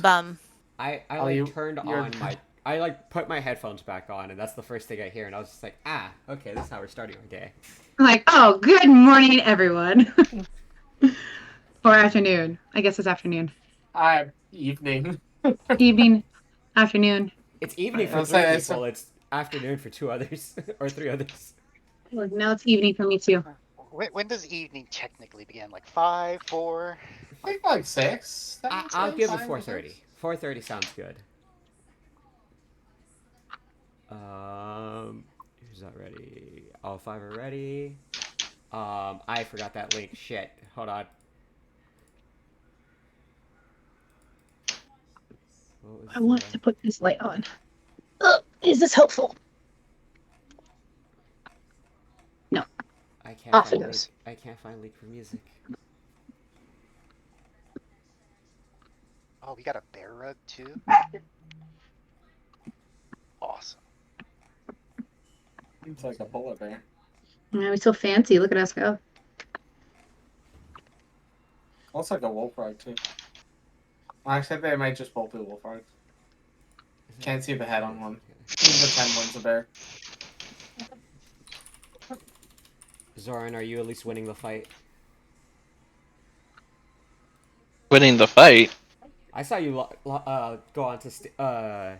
bum. I Oh, like turned you're. on my I like put my headphones back on, and that's the first thing I hear, and I was just like, okay, this is how we're starting our day. I'm like, oh, good morning, everyone. Or afternoon. I guess it's afternoon. Evening. Evening, afternoon. It's evening for I'll three say people. It's afternoon for two others or three others. Look, now it's evening for me too. When does evening technically begin? Like 5, 4? I think like 6. I'll give it 5 or 6. 4:30. 4:30 sounds good. Who's not ready? All five are ready. I forgot that link. Shit. Hold on. I want to put this light on. Is this helpful? No. I can't Off find it link. goes. I can't find link for music. Oh, we got a bear rug too. Awesome. It's like a bullet bear. Yeah, we're so fancy. Look at us go. Looks like a wolf rug too. Actually, they might just both be wolf rugs. Can't see the head on one. Even pretend one's a bear. Zoran, are you at least winning the fight? Winning the fight? I saw you go on to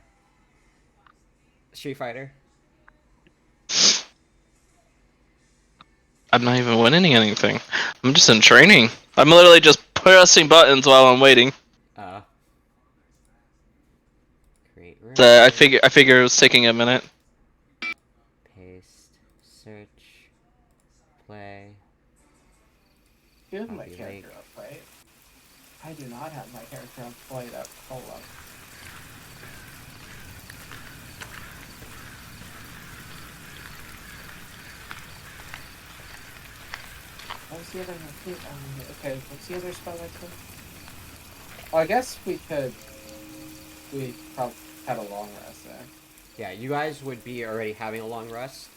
Street Fighter. I'm not even winning anything. I'm just in training. I'm literally just pressing buttons while I'm waiting. Create So I figure it was taking a minute. Paste. Search. Play. You have my Copy character link. up, right? I do not have my character up. Play up. Hold up. What's the other one? Okay, what's the other spell I could? Well, I guess we could. We probably had a long rest there. Yeah, you guys would be already having a long rest,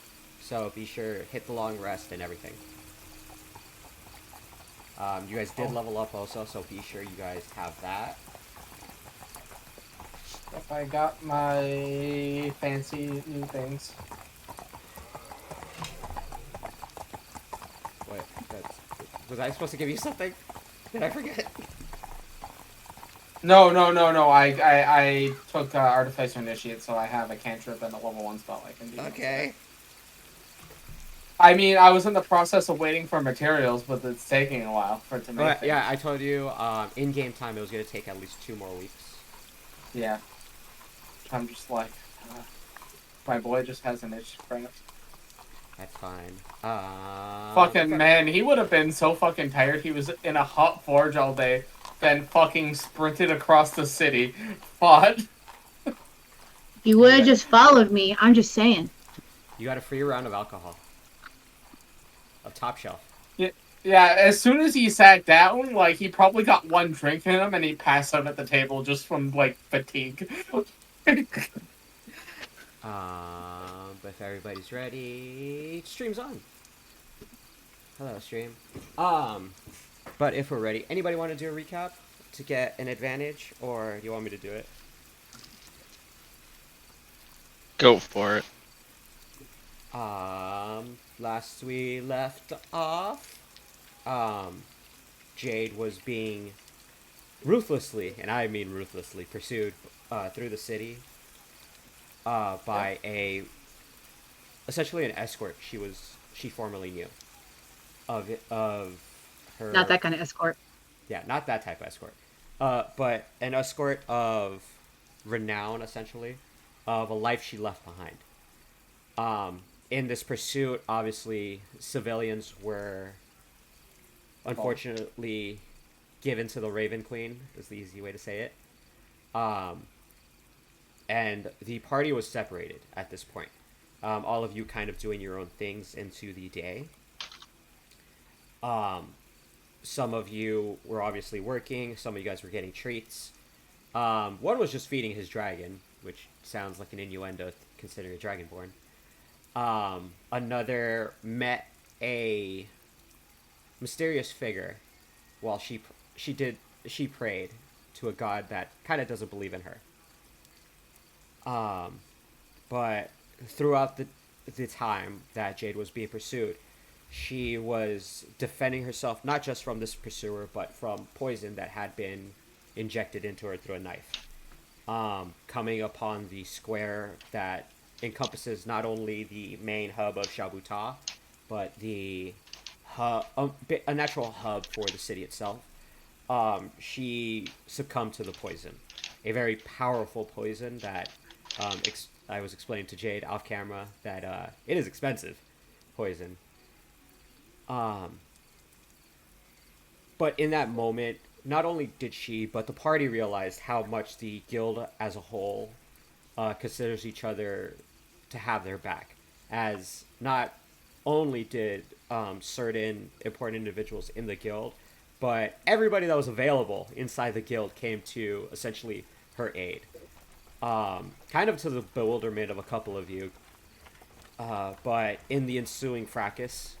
so be sure hit the long rest and everything. You guys did level up also, so be sure you guys have that. If I got my fancy new things. Wait, was I supposed to give you something? Did I forget? No. I took Artificer Initiate, so I have a cantrip and a level 1 spell I can do. Okay. I mean, I was in the process of waiting for materials, but it's taking a while for it to make things. Yeah, I told you, in-game time it was going to take at least 2 more weeks. Yeah. I'm just like, my boy just has an itch for it. That's fine. Fucking man, he would have been so fucking tired. He was in a hot forge all day, then fucking sprinted across the city, fought. You would have just followed me. I'm just saying. You got a free round of alcohol. Of top shelf. Yeah, as soon as he sat down, like, he probably got one drink in him and he passed out at the table just from, like, fatigue. But if everybody's ready, stream's on. Hello, stream. But if we're ready, anybody want to do a recap to get an advantage, or do you want me to do it? Go for it. Last we left off, Jade was being ruthlessly, and I mean ruthlessly, pursued through the city by essentially an escort she formerly knew of her. Not that kind of escort. Yeah, not that type of escort, but an escort of renown, essentially, of a life she left behind. In this pursuit, obviously, civilians were unfortunately given to the Raven Queen, is the easy way to say it. And the party was separated at this point. All of you kind of doing your own things into the day. Some of you were obviously working, some of you guys were getting treats. One was just feeding his dragon, which sounds like an innuendo considering a dragonborn. Another met a mysterious figure while she prayed to a god that kind of doesn't believe in her. But throughout the time that Jade was being pursued, she was defending herself not just from this pursuer, but from poison that had been injected into her through a knife. Coming upon the square that encompasses not only the main hub of Shabuta, but the a natural hub for the city itself. She succumbed to the poison, a very powerful poison that I was explaining to Jade off camera that it is expensive poison. But in that moment, not only did she, but the party realized how much the guild as a whole considers each other to have their back. As not only did certain important individuals in the guild, but everybody that was available inside the guild came to essentially her aid. Kind of to the bewilderment of a couple of you. But in the ensuing fracas,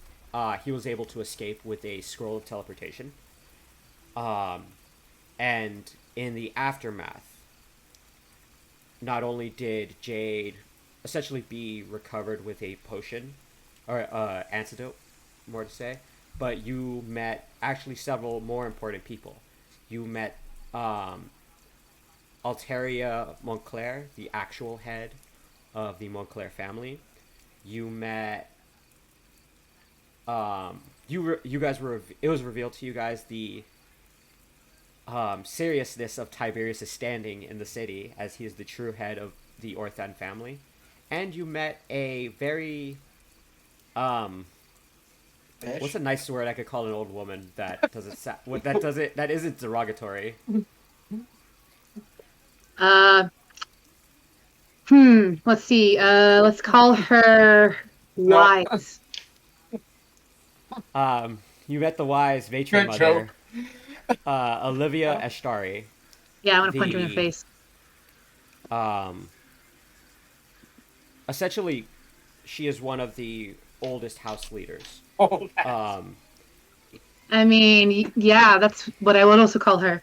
he was able to escape with a scroll of teleportation. And in the aftermath, not only did Jade essentially be recovered with a potion, or antidote, more to say, but you met actually several more important people. You met Alteria Montclair, the actual head of the Montclair family. You met you guys were, it was revealed to you guys the seriousness of Tiberius' standing in the city, as he is the true head of the Orthan family. And you met a very what's a nice word I could call an old woman that doesn't that isn't derogatory? Let's see. Let's call her Wise. You met the wise matron Good mother, joke. Olivia Eshtari. Yeah, I want to punch her in the face. Essentially, she is one of the oldest house leaders. Oh, I mean, yeah, that's what I would also call her.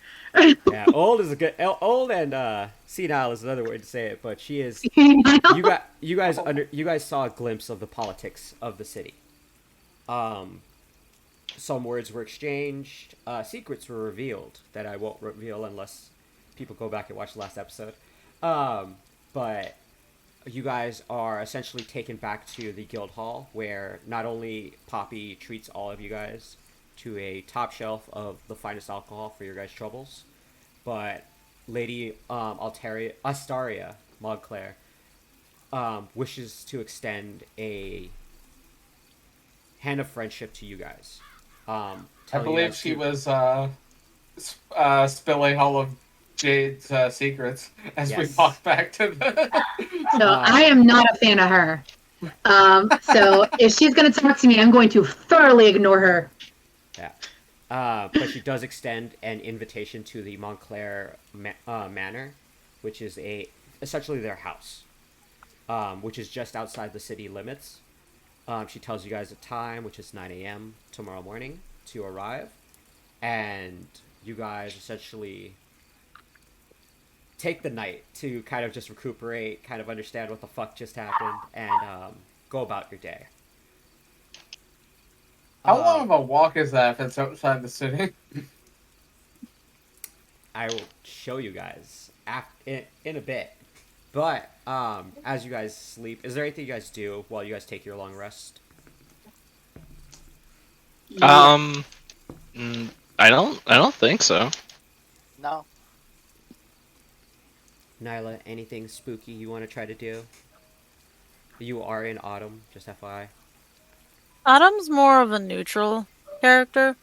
Yeah, old is a good old, and senile is another way to say it. But she is. You guys saw a glimpse of the politics of the city. Some words were exchanged. Secrets were revealed that I won't reveal unless people go back and watch the last episode. But you guys are essentially taken back to the guild hall, where not only Poppy treats all of you guys to a top shelf of the finest alcohol for your guys' troubles, but Lady Astaria Montclair wishes to extend a hand of friendship to you guys. I believe she was spilling all of Jade's secrets as we Yes. walk back to the. So I am not a fan of her. So if she's going to talk to me, I'm going to thoroughly ignore her. Yeah. But she does extend an invitation to the Montclair Manor, which is essentially their house, which is just outside the city limits. She tells you guys a time, which is 9 a.m. tomorrow morning, to arrive. And you guys essentially take the night to kind of just recuperate, kind of understand what the fuck just happened, and go about your day. How long of a walk is that if it's outside the city? I will show you guys in a bit. But as you guys sleep, is there anything you guys do while you guys take your long rest? I don't think so. No. Nyla, anything spooky you want to try to do? You are in Autumn, just FYI. Autumn's more of a neutral character.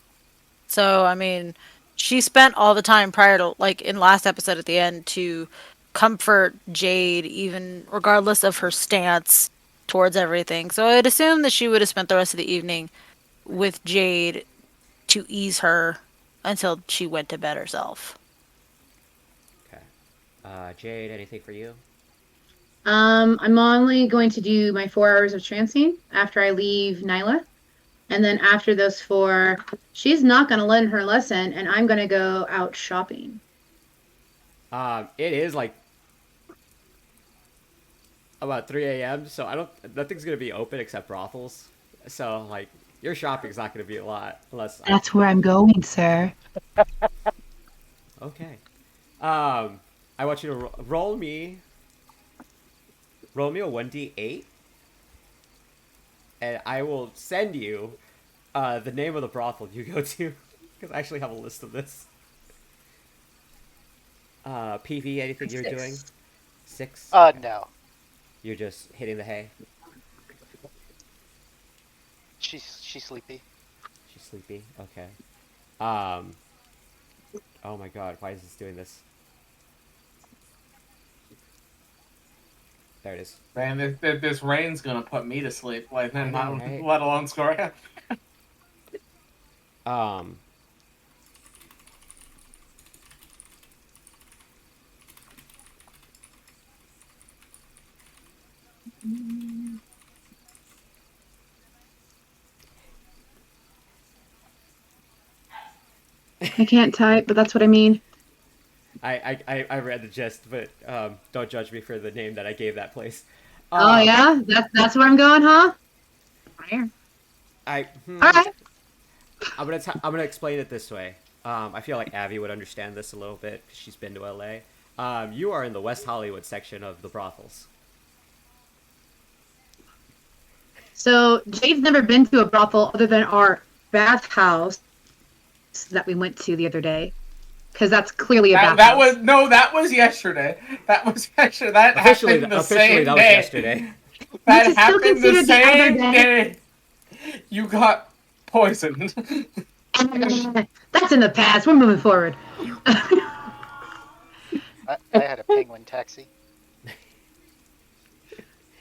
So, I mean, she spent all the time prior to, like, in last episode at the end, to comfort Jade, even regardless of her stance towards everything. So I'd assume that she would have spent the rest of the evening with Jade to ease her until she went to bed herself. Okay. Jade, anything for you? I'm only going to do my 4 hours of trancing after I leave Nyla. And then after those 4, she's not going to learn her lesson, and I'm going to go out shopping. It is like about 3 a.m. So nothing's gonna be open except brothels. So like your shopping's not gonna be a lot unless That's where I'm going, sir. okay. I want you to roll me a 1d8, and I will send you the name of the brothel you go to because I actually have a list of this. PV, anything you're doing? 6? No. You're just hitting the hay. She's sleepy. She's sleepy. Okay. Um. Oh my God! Why is this doing this? There it is. Man, this rain's gonna put me to sleep. Like, I know, not right? let alone Scoria. Um. I can't type, but that's what I mean. I read the gist, but don't judge me for the name that I gave that place. Oh yeah, that's where I'm going, huh? Fire. All right. I'm gonna explain it this way. I feel like Abby would understand this a little bit because she's been to LA. You are in the West Hollywood section of the brothels. So Jade's never been to a brothel other than our bathhouse that we went to the other day, because that's clearly a bathhouse. That was yesterday. That was actually that Officially, happened the officially same that was day. yesterday. That Which is still happened the considered the other same day. day. You got poisoned. That's in the past. We're moving forward. I had a penguin taxi.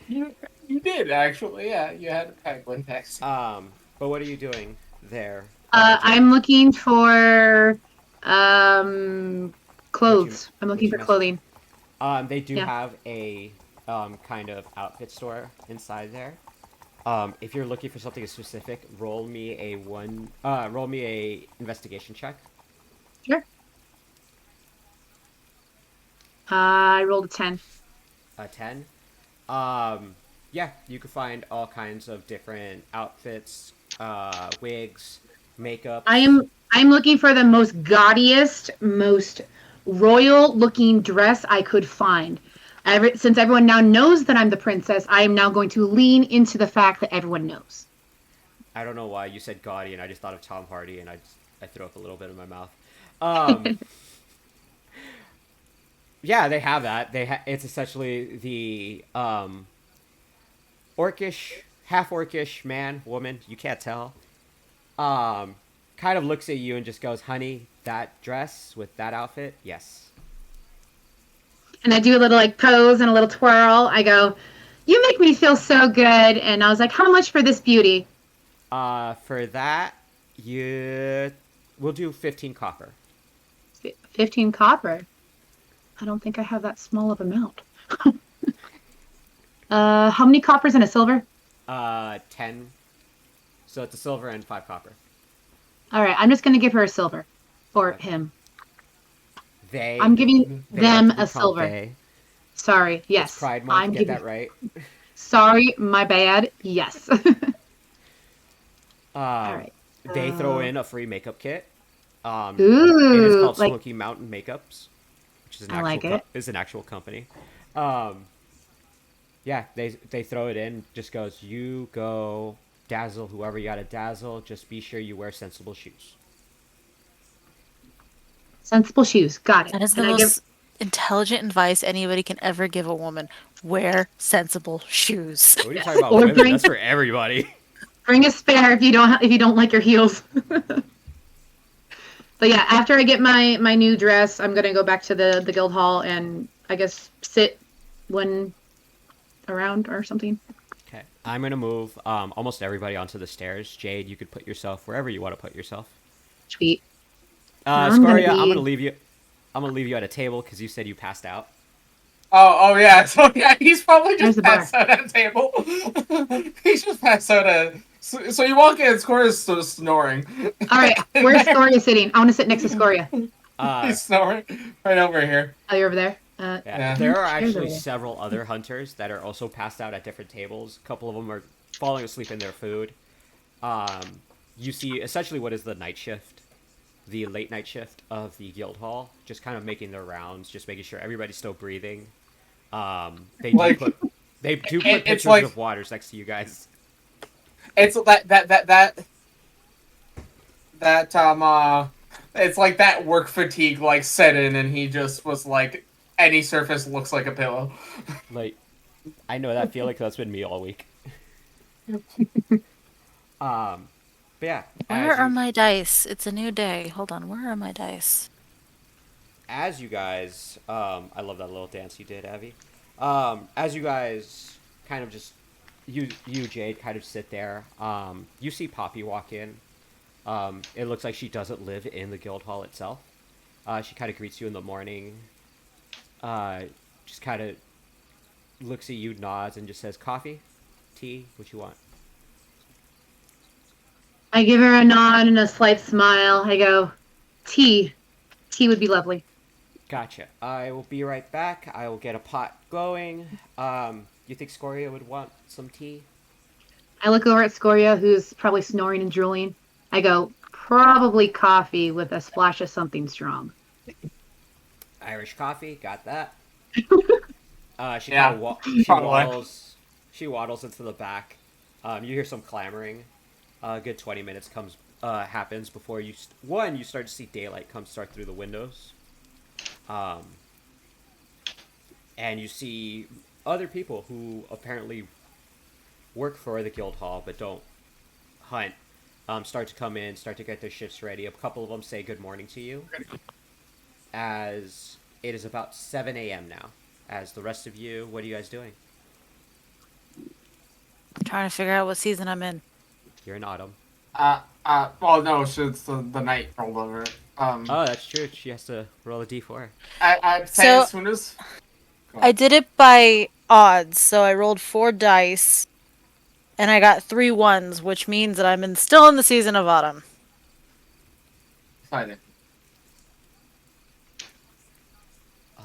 You did actually, yeah. You had a penguin taxi. But what are you doing there? Jade? I'm looking for clothes. I'm looking for mess- clothing. They do Yeah. have a kind of outfit store inside there. If you're looking for something specific, roll me a investigation check. Sure. I rolled a 10. A 10. Yeah, you can find all kinds of different outfits, wigs, makeup. I'm looking for the most gaudiest, most royal looking dress I could find. Since everyone now knows that I'm the princess, I am now going to lean into the fact that everyone knows. I don't know why you said gaudy, and I just thought of Tom Hardy, and I threw up a little bit in my mouth. Yeah, they have that. It's essentially the orcish, half orcish man, woman. You can't tell. Kind of looks at you and just goes, "Honey, that dress with that outfit, yes." And I do a little like pose and a little twirl. I go, "You make me feel so good." And I was like, "How much for this beauty?" For that, we'll do 15 copper. 15 copper. I don't think I have that small of amount. How many coppers and a silver? 10. So it's a silver and 5 copper. All right, I'm just going to give her a silver. Or him. They. I'm giving them like to be a silver. Pompeii. Sorry, yes. It's Pride Month, I'm get giving... that right. Sorry, my bad. Yes. All right. They throw in a free makeup kit. It is Ooh, called like... Smoky Mountain Makeups, which is an actual company. Yeah, they throw it in. Just goes, you go dazzle whoever you gotta dazzle. Just be sure you wear sensible shoes. Sensible shoes. Got it. That is the most intelligent advice anybody can ever give a woman. Wear sensible shoes. What are you talking about? Women? That's for everybody. Bring a spare if you don't like your heels. But yeah, after I get my new dress, I'm gonna go back to the guild hall and I guess sit one around or something. Okay, I'm gonna move almost everybody onto the stairs. Jade, you could put yourself wherever you want to put yourself. Sweet. Scoria, I'm gonna leave you. I'm gonna leave you at a table because you said you passed out. Oh yeah. So yeah, he's probably There's just the bar. passed out at a table. He's just passed out at. So you walk in, Scoria's still snoring. All right, where's Scoria sitting? I want to sit next to Scoria. Uh, He's snoring right over here. Oh, you're over there. Yeah. There are Chairs actually over there. several other hunters that are also passed out at different tables. A couple of them are falling asleep in their food. You see essentially what is the night shift, the late night shift of the guild hall, just kind of making their rounds, just making sure everybody's still breathing. They do Like, put they do put it's pictures like of waters next to you guys. it's that it's like that work fatigue like set in, and he just was like, any surface looks like a pillow. Like, I know that feeling 'cause that's been me all week. But yeah, Where are my dice? It's a new day. Hold on, where are my dice? as you guys, I love that little dance you did, Abby. As you guys kind of just, you Jade, kind of sit there. You see Poppy walk in. It looks like she doesn't live in the guild hall itself. She kind of greets you in the morning. Just kind of looks at you, nods, and just says, "Coffee, tea, what you want?" I give her a nod and a slight smile. I go, tea. Tea would be lovely. Gotcha. I will be right back. I will get a pot going. You think Scoria would want some tea? I look over at Scoria, who's probably snoring and drooling. I go, probably coffee with a splash of something strong. Irish coffee, got that. She Yeah, kind of probably. she waddles into the back. You hear some clamoring. A good 20 minutes happens before you you start to see daylight start through the windows. And you see other people who apparently work for the guild hall but don't hunt. Start to come in, start to get their shifts ready. A couple of them say good morning to you. As it is about 7 a.m. now. As the rest of you, what are you guys doing? Trying to figure out what season I'm in. You're in autumn. Well, no, so it's the night rolled over. Oh, that's true. She has to roll a d4. I'd say So- as soon as I did it by odds, so I rolled 4 dice, and I got 3 ones, which means that still in the season of autumn. excited.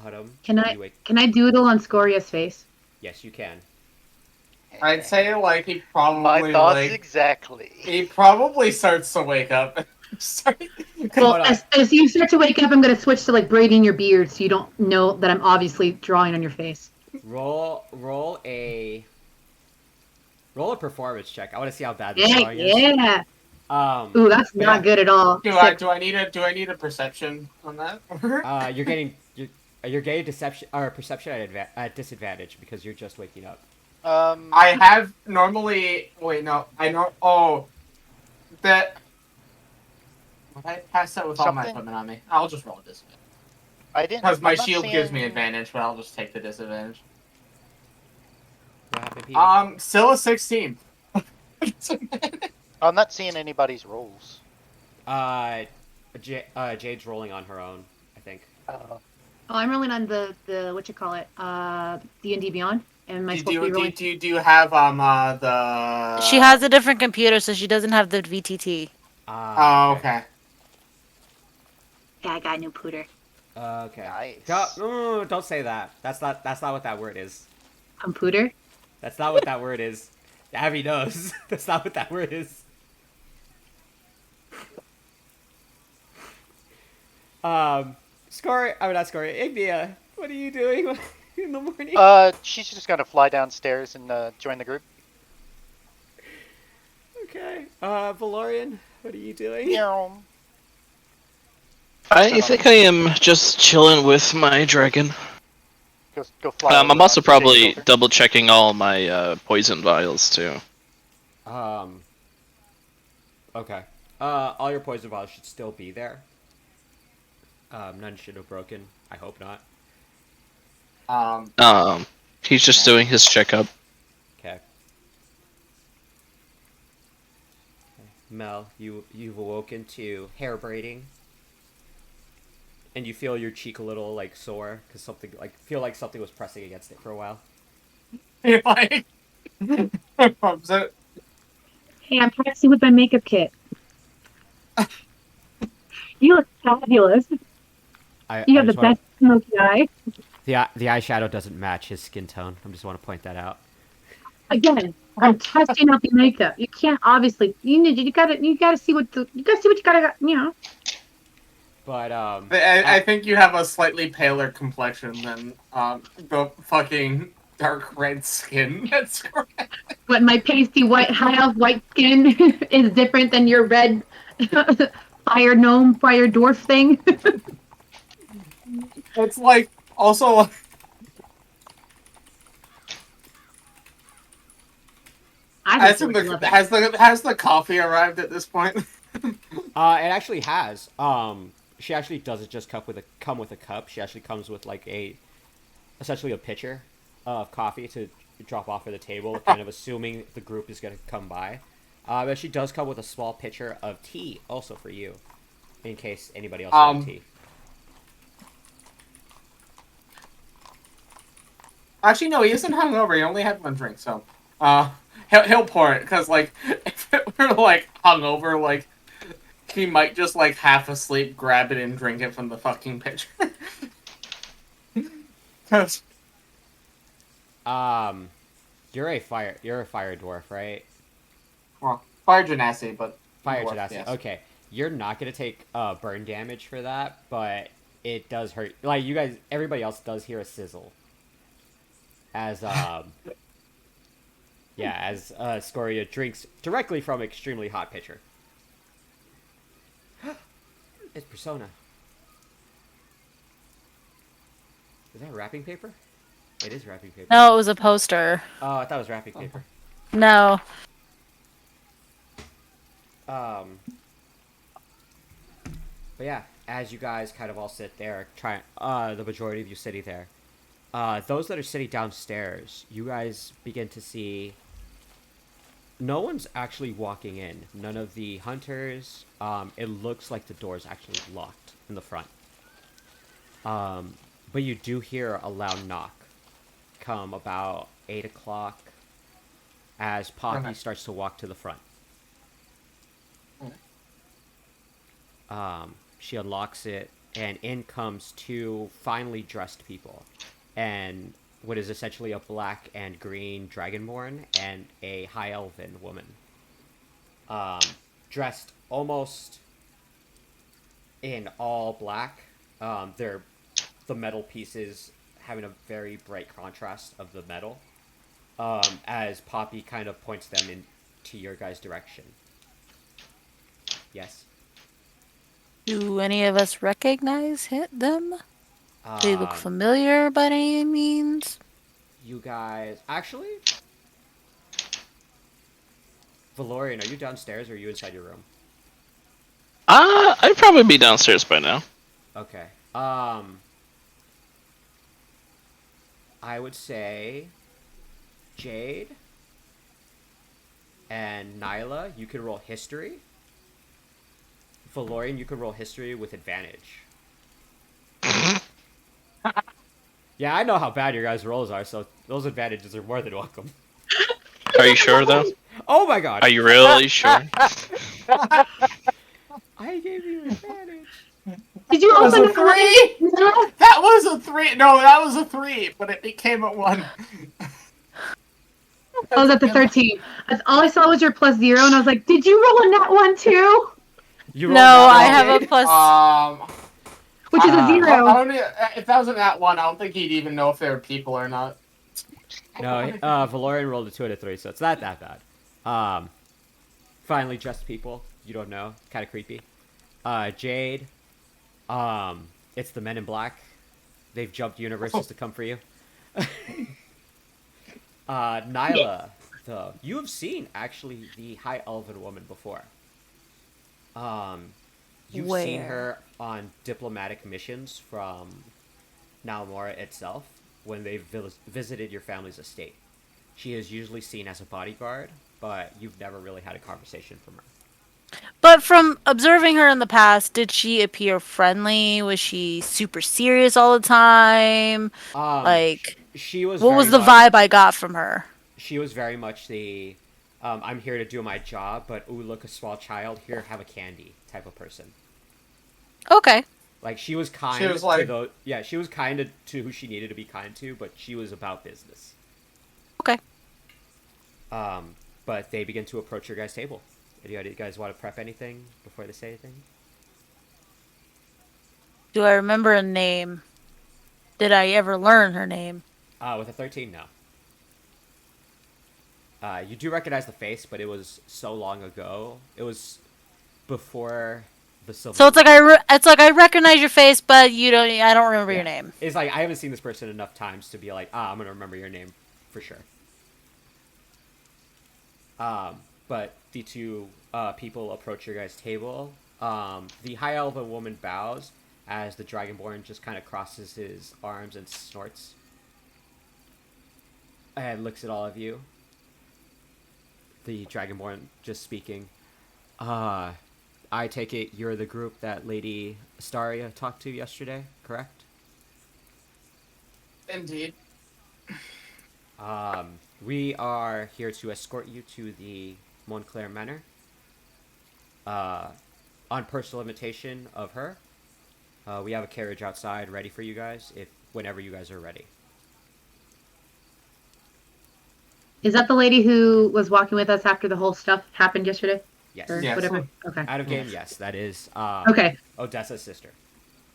Autumn. Can I you wake- can I doodle on Scoria's face? Yes, you can. I'd say like he My probably thoughts like exactly. he probably starts to wake up. Well, Hold on. as you start to wake up, I'm going to switch to like braiding your beard so you don't know that I'm obviously drawing on your face. Roll a performance check. I want to see how bad this Yeah, drawing is. yeah. Um, Ooh, that's Yeah. not good at all. do I need a perception on that? you're getting deception or perception at disadvantage because you're just waking up. I have normally wait no I know that would I pass that with all my Something- equipment on me? I'll just roll a disadvantage I didn't. because my I'm not shield gives me seeing- advantage, but I'll just take the disadvantage. What happened, Pete? Still a 16. I'm not seeing anybody's rolls. Jade's rolling on her own, I think. Oh, I'm rolling on the what you call it, D&D Beyond, and my supposed to be rolling. Do you have the? She has a different computer, so she doesn't have the VTT. Oh, okay. Yeah, I got a new pooter. Okay. Nice. Don't say that. That's not what that word is. I'm pooter. That's not what that word is. Abby knows. That's not what that word is. Not Ignia, what are you doing in the morning? She's just gonna fly downstairs and join the group. Okay. Valorian, what are you doing? Yeah. I think I am just chilling with my dragon. Go fly. I'm over also on Jade's probably shoulder. double checking all my poison vials too. Okay. All your poison vials should still be there. None should have broken. I hope not. He's just doing his checkup. Okay. Mel, you've awoken to hair braiding, and you feel your cheek a little like sore because something was pressing against it for a while. Like, so, Hey, I'm practicing with my makeup kit. You look fabulous. You I have the just want best smoky eye. the eyeshadow doesn't match his skin tone. I just want to point that out. Again, I'm testing out the makeup. You can't obviously. You gotta see what you gotta. But I think you have a slightly paler complexion than the fucking dark red skin. That's correct. What my pasty white high elf white skin is different than your red fire gnome fire dwarf thing. It's like also I just love it. has the coffee arrived at this point? it actually has. She actually doesn't just come with a cup. She actually comes with like essentially a pitcher of coffee to drop off at the table, kind of assuming the group is gonna come by. But she does come with a small pitcher of tea also for you, in case anybody else wants tea. Actually, no, he isn't hungover. He only had one drink, so he'll pour it because like if it were like hungover, like he might just like half asleep, grab it and drink it from the fucking pitcher. Cause You're a fire dwarf, right? well, fire genasi, but Fire dwarf, genasi. yes. Okay, you're not gonna take burn damage for that, but it does hurt. Like you guys, everybody else does hear a sizzle. As Scoria drinks directly from extremely hot pitcher. It's Persona. Is that wrapping paper? It is wrapping paper. No, it was a poster. Oh, I thought it was wrapping paper. No. But yeah, as you guys kind of all sit there, the majority of you sitting there, those that are sitting downstairs, you guys begin to see no one's actually walking in. None of the hunters. It looks like the door's actually locked in the front. But you do hear a loud knock come about 8 o'clock as Poppy starts to walk to the front. She unlocks it, and in comes two finely dressed people, and what is essentially a black and green dragonborn and a high elven woman, dressed almost in all black. They're the metal pieces having a very bright contrast of the metal. As Poppy kind of points them into your guys' direction. Yes. Do any of us recognize them? They look familiar by any means? You guys... Actually... Valorian, are you downstairs or are you inside your room? I'd probably be downstairs by now. Okay. I would say... Jade... and Nyla, you can roll history. Valorian, you can roll history with advantage. Yeah, I know how bad your guys' rolls are, so those advantages are more than welcome. Are you sure, though? Oh my god! Are you really sure? I gave you advantage. Did you was open a 3? That was a 3. No, that was a 3, but it became a 1. I was at the 13. All I saw was your +0, and I was like, "Did you roll a nat 1 too?" You rolled No, that I one, have a Jade? plus. Which is a 0. If that was a nat 1, I don't think he'd even know if there were people or not. No, Valorian rolled a 2 and a 3, so it's not that bad. Finally dressed people. You don't know. Kind of creepy. Jade. It's the Men in Black. They've jumped universes to come for you. Nyla, though, you have seen actually the High Elven woman before. You've seen her on diplomatic missions from Nalmora itself when they've visited your family's estate. She is usually seen as a bodyguard, but you've never really had a conversation from her. But from observing her in the past, did she appear friendly? Was she super serious all the time? She was. What was the vibe I got from her? She was very much the, I'm here to do my job, but ooh, look, a small child, here, have a candy type of person. Okay. Like she was kind. She was to like- those. Yeah, she was kind to who she needed to be kind to, but she was about business. Okay. But they begin to approach your guys' table. Do you guys want to prep anything before they say anything? Do I remember a name? Did I ever learn her name? With a 13, no. You do recognize the face, but it was so long ago. It was before Basilla. So it's like it's like I recognize your face, but I don't remember your name. It's like I haven't seen this person enough times to be like, I'm gonna remember your name for sure. But the two people approach your guys' table. The high elven woman bows as the dragonborn just kind of crosses his arms and snorts and looks at all of you. The dragonborn just speaking. I take it you're the group that Lady Astaria talked to yesterday, correct? Indeed. We are here to escort you to the Montclair Manor. On personal invitation of her. We have a carriage outside ready for you guys whenever you guys are ready. Is that the lady who was walking with us after the whole stuff happened yesterday? Yes. Or Yes. whatever? Okay. Out of game, yes. That is Okay. Odessa's sister.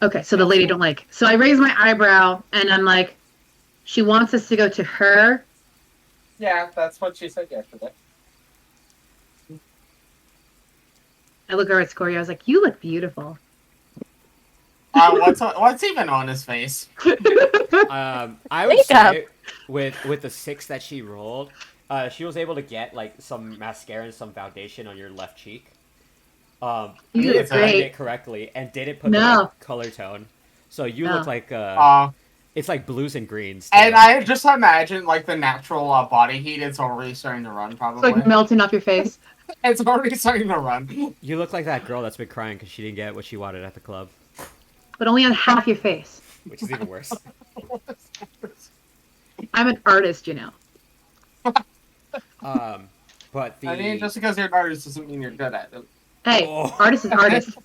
Okay, so the lady don't like. So I raise my eyebrow and I'm like, she wants us to go to her. Yeah, that's what she said yesterday. I look over at Scoria. I was like, you look beautiful. What's even on his face? I would Makeup. say with the 6 that she rolled, she was able to get like some mascara and some foundation on your left cheek. You Did look it blend great. it correctly and didn't put the No. right color tone. So you No. look like it's like blues and greens. And too. I just imagine like the natural body heat. It's already starting to run. It's Probably. like melting off your face. It's already starting to run. You look like that girl that's been crying because she didn't get what she wanted at the club, But only on half your face. which is even worse. I'm an artist, you know. But the I mean, just because you're an artist doesn't mean you're good at it. Hey, Oh. artist is artist.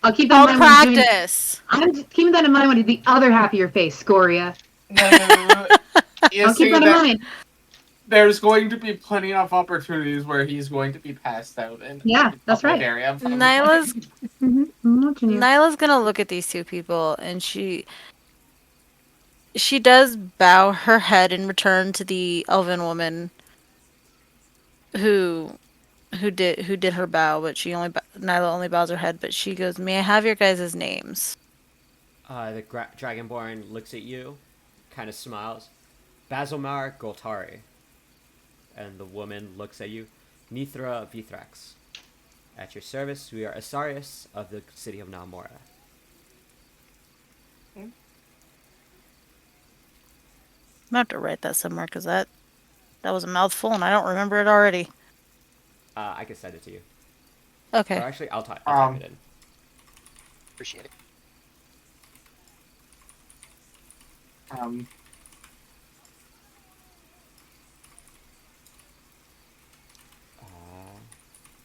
I'll keep that I'll in mind when I'm doing- practice. I'm just keeping that in mind when you do the other half of your face, Scoria. You I'll see keep that in mind. there's going to be plenty of opportunities where he's going to be passed out in Yeah, a that's public right. area. Nyla's Mm-hmm. I'm watching you. Nyla's gonna look at these two people, and she does bow her head in return to the elven woman who did her bow, but Nyla only bows her head, but she goes, "May I have your guys' names?" The dragonborn looks at you, kind of smiles. Basilmar Goltari. And the woman looks at you. Nithra Vithrax. At your service, we are Asarius of the city of Namora. I'm gonna have to write that somewhere because that was a mouthful, and I don't remember it already. I can send it to you. Okay. Or actually, I'll type it in. Appreciate it.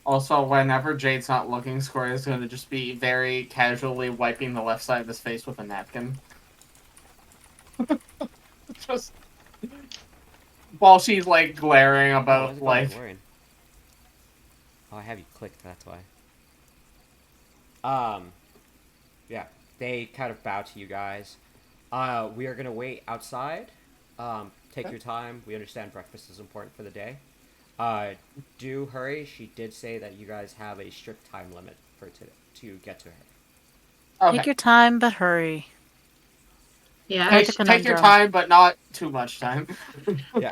Also, whenever Jade's not looking, Scoria is going to just be very casually wiping the left side of his face with a napkin. Just while she's like glaring What about is it like. wearing? Oh, I have you clicked, that's why. Yeah, they kind of bow to you guys. We are gonna wait outside. Take your time. We understand breakfast is important for the day. Do hurry. She did say that you guys have a strict time limit to get to her. Okay. Take your time, but hurry. Yeah. Take Take, a take your conundrum. time, but not too much time.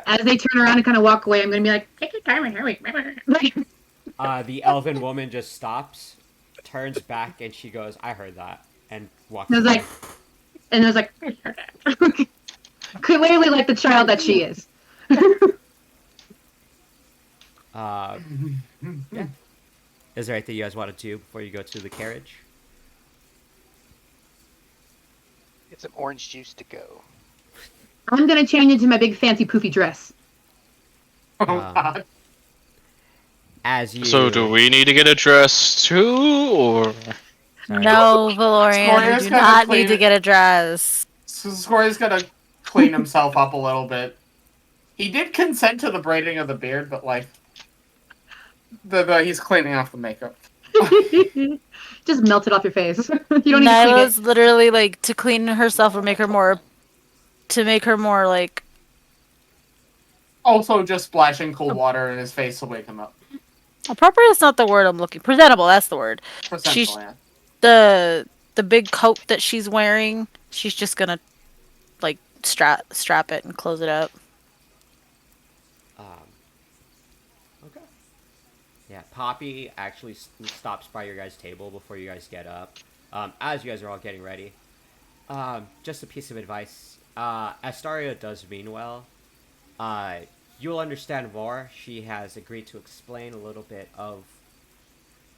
As they turn around and kind of walk away, I'm gonna be like, take your time and hurry. The elven woman just stops, turns back, and she goes, "I heard that," and walks I was away. like, and I was like, clearly like the child that she is. Yeah. Is there anything you guys want to do before you go to the carriage? Get some orange juice to go. I'm gonna change into my big fancy poofy dress. Oh Um, God. As you. So do we need to get a dress too, or Sorry. No, Valorian, we Scorio's do gonna not clean need to it. get a dress. So Scorio's gonna clean himself up a little bit. He did consent to the braiding of the beard, but like he's cleaning off the makeup. Just melt it off your face. You don't need to clean it. Nyla's literally like to clean herself or make her more, like. Also, just splashing cool water in his face to wake him up. Appropriate is not the word I'm looking. Presentable, that's the word. Presentable, yeah. The big coat that she's wearing. She's just gonna like strap it and close it up. Okay. Yeah, Poppy actually stops by your guys' table before you guys get up. As you guys are all getting ready. Just a piece of advice. Astaria does mean well. You'll understand more. She has agreed to explain a little bit of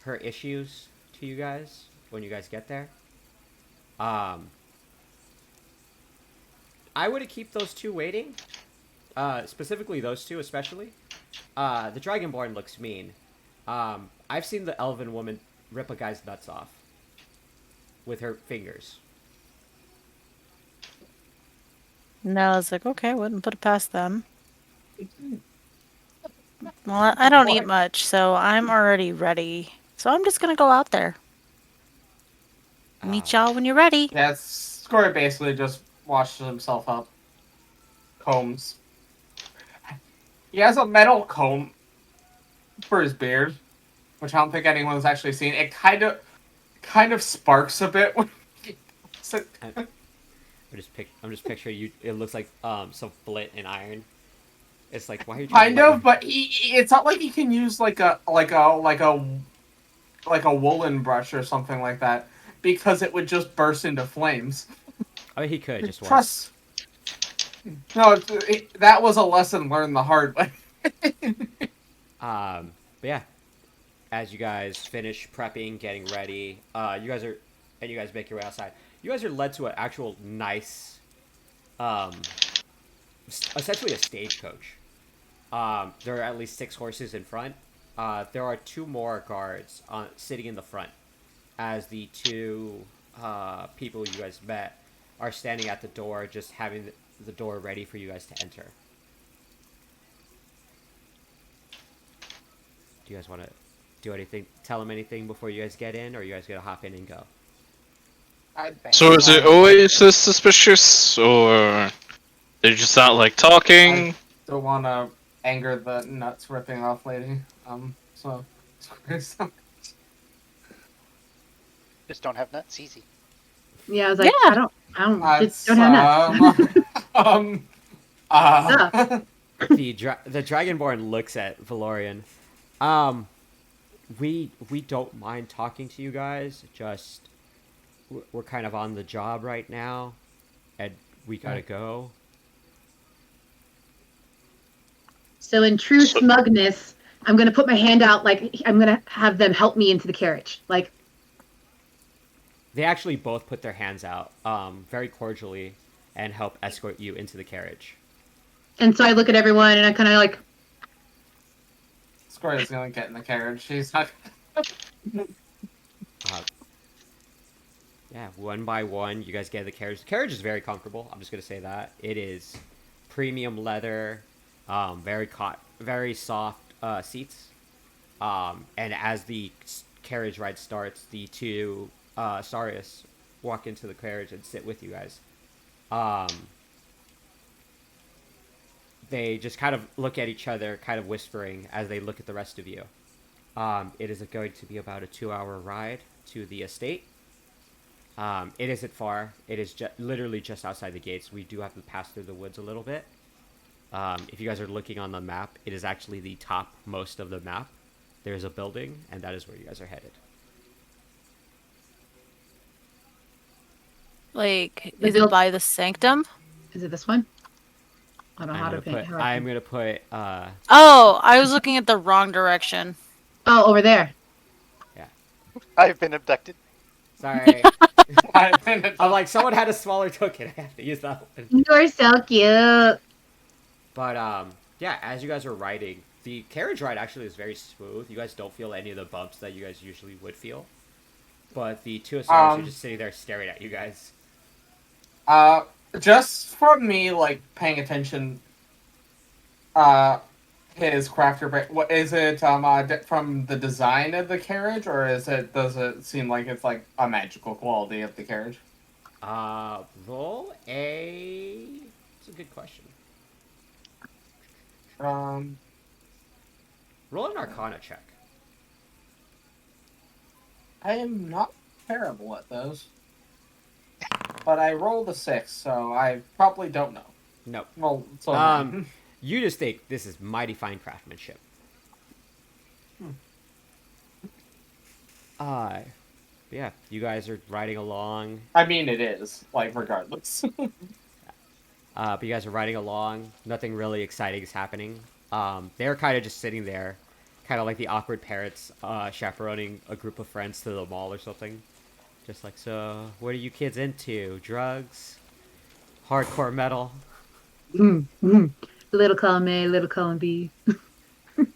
her issues to you guys when you guys get there. I would keep those two waiting. Specifically those two, especially. The Dragonborn looks mean. I've seen the elven woman rip a guy's nuts off with her fingers. No, it's like okay, wouldn't put it past them. Well, I don't eat much, so I'm already ready. So I'm just gonna go out there. Meet y'all when you're ready. Yeah, Scoria basically just washes himself up. Combs. He has a metal comb for his beard, which I don't think anyone's actually seen. It kind of sparks a bit when he puts it. I'm just picturing you. It looks like some flint and iron. It's like, why are you Kind of, but it's not like he can use like a woolen brush or something like that, because it would just burst into flames. I mean, he could just Trust. No, that was a lesson learned the hard way. But yeah, as you guys finish prepping, getting ready, you guys make your way outside. You guys are led to an actual nice, essentially a stagecoach. There are at least 6 horses in front. There are 2 more guards sitting in the front, as the 2 people you guys met are standing at the door, just having the door ready for you guys to enter. Do you guys want to do anything? Tell them anything before you guys get in, or are you guys gonna hop in and go? So is it always this suspicious, or they just not like talking? Don't want to anger the nuts ripping off lady. So. Just don't have nuts. Easy. Yeah, I was like, Yeah. I don't just don't have nuts. The Dragonborn looks at Valorian. We don't mind talking to you guys. Just we're kind of on the job right now, and we gotta go. So in true smugness, I'm gonna put my hand out like I'm gonna have them help me into the carriage. Like They actually both put their hands out, very cordially, and help escort you into the carriage. and so I look at everyone and I kinda like Scoria's gonna get in the carriage. She's not. Yeah, one by one, you guys get in the carriage. The carriage is very comfortable. I'm just gonna say that it is premium leather, very soft seats. And as the carriage ride starts, the 2 Sarius walk into the carriage and sit with you guys. They just kind of look at each other, kind of whispering as they look at the rest of you. It is going to be about a 2-hour ride to the estate. It isn't far. It is literally just outside the gates. We do have to pass through the woods a little bit. If you guys are looking on the map, it is actually the top most of the map. There's a building, and that is where you guys are headed. Like, is it by the sanctum? is it this one? I don't know how to I'm gonna put Oh, I was looking at the wrong direction. Oh, over there. yeah. I've been abducted. Sorry. I'm like, someone had a smaller token. I have to use that one. You're so cute. But yeah, as you guys are riding, the carriage ride actually is very smooth. You guys don't feel any of the bumps that you guys usually would feel. but the two Osiris are Um, just sitting there staring at you guys. uh, just from me, like, paying attention, uh, his crafter, what is it, from the design of the carriage, or does it seem like it's, like, a magical quality of the carriage? Roll a. It's a good question. Um, Roll an Arcana check. I am not terrible at those. But I rolled a 6, so I probably don't know. No. Well, so You just think this is mighty fine craftsmanship. Yeah, you guys are riding along. I mean, it is, like, regardless. But you guys are riding along. Nothing really exciting is happening. They're kind of just sitting there, kind of like the awkward parents chaperoning a group of friends to the mall or something. Just like, so, what are you kids into? Drugs? Hardcore metal? Little column A, little column B. Had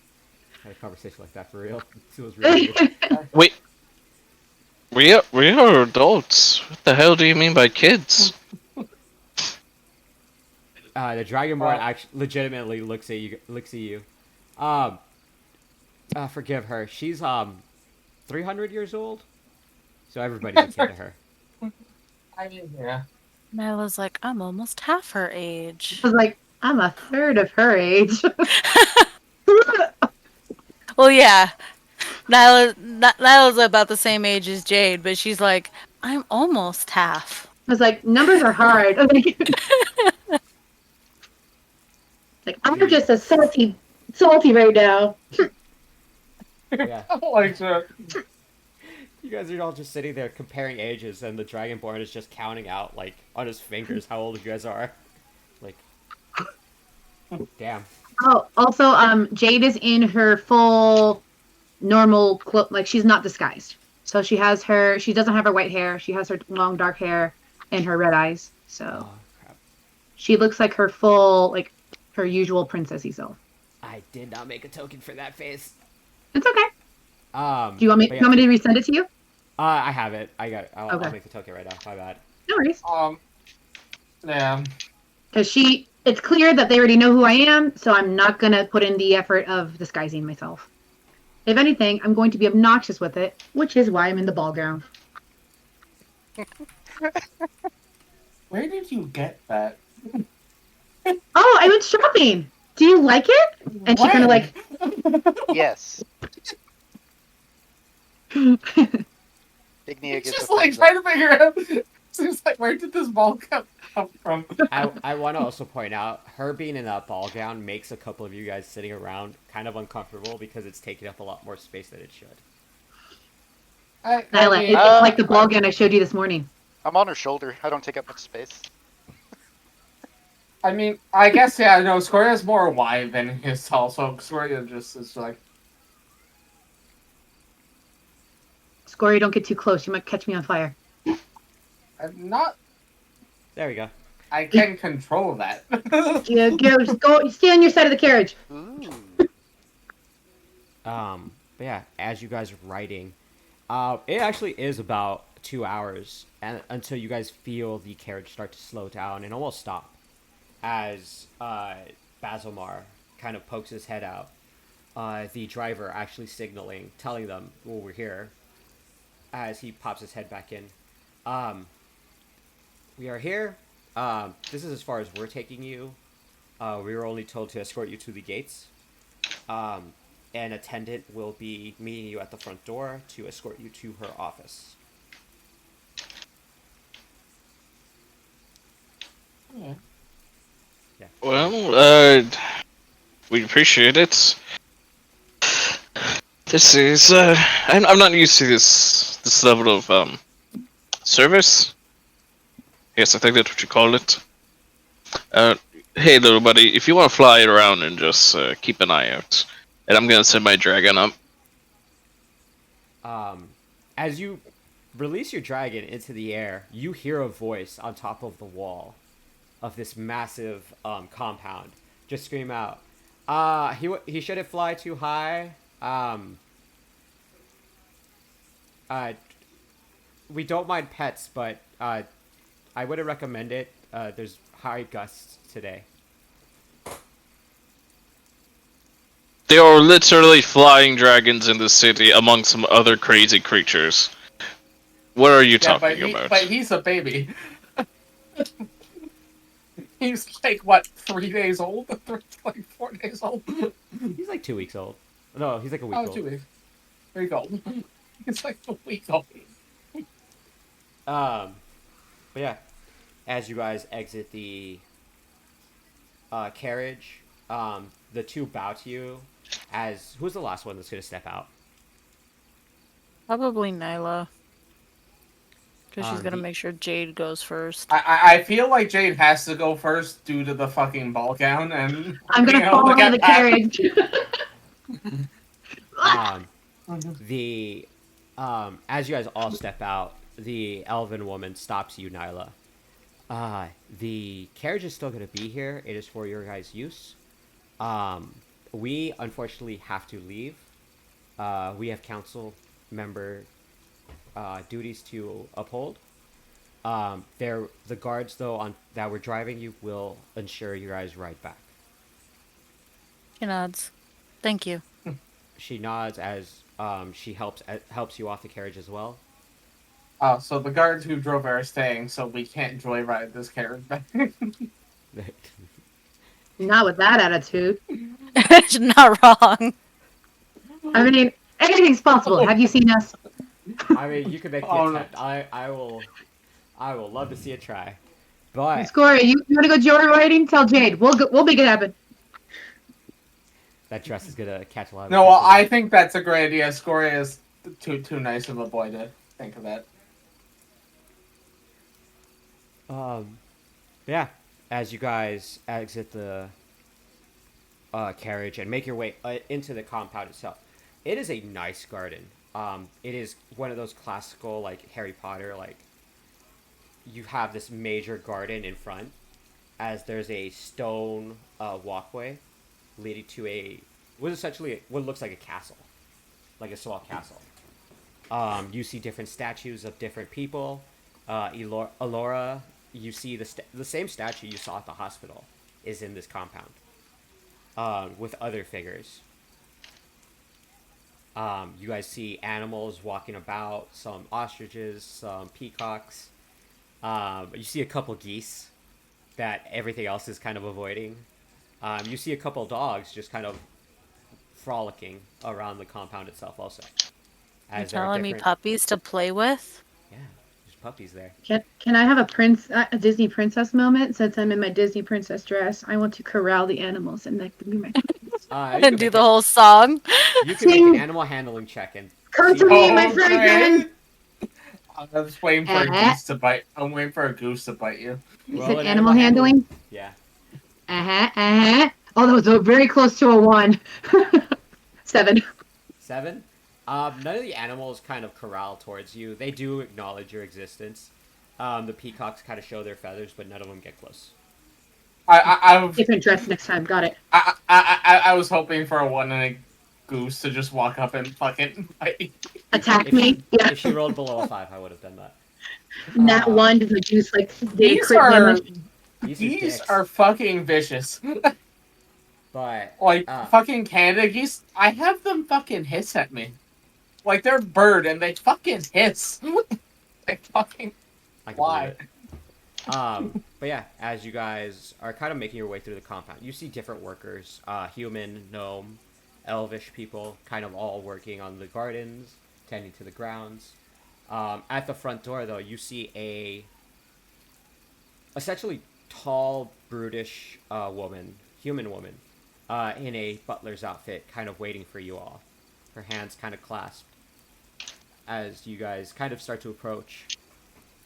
a conversation like that for real. It was really weird. Wait, we are adults. What the hell do you mean by kids? The Dragonborn actually legitimately looks at you. Forgive her. She's 300 years old. So everybody's a kid to her. I mean, yeah. Nyla's like, I'm almost half her age. I was like, I'm a third of her age. Well, yeah. Nyla's about the same age as Jade, but she's like, I'm almost half. I was like, numbers are hard. I was like, I'm just a salty right now. Yeah. Like, so, You guys are all just sitting there comparing ages, and the Dragonborn is just counting out, like, on his fingers how old you guys are. Like, damn. Oh, also, Jade is in her full normal like she's not disguised. So she doesn't have her white hair. She has her long dark hair and her red eyes. So Oh, crap. she looks like her full, like her usual princessy self. I did not make a token for that face. It's okay. Do Do you want me? yeah. You want me to resend it to you? I have it. I got it. I'll Okay. make the token right now. My bad. No worries. yeah. Because it's clear that they already know who I am, so I'm not gonna put in the effort of disguising myself. If anything, I'm going to be obnoxious with it, which is why I'm in the ball gown. Where did you get that? Oh, I went shopping. Do you like it? And she kind of like. Yes. Big Nia It's gives just a like thumbs trying up. to figure out. It's like, where did this ball come from? I want to also point out, her being in that ball gown makes a couple of you guys sitting around kind of uncomfortable because it's taking up a lot more space than it should. Nyla, mean, it's like the ball gown I showed you this morning. I'm on her shoulder. I don't take up much space. I mean, I guess, yeah, no, Scoria's more wide than he is tall, so Scoria just is like... Scoria, don't get too close. You might catch me on fire. I'm not... There we go. I can control that. Yeah, just go. Stay on your side of the carriage. Ooh. But yeah, as you guys are riding, it actually is about 2 hours and until you guys feel the carriage start to slow down and almost stop as Basilmar kind of pokes his head out. The driver actually signaling, telling them, well, we're here, as he pops his head back in. We are here. This is as far as we're taking you. We were only told to escort you to the gates. An attendant will be meeting you at the front door to escort you to her office. Yeah. Yeah. Well, we appreciate it. This is, I'm not used to this level of, service. Yes, I think that's what you call it. Hey, little buddy, if you want to fly it around and just keep an eye out, and I'm gonna send my dragon up. As you release your dragon into the air, you hear a voice on top of the wall of this massive compound just scream out, he shouldn't fly too high. we don't mind pets, but I wouldn't recommend it. There's high gusts today. There are literally flying dragons in the city among some other crazy creatures. What are you Yeah, talking about? but he's a baby. He's like what, 3 days old? Like 4 days old? He's like 2 weeks old. No, he's like a week Oh, old. 2 weeks. There you go. It's like a week old. But yeah, as you guys exit the carriage, the two bow to you. As who's the last one that's gonna step out? Probably Nyla. Because she's gonna The make sure Jade goes first. I feel like Jade has to go first due to the fucking ball gown and I'm being gonna able fall to out of the get past. carriage. the as you guys all step out, the elven woman stops you, Nyla. The carriage is still gonna be here. It is for your guys' use. We unfortunately have to leave. We have council member duties to uphold. The guards though on that were driving you will ensure you guys ride back. She nods. Thank you. She nods as she helps you off the carriage as well. Oh, so the guards who drove are staying, so we can't joyride this carriage back. Not with that attitude. She's not wrong. I mean, anything's possible. Have you seen us? I mean, you can make the Oh, no. attempt. I will love to see it try. But Scoria, you want to go joyriding? Tell Jade. We'll make it happen. that dress is gonna catch a lot of No, well, attention. I think that's a great idea. Scoria is too nice of a boy to think of that. Yeah, as you guys exit the carriage and make your way into the compound itself, it is a nice garden. It is one of those classical like Harry Potter, like you have this major garden in front, as there's a stone walkway leading to what looks like a castle, like a small castle. You see different statues of different people. Alora, you see the same statue you saw at the hospital is in this compound, with other figures. You guys see animals walking about, some ostriches, some peacocks. You see a couple geese that everything else is kind of avoiding. You see a couple dogs just kind of frolicking around the compound itself also. You're As there are telling me different... puppies to play with? Yeah, there's puppies there. Can I have a Disney princess moment? Since I'm in my Disney princess dress, I want to corral the animals and that could be my. You And can do make the whole song? You can make an Sing. animal handling check and Come see to me, how- my furry friend. I'm just waiting for a goose to bite. I'm waiting for a goose to bite you. You Roll said an animal handling. Yeah. Oh, that was very close to a 1. 7. 7. None of the animals kind of corral towards you. They do acknowledge your existence. The peacocks kind of show their feathers, but none of them get close. Different dress next time. Got it. I was hoping for a 1 and a goose to just walk up and fucking bite. Attack me. Yeah. If she rolled below a 5, I would have done that. Nat 1 to the juice like did These crit are damage. these dicks. are fucking vicious. But Like fucking Canada geese, I have them fucking hiss at me. Like they're bird and they fucking hiss. They fucking I can fly. believe it. But yeah, as you guys are kind of making your way through the compound, you see different workers, human, gnome, elvish people, kind of all working on the gardens, tending to the grounds. At the front door, though, you see a essentially tall, brutish human woman, in a butler's outfit, kind of waiting for you all. Her hands kind of clasped as you guys kind of start to approach.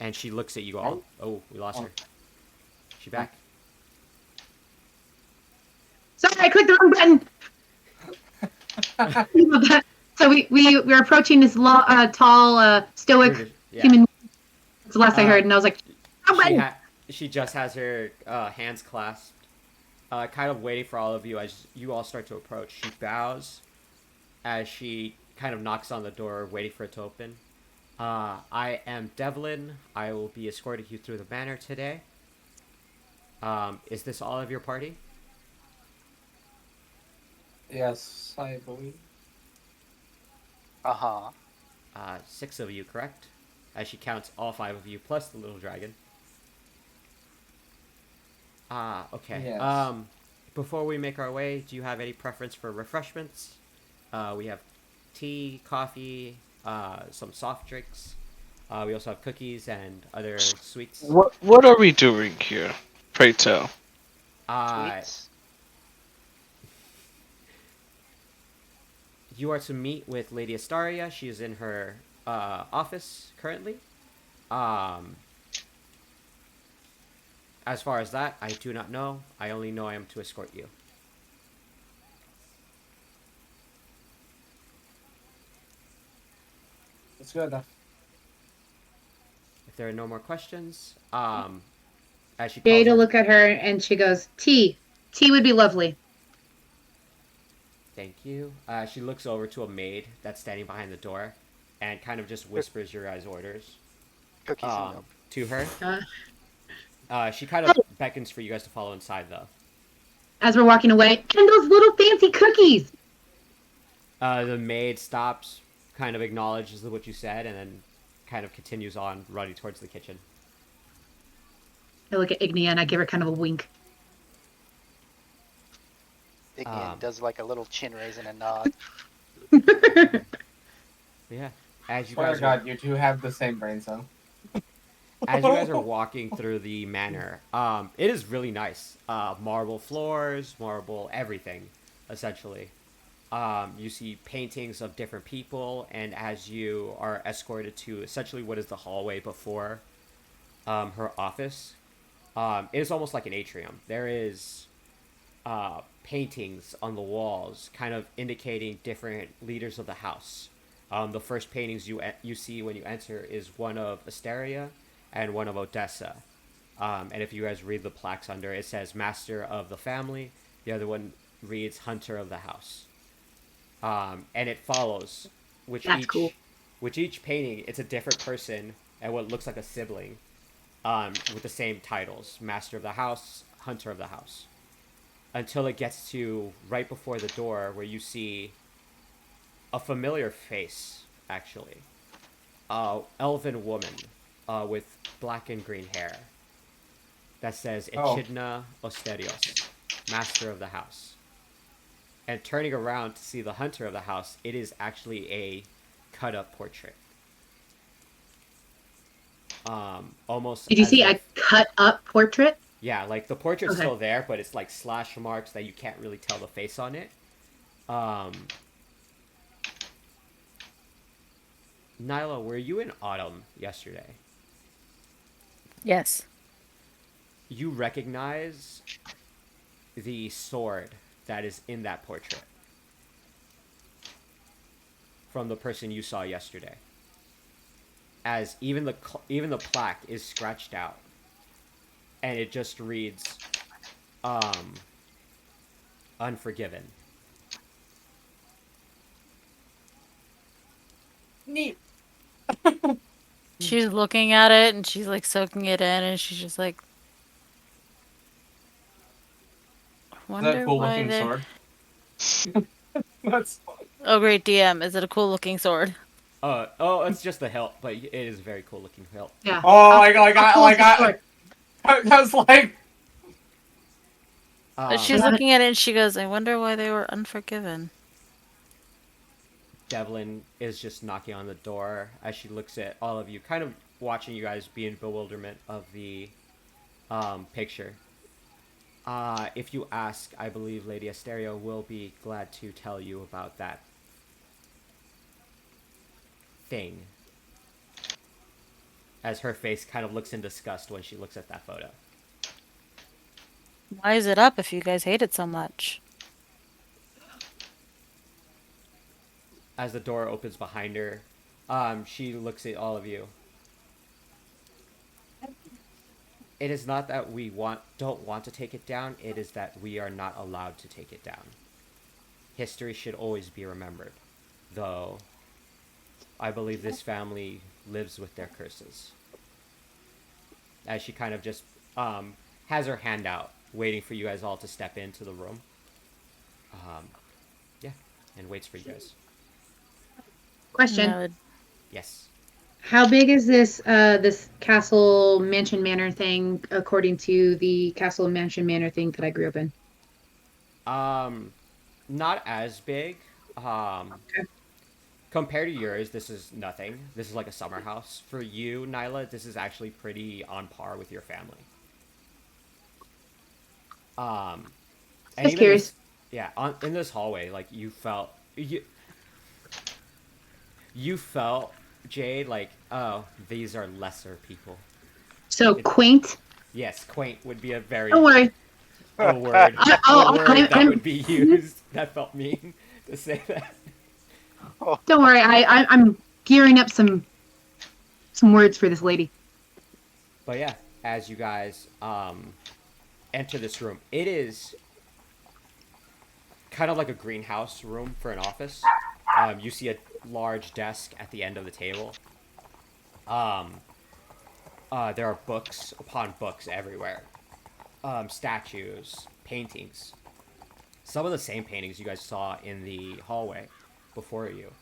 And she looks at you all. Oh, we lost her. She back? Sorry, I clicked the wrong button. So we're approaching this tall, stoic Brutish, yeah. human. That's the last I heard, and I was like, wrong button. She just has her hands clasped, kind of waiting for all of you as you all start to approach. She bows as she kind of knocks on the door, waiting for it to open. I am Devlin. I will be escorting you through the manor today. Is this all of your party? Yes, I believe. Uh-huh. 6 of you, correct? As she counts all 5 of you, plus the little dragon. Okay. Yes. Before we make our way, do you have any preference for refreshments? We have tea, coffee, some soft drinks. We also have cookies and other sweets. What are we doing here? Pray tell. Sweets. You are to meet with Lady Astaria. She is in her office currently. Um, as far as that, I do not know. I only know I am to escort you. It's good enough. If there are no more questions, as she calls Jade will her, look at her and she goes, tea. Tea would be lovely. thank you. She looks over to a maid that's standing behind the door, and kind of just whispers your guys' orders Cookies and milk. to her. She kind Oh. of beckons for you guys to follow inside, though. As we're walking away, and those little fancy cookies. The maid stops, kind of acknowledges what you said, and then kind of continues on running towards the kitchen. I look at Ignia and I give her kind of a wink. Ignian does like a little chin raise and a nod. Yeah. As you Swear guys to God, you two have the same brain cell. as you guys are walking through the manor, it is really nice. Marble floors, marble everything, essentially. You see paintings of different people, and as you are escorted to essentially what is the hallway before her office, it is almost like an atrium. There is paintings on the walls, kind of indicating different leaders of the house. The first paintings you see when you enter is one of Asteria and one of Odessa. And if you guys read the plaques under, it says Master of the Family. The other one reads Hunter of the House. And it follows, That's cool. which each painting, it's a different person and what looks like a sibling, with the same titles: Master of the House, Hunter of the House. Until it gets to right before the door, where you see a familiar face, actually. Elven woman, with black and green hair. That says Echidna Osterios, Master of the House. And turning around to see the Hunter of the House, it is actually a cut-up portrait. Almost. Did you as see if, a cut up portrait? Yeah, like the portrait's Okay. still there, but it's like slash marks that you can't really tell the face on it. Nyla, were you in Autumn yesterday? Yes. You recognize the sword that is in that portrait from the person you saw yesterday. As even the plaque is scratched out, and it just reads, "Unforgiven." Neat. She's looking at it and she's like soaking it in and she's just like, Is that a wonder cool why looking they. sword? That's fun. Oh, great DM. Is it a cool looking sword? It's just the hilt, but it is a very cool looking hilt. Yeah. Oh, I How cool is the sword? I was like, She's looking at it and she goes, I wonder why they were unforgiven. Devlin is just knocking on the door as she looks at all of you, kind of watching you guys be in bewilderment of the picture. If you ask, I believe Lady Asterio will be glad to tell you about that thing. As her face kind of looks in disgust when she looks at that photo. Why is it up if you guys hate it so much? As the door opens behind her, she looks at all of you. It is not that we don't want to take it down, it is that we are not allowed to take it down. History should always be remembered, though I believe this family lives with their curses. As she kind of just has her hand out, waiting for you guys all to step into the room. Yeah, and waits for you guys. Question. Noted. Yes. How big is this castle mansion manor thing according to the castle mansion manor thing that I grew up in? Not as big. Okay. Compared to yours, this is nothing. This is like a summer house. For you, Nyla, this is actually pretty on par with your family. And Just even curious. this, yeah, in this hallway, like you felt Jade like, oh, these are lesser people. So It, quaint. yes, quaint would be a Don't very worry. a word a word that would be used. That felt mean to say that. Oh, Don't worry. I'm gearing up some words for this lady. But yeah, as you guys enter this room, it is kind of like a greenhouse room for an office. You see a large desk at the end of the table. Um, there are books upon books everywhere. Statues, paintings. Some of the same paintings you guys saw in the hallway before you.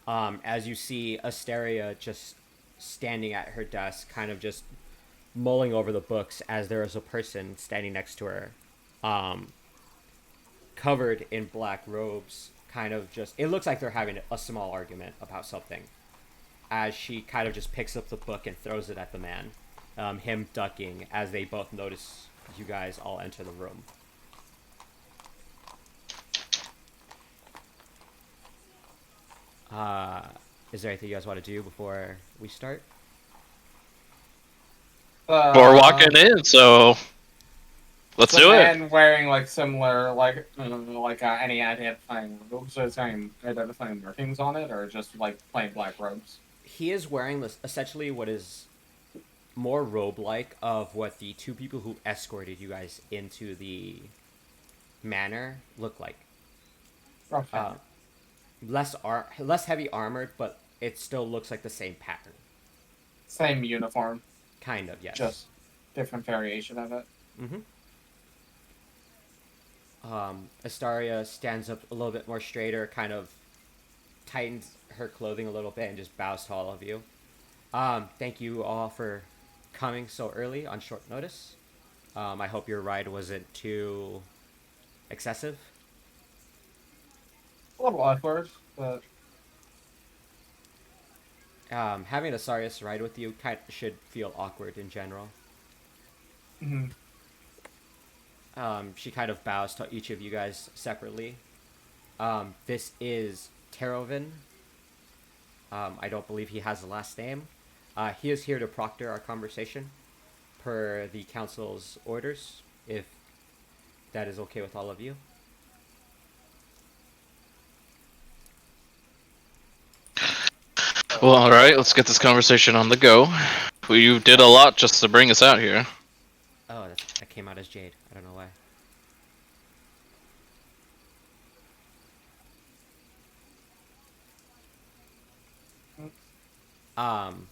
As you see Asteria just standing at her desk, kind of just mulling over the books as there is a person standing next to her, um, covered in black robes, kind of just. It looks like they're having a small argument about something. As she kind of just picks up the book and throws it at the man, him ducking as they both notice you guys all enter the room. Uh, is there anything you guys want to do before we start? We're walking in, so let's Some do it. man wearing like similar any identifying robes or any identifying markings on it, or just like plain black robes. He is wearing this essentially what is more robe-like of what the two people who escorted you guys into the manor look like. Okay. Less heavy armored, but it still looks like the same pattern. Same uniform, Kind of, yes. just different variation of it. Mm-hmm. Astaria stands up a little bit more straighter, kind of tightens her clothing a little bit, and just bows to all of you. Thank you all for coming so early on short notice. I hope your ride wasn't too excessive. A little awkward, but Having Asarius ride with you kind of should feel awkward in general. mhm. She kind of bows to each of you guys separately. This is Terovin. I don't believe he has a last name. He is here to proctor our conversation per the council's orders, if that is okay with all of you. Well, all right. Let's get this conversation on the go. Well, you did a lot just to bring us out here. Oh, that came out as Jade. I don't know why. Um,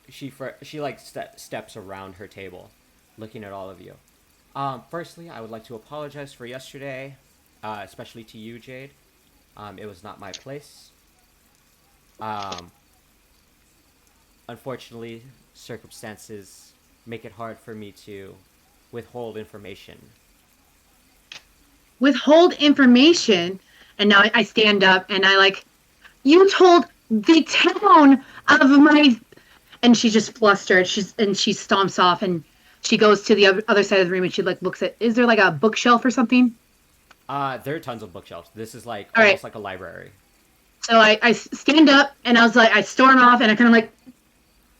she like steps around her table, looking at all of you. Firstly, I would like to apologize for yesterday, especially to you, Jade. It was not my place. Um, Unfortunately, circumstances make it hard for me to withhold information. Withhold information, and now I stand up and I like. You told the town of my, and she just flustered. She stomps off and she goes to the other side of the room and she like looks at. Is there like a bookshelf or something? There are tons of bookshelves. This is like All almost right. like a library. So I stand up and I was like, I storm off and I kind of like,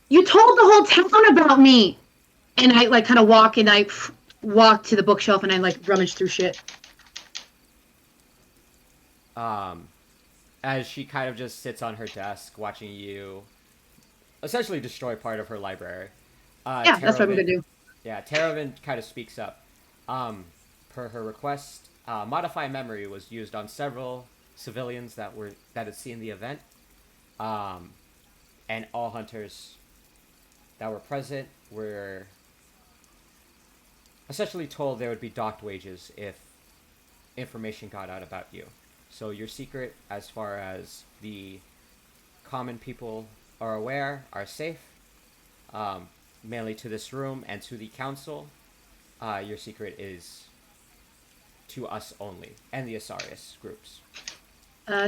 you told the whole town about me. And I like kind of walk and I walk to the bookshelf and I like rummage through shit. Um, as she kind of just sits on her desk watching you essentially destroy part of her library. Yeah, that's what I'm Terovin, gonna do. yeah, Terovin kind of speaks up. Per her request, modify memory was used on several civilians that had seen the event. and all hunters that were present were essentially told there would be docked wages if information got out about you. So your secret, as far as the common people are aware, are safe. Mainly to this room and to the council. Your secret is to us only, and the Asarius groups.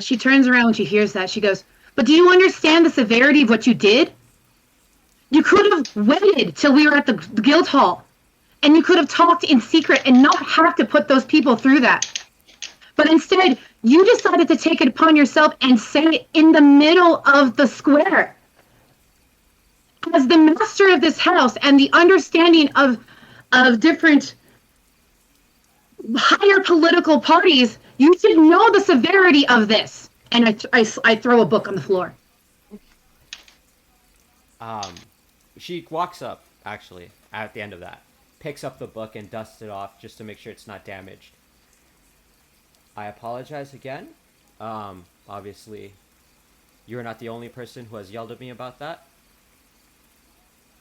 She turns around when she hears that. She goes, "But do you understand the severity of what you did? You could have waited till we were at the guild hall, and you could have talked in secret and not have to put those people through that. But instead, you decided to take it upon yourself and say it in the middle of the square. As the master of this house and the understanding of different higher political parties, you should know the severity of this." And I throw a book on the floor. She walks up, actually, at the end of that, picks up the book and dusts it off just to make sure it's not damaged. I apologize again. Obviously, you're not the only person who has yelled at me about that.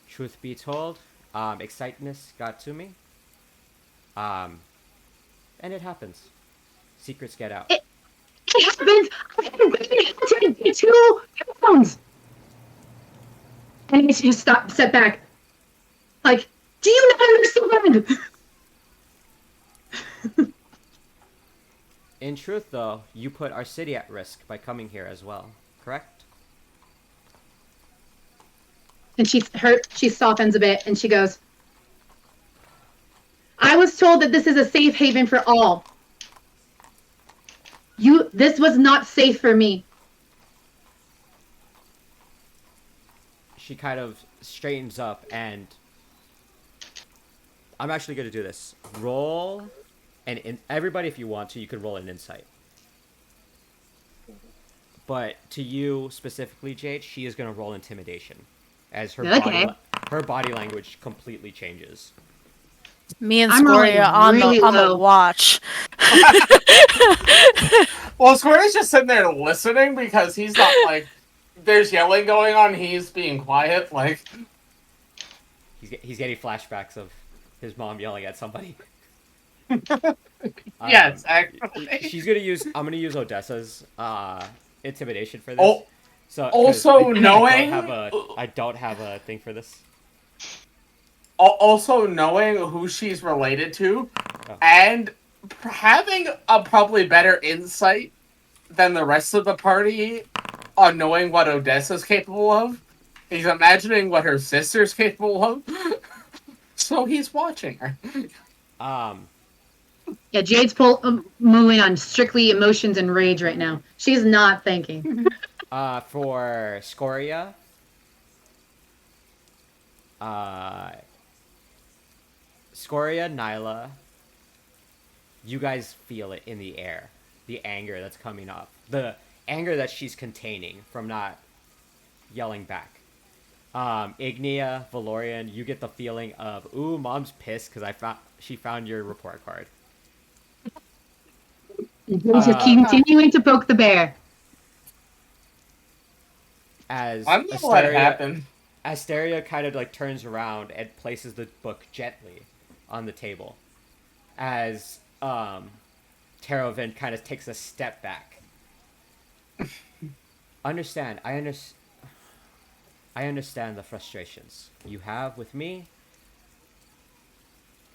Truth be told, excitedness got to me. And it happens. Secrets get out. It happens. I've been 2 pounds. And she just step back. Like, do you not understand? In truth, though, you put our city at risk by coming here as well, correct? And she softens a bit and she goes, "I was told that this is a safe haven for all. This was not safe for me." She kind of straightens up, and I'm actually going to do this. Roll, and everybody, if you want to, you could roll an insight. But to you specifically, Jade, she is going to roll intimidation, as her her body language completely changes. Me and I'm rolling Scoria on really the low. watch. Well, Square's just sitting there listening because he's not like, there's yelling going on. He's being quiet. Like, He's getting flashbacks of his mom yelling at somebody. yes, actually. She's gonna use. I'm gonna use Odessa's intimidation for this. Oh, So also knowing, I don't have a thing for this. also knowing who she's related to, and having a probably better insight than the rest of the party on knowing what Odessa's capable of. He's imagining what her sister's capable of. So he's watching her. Yeah, Jade's moving on strictly emotions and rage right now. She's not thinking. For Scoria, Nyla, you guys feel it in the air. The anger that's coming up. The anger that she's containing from not yelling back. Ignia, Valorian, you get the feeling of, ooh, mom's pissed because she found your report card. Jade's just continuing to poke the bear. As I'm gonna let it happen. Asteria kind of like turns around and places the book gently on the table. As Terovin kind of takes a step back. I understand the frustrations you have with me.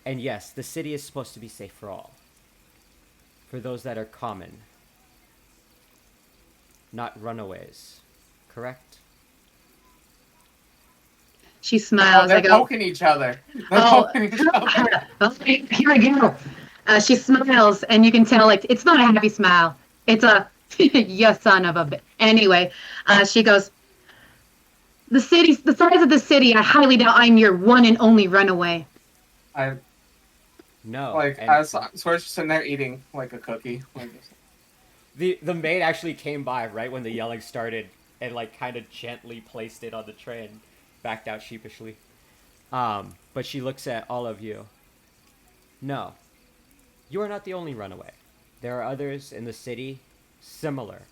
And yes, the city is supposed to be safe for all. For those that are common. Not runaways. Correct? She smiles. They're poking each other. Here we go. She smiles, and you can tell, like, it's not a happy smile. It's a, you son of a bitch. Anyway, she goes, the size of the city, I highly doubt I'm your one and only runaway. No. Like, I was just sitting there eating, like, a cookie. The maid actually came by right when the yelling started and, like, kind of gently placed it on the tray and backed out sheepishly. But she looks at all of you. No. You are not the only runaway. There are others in the city similar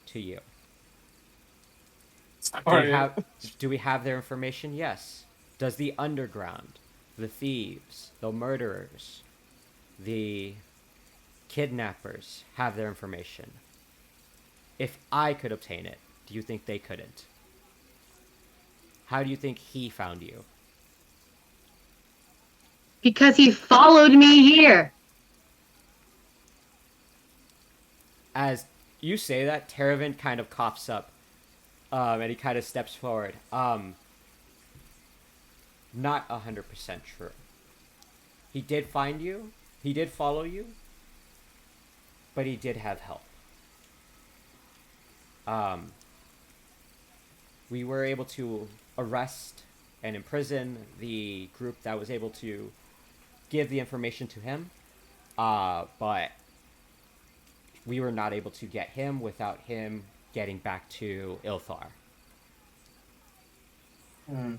to you. Sorry. Do we have their information? Yes. Does the underground, the thieves, the murderers, the kidnappers have their information? If I could obtain it, do you think they couldn't? How do you think he found you? Because he followed me here. As you say that, Teravin kind of coughs up, and he kind of steps forward. Not 100% true. He did find you, he did follow you, but he did have help. We were able to arrest and imprison the group that was able to give the information to him, but we were not able to get him without him getting back to Ilthar. Hmm.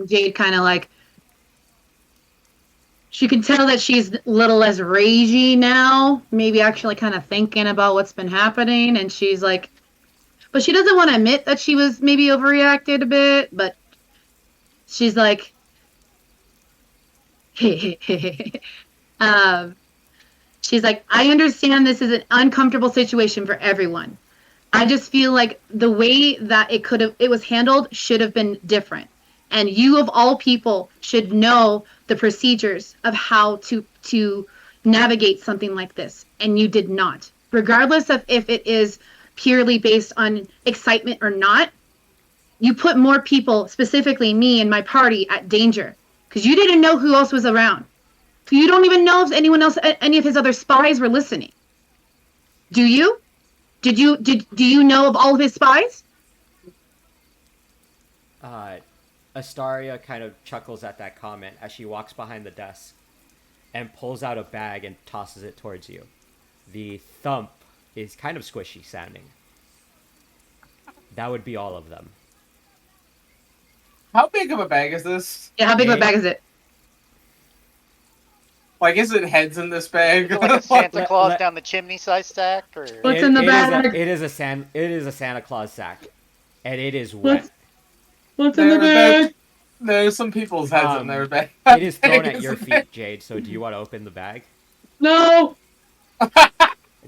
Jade kind of like, she can tell that she's a little less ragey now, maybe actually kind of thinking about what's been happening. And she's like, but she doesn't want to admit that she was maybe overreacted a bit, but she's like, she's like, I understand this is an uncomfortable situation for everyone. I just feel like the way that it was handled should have been different. And you of all people should know the procedures of how to navigate something like this, and you did not. Regardless of if it is purely based on excitement or not, you put more people, specifically me and my party, at danger because you didn't know who else was around. You don't even know if anyone else, any of his other spies were listening. Do you? Do you know of all of his spies? Astaria kind of chuckles at that comment as she walks behind the desk and pulls out a bag and tosses it towards you. The thump is kind of squishy sounding. That would be all of them. How big of a bag is this? Yeah, how big of a bag is it? Like, is it heads in this bag? Is it like a Santa Let- Claus let- down the chimney size sack? Or What's in the bag? It is a Santa Claus sack, and it is wet. What's in the There- bag? There's some people's heads in their bag. It is thrown at your feet, Jade. So, do you want to open the bag? No.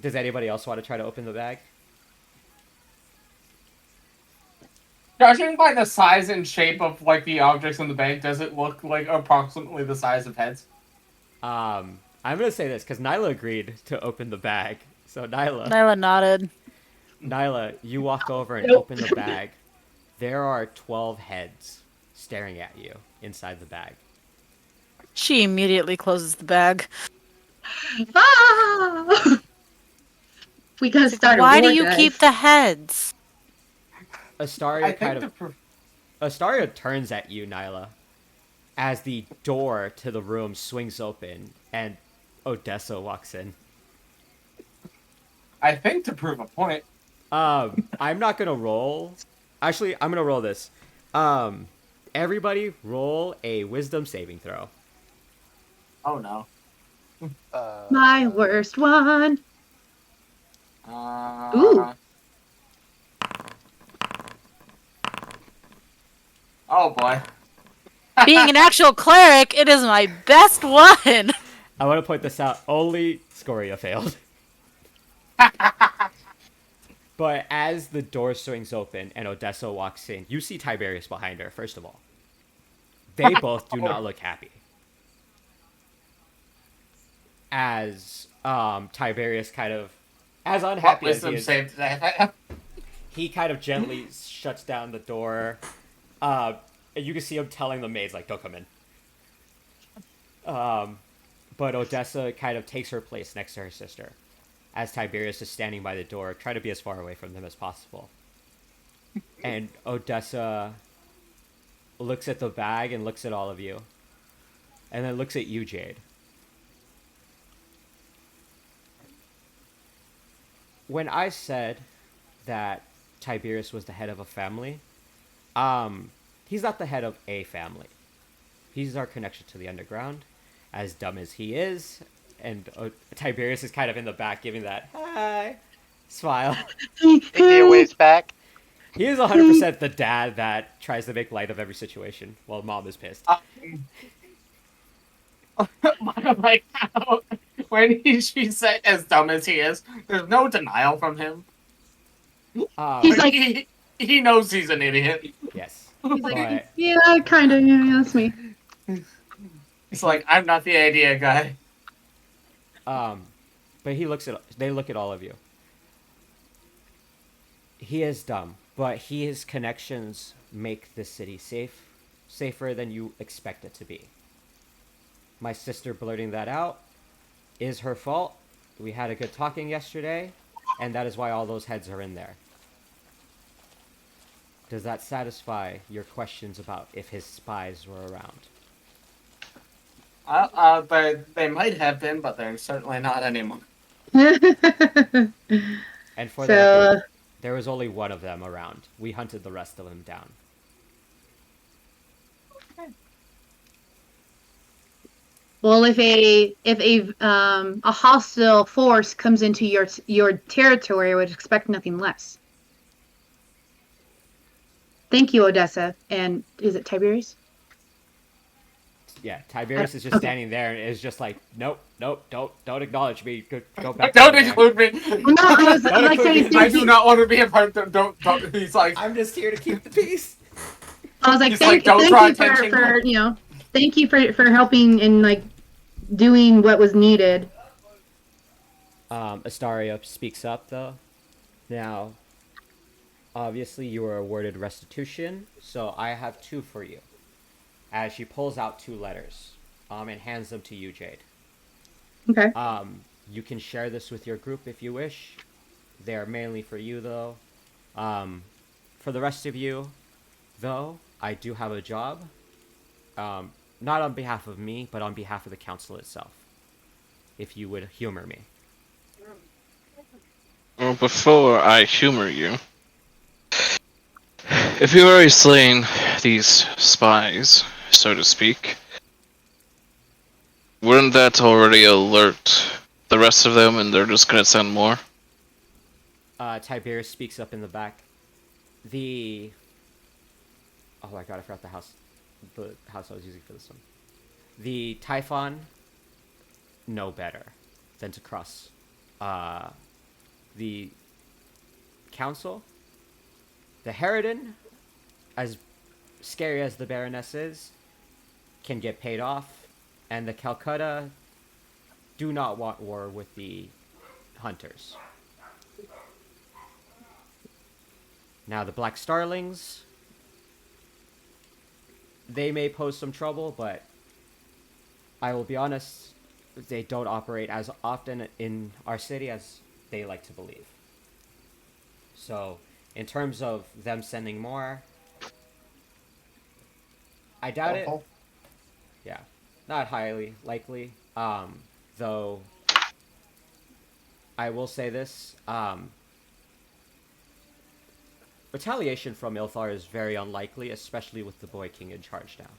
Does anybody else want to try to open the bag? Judging by the size and shape of like the objects in the bag, does it look like approximately the size of heads? I'm gonna say this because Nyla agreed to open the bag. So Nyla nodded. Nyla, you walk over and Nope. open the bag. There are 12 heads staring at you inside the bag. She immediately closes the bag. Ah! We gotta start. Why a war, do you guys. keep the heads? Astaria I kind think of Astaria turns at you, Nyla, as the door to the room swings open and Odessa walks in. I think to prove a point. I'm not gonna roll. Actually, I'm gonna roll this. Everybody roll a wisdom saving throw. Oh no. My worst one. Uh, Ooh. Oh boy. Being an actual cleric, it is my best one. I want to point this out. Only Scoria failed. But as the door swings open and Odessa walks in, you see Tiberius behind her, first of all. They both do not look happy. As Tiberius kind of, as What unhappy as he wisdom is, save did I have? he kind of gently shuts down the door. And you can see him telling the maids, like, don't come in. But Odessa kind of takes her place next to her sister, as Tiberius is standing by the door, trying to be as far away from them as possible. And Odessa looks at the bag and looks at all of you. And then looks at you, Jade. When I said that Tiberius was the head of a family, he's not the head of a family. He's our connection to the underground. As dumb as he is, and Tiberius is kind of in the back giving that hi smile. Is he a ways back? He is 100% the dad that tries to make light of every situation while mom is pissed. Like how when she's as dumb as he is, there's no denial from him. He's like, He knows he's an idiot. Yes, he's like, but yeah, kind of, yeah, that's me. He's like, I'm not the idea guy. but they look at all of you. He is dumb, but his connections make the city safer than you expect it to be. My sister blurting that out is her fault. We had a good talking yesterday, and that is why all those heads are in there. Does that satisfy your questions about if his spies were around? They might have been, but they're certainly not anymore. And for the So, record, there was only one of them around. We hunted the rest of them down. well, if a hostile force comes into your territory, I would expect nothing less. Thank you, Odessa. And is it Tiberius? Yeah, Tiberius is just Okay. standing there and is just like, nope, don't acknowledge me. Go back. Don't over there." include me. Well, no, I was Don't like include saying, me. I do not want to be a part of. Don't. He's like, I'm just here to keep the peace. I was like, He's like, thank "Don't you draw for attention." thank you for helping and like doing what was needed. Astaria speaks up though. Now, obviously you were awarded restitution, so I have 2 for you. As she pulls out 2 letters, and hands them to you, Jade. Okay. You can share this with your group if you wish. They are mainly for you though. For the rest of you, though, I do have a job. Not on behalf of me, but on behalf of the council itself. If you would humor me. Well, before I humor you, if you've already slain these spies, so to speak, wouldn't that already alert the rest of them and they're just gonna send more? Tiberius speaks up in the back. Oh my god, I forgot the house I was using for this one. The Typhon know better than to cross the council. The Harridan, as scary as the Baroness is, can get paid off, and the Calcutta do not want war with the hunters. Now the Black Starlings, they may pose some trouble, but I will be honest, they don't operate as often in our city as they like to believe. So, in terms of them sending more, I doubt it. Yeah, not highly likely. Though, I will say this. Retaliation from Ilthar is very unlikely, especially with the Boy King in charge now.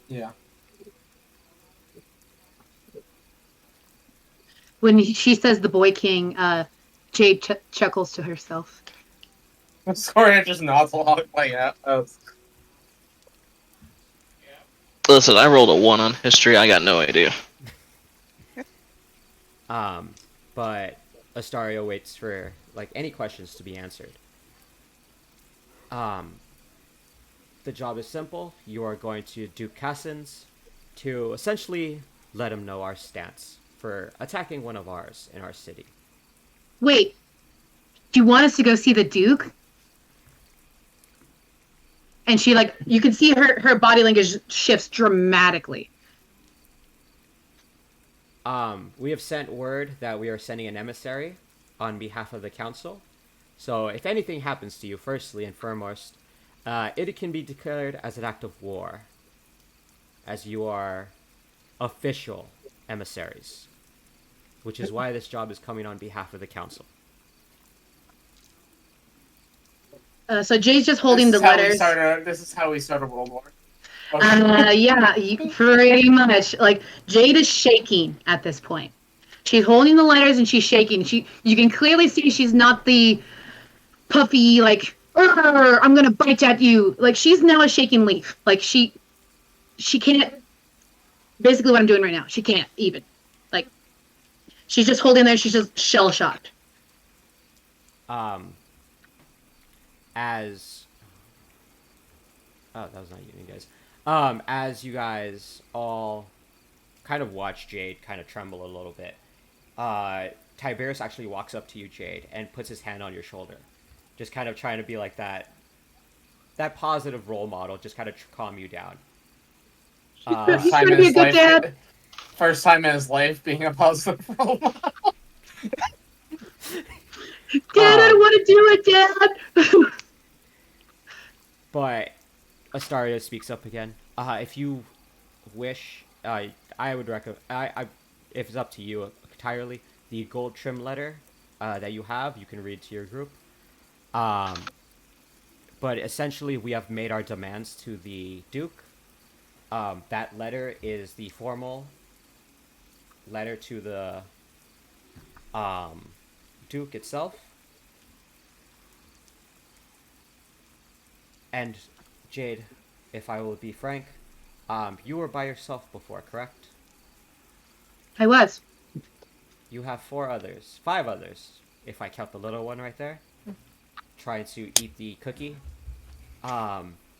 yeah. When she says the Boy King, Jade chuckles to herself. Scoria just nods along. Like, yeah. Listen, I rolled a 1 on history, I got no idea. But Astario waits for like any questions to be answered. The job is simple. You are going to do Cassins to essentially let him know our stance for attacking one of ours in our city. Wait, do you want us to go see the Duke? And she like, you can see her body language shifts dramatically. We have sent word that we are sending an emissary on behalf of the council. So if anything happens to you, firstly and foremost, it can be declared as an act of war, as you are official emissaries, which is why this job is coming on behalf of the council. So Jay's just holding the letters. This is how we start a World War. Yeah, pretty much. Like Jade is shaking at this point. She's holding the lighters and she's shaking. You can clearly see she's not the puffy like I'm gonna bite at you. Like she's now a shaking leaf. Like she can't. Basically, what I'm doing right now, she can't even. Like she's just holding there. She's just shell shocked. Um, as that was not you guys. As you guys all kind of watch Jade kind of tremble a little bit, Tiberius actually walks up to you, Jade, and puts his hand on your shoulder, just kind of trying to be like that positive role model, just kind of calm you down. First He's time trying to in be a his good life. dad. First time in his life being a positive role model. Dad, I don't want to do it, Dad. But Astaria speaks up again. If you wish, I would recommend. If it's up to you entirely, the gold trim letter that you have, you can read to your group. But essentially, we have made our demands to the Duke. That letter is the formal letter to the Duke itself. And Jade, if I will be frank, you were by yourself before, correct? I was. You have 5 others, if I count the little one right there, trying to eat the cookie.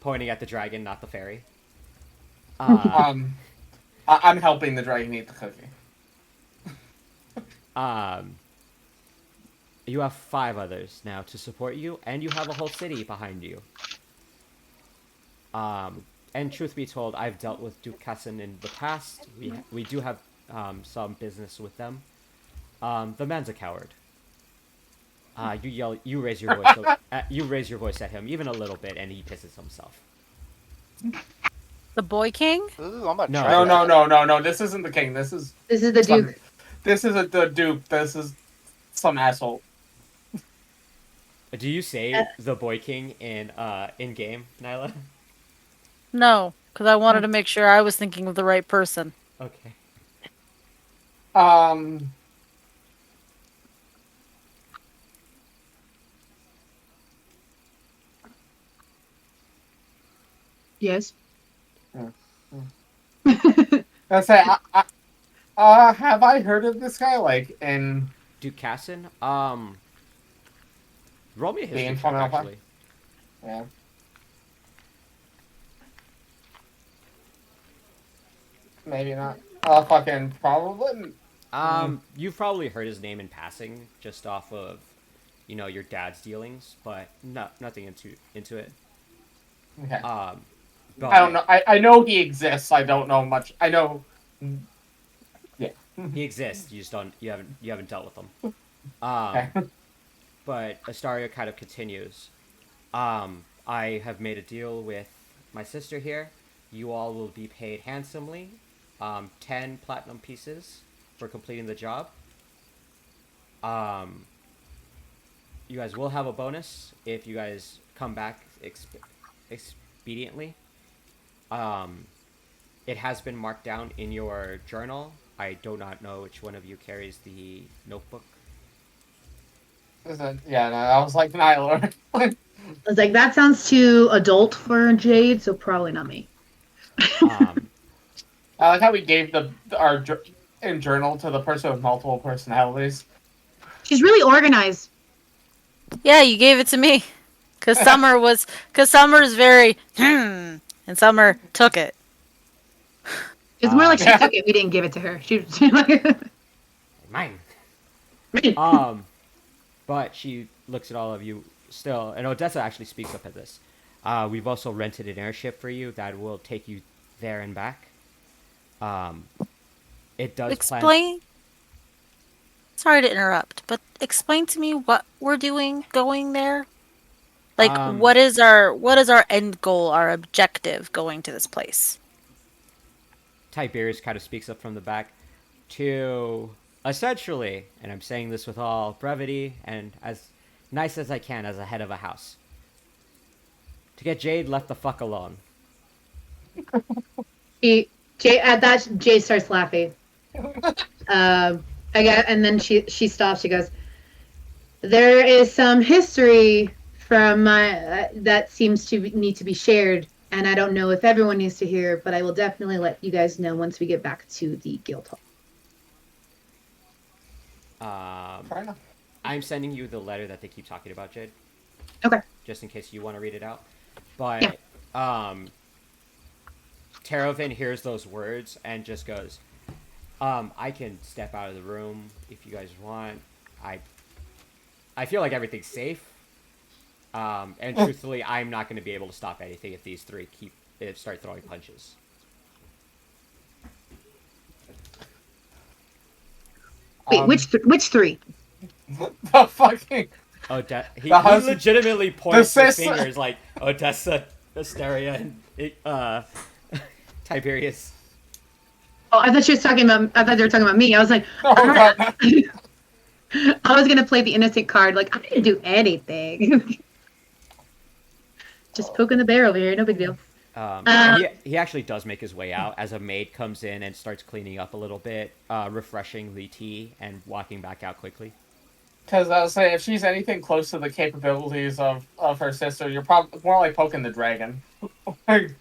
Pointing at the dragon, not the fairy. I'm helping the dragon eat the cookie. You have 5 others now to support you, and you have a whole city behind you. And truth be told, I've dealt with Duke Cassin in the past. We do have some business with them. The man's a coward. You raise your voice. You raise your voice at him even a little bit, and he pisses himself. The Boy King? Ooh, I'm gonna No. try that. No. This isn't the king. This is The some- Duke. This isn't the Duke. This is some asshole. Do you say the Boy King in game, Nyla? No, because I wanted to make sure I was thinking of the right person. Okay. Yes. I say, have I heard of this guy? Like in Duke Cassin? Roll me a history Being check, from Alpha? actually. yeah. Maybe not. Fucking probably. You've probably heard his name in passing, just off of, your dad's dealings, but nothing into it. Okay. But I don't know. I know he exists. I don't know much. I know. Yeah. he exists. You just don't. You haven't dealt with him. Okay. But Astaria kind of continues. I have made a deal with my sister here. You all will be paid handsomely. 10 platinum pieces for completing the job. You guys will have a bonus if you guys come back expediently. It has been marked down in your journal. I do not know which one of you carries the notebook. Yeah, no, I was like Nyla. I was like, that sounds too adult for Jade, so probably not me. I like how we gave our journal to the person with multiple personalities. She's really organized. Yeah, you gave it to me. Because Summer's very, and Summer took it. It's more like she Yeah. took it. We didn't give it to her. She Mine. like, But she looks at all of you still, and Odessa actually speaks up at this. We've also rented an airship for you that will take you there and back. It does Explain. Sorry to interrupt, but explain to me what we're doing going there. Like, what is our end goal, our objective going to this place? Tiberius kind of speaks up from the back to essentially, and I'm saying this with all brevity and as nice as I can as a head of a house, to get Jade left the fuck alone. Jay at that Jay starts laughing. I got, and then she stops. She goes, "There is some history from my that seems to need to be shared, and I don't know if everyone needs to hear, but I will definitely let you guys know once we get back to the guild hall." Um, I'm sending you the letter that they keep talking about, Jade, Okay. just in case you want to read it out. Yeah. But Terovin hears those words and just goes, I can step out of the room if you guys want. I I feel like everything's safe. And truthfully, I'm not going to be able to stop anything if these three start throwing punches. Wait, which three? The fucking He the husband, legitimately points the his sister. fingers like Odessa, Asteria, and Tiberius. Oh, I thought she was talking about. I thought they were talking about me. I was like, Oh god. I was gonna play the innocent card. Like I didn't do anything. Just poking the bear over here. No big deal. He actually does make his way out as a maid comes in and starts cleaning up a little bit, refreshing the tea, and walking back out quickly. Because I was saying, if she's anything close to the capabilities of her sister, you're probably more like poking the dragon. And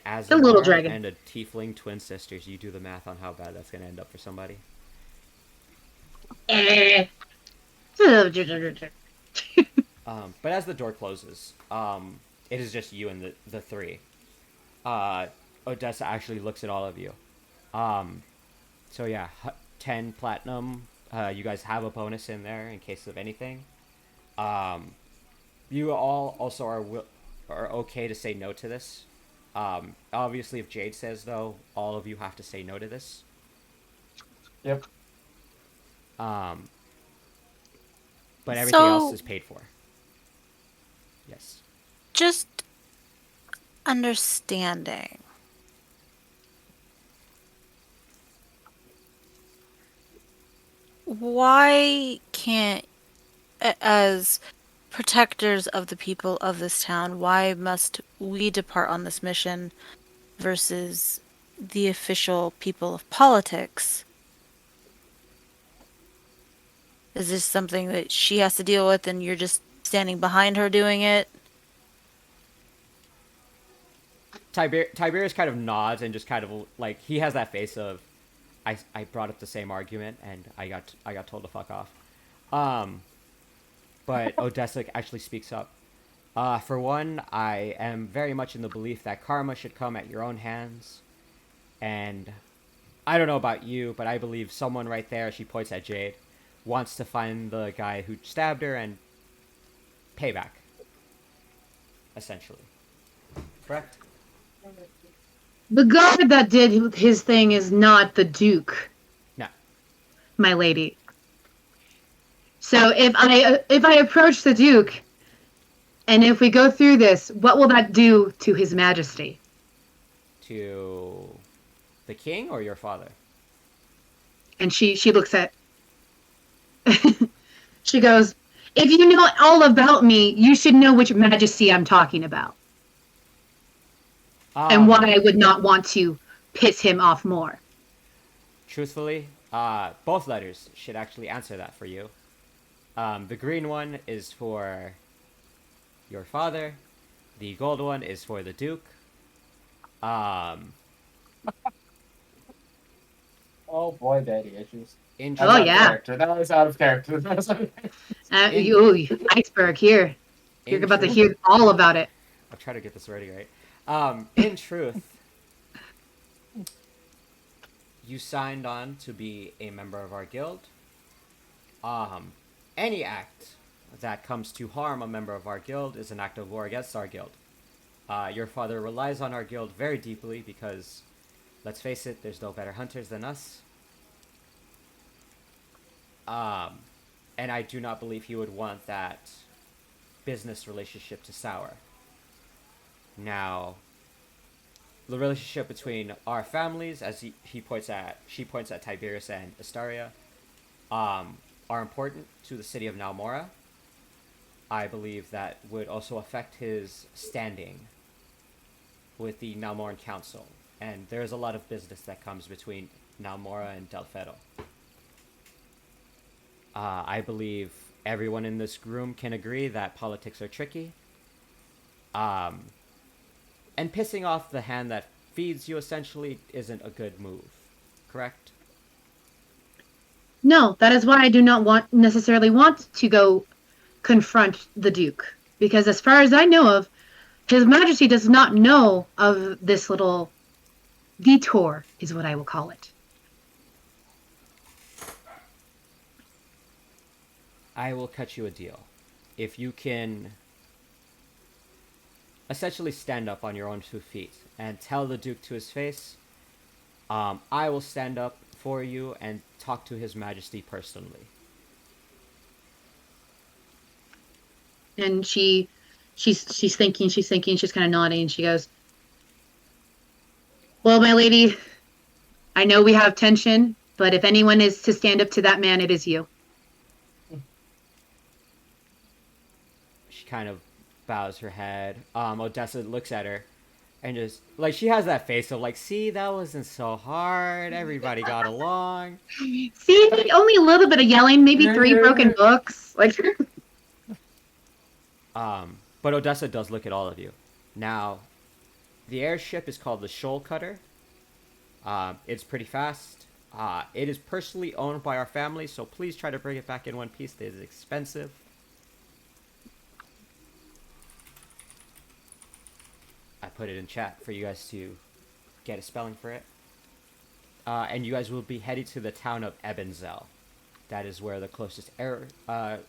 as The you little are, dragon. and a tiefling twin sisters, you do the math on how bad that's going to end up for somebody. But as the door closes, it is just you and the three. Odessa actually looks at all of you. So yeah, 10 platinum. You guys have a bonus in there in case of anything. You all also are okay to say no to this. Obviously, if Jade says though, all of you have to say no to this. Yep. But everything else So, is paid for. Yes. just understanding. Why can't, as protectors of the people of this town, why must we depart on this mission versus the official people of politics? Is this something that she has to deal with and you're just standing behind her doing it? Tiberius kind of nods and just kind of like he has that face of, I brought up the same argument and I got told to fuck off. But Odessa actually speaks up. For one, I am very much in the belief that karma should come at your own hands. And I don't know about you, but I believe someone right there, she points at Jade, wants to find the guy who stabbed her and pay back. Essentially. Correct? The guard that did his thing is not the Duke, No. my lady. So if I approach the Duke, and if we go through this, what will that do to His Majesty? To the king or your father? And she looks at. She goes, "If you know all about me, you should know which Majesty I'm talking about, and why I would not want to piss him off more." Truthfully, both letters should actually answer that for you. The green one is for your father. The gold one is for the Duke. Oh boy, daddy issues. Oh yeah. Character. That was out of character. That was out of character. Iceberg here. You're about to hear all about it. I'll try to get this wording right. In truth, you signed on to be a member of our guild. Any act that comes to harm a member of our guild is an act of war against our guild. Your father relies on our guild very deeply because, let's face it, there's no better hunters than us. And I do not believe he would want that business relationship to sour. Now, the relationship between our families, as she points at Tiberius and Asteria, are important to the city of Nalmora. I believe that would also affect his standing with the Nalmoran Council. And there's a lot of business that comes between Nalmora and Delfedo. I believe everyone in this room can agree that politics are tricky. And pissing off the hand that feeds you essentially isn't a good move, correct? No, that is why I do not necessarily want to go confront the Duke. Because as far as I know of, His Majesty does not know of this little detour, is what I will call it. I will cut you a deal. If you can essentially stand up on your own 2 feet and tell the Duke to his face, I will stand up for you and talk to His Majesty personally. And she's thinking, she's kind of nodding, and she goes, "Well, my lady, I know we have tension, but if anyone is to stand up to that man, it is you." She kind of bows her head. Odessa looks at her and just, like, she has that face of, like, see, that wasn't so hard. Everybody got along. See, only a little bit of yelling, maybe 3 broken books. Like, But Odessa does look at all of you. Now, the airship is called the Shoal Cutter. It's pretty fast. It is personally owned by our family, so please try to bring it back in one piece. It is expensive. I put it in chat for you guys to get a spelling for it. And you guys will be headed to the town of Ebenzel. That is where the closest airport,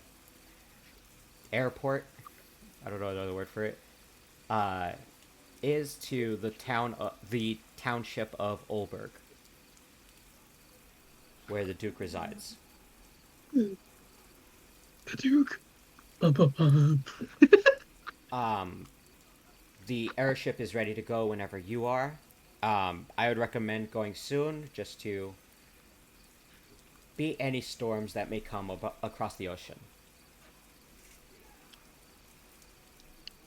I don't know another word for it, is to the township of Olberg, where the Duke resides. the Duke. The airship is ready to go whenever you are. I would recommend going soon, just to beat any storms that may come across the ocean.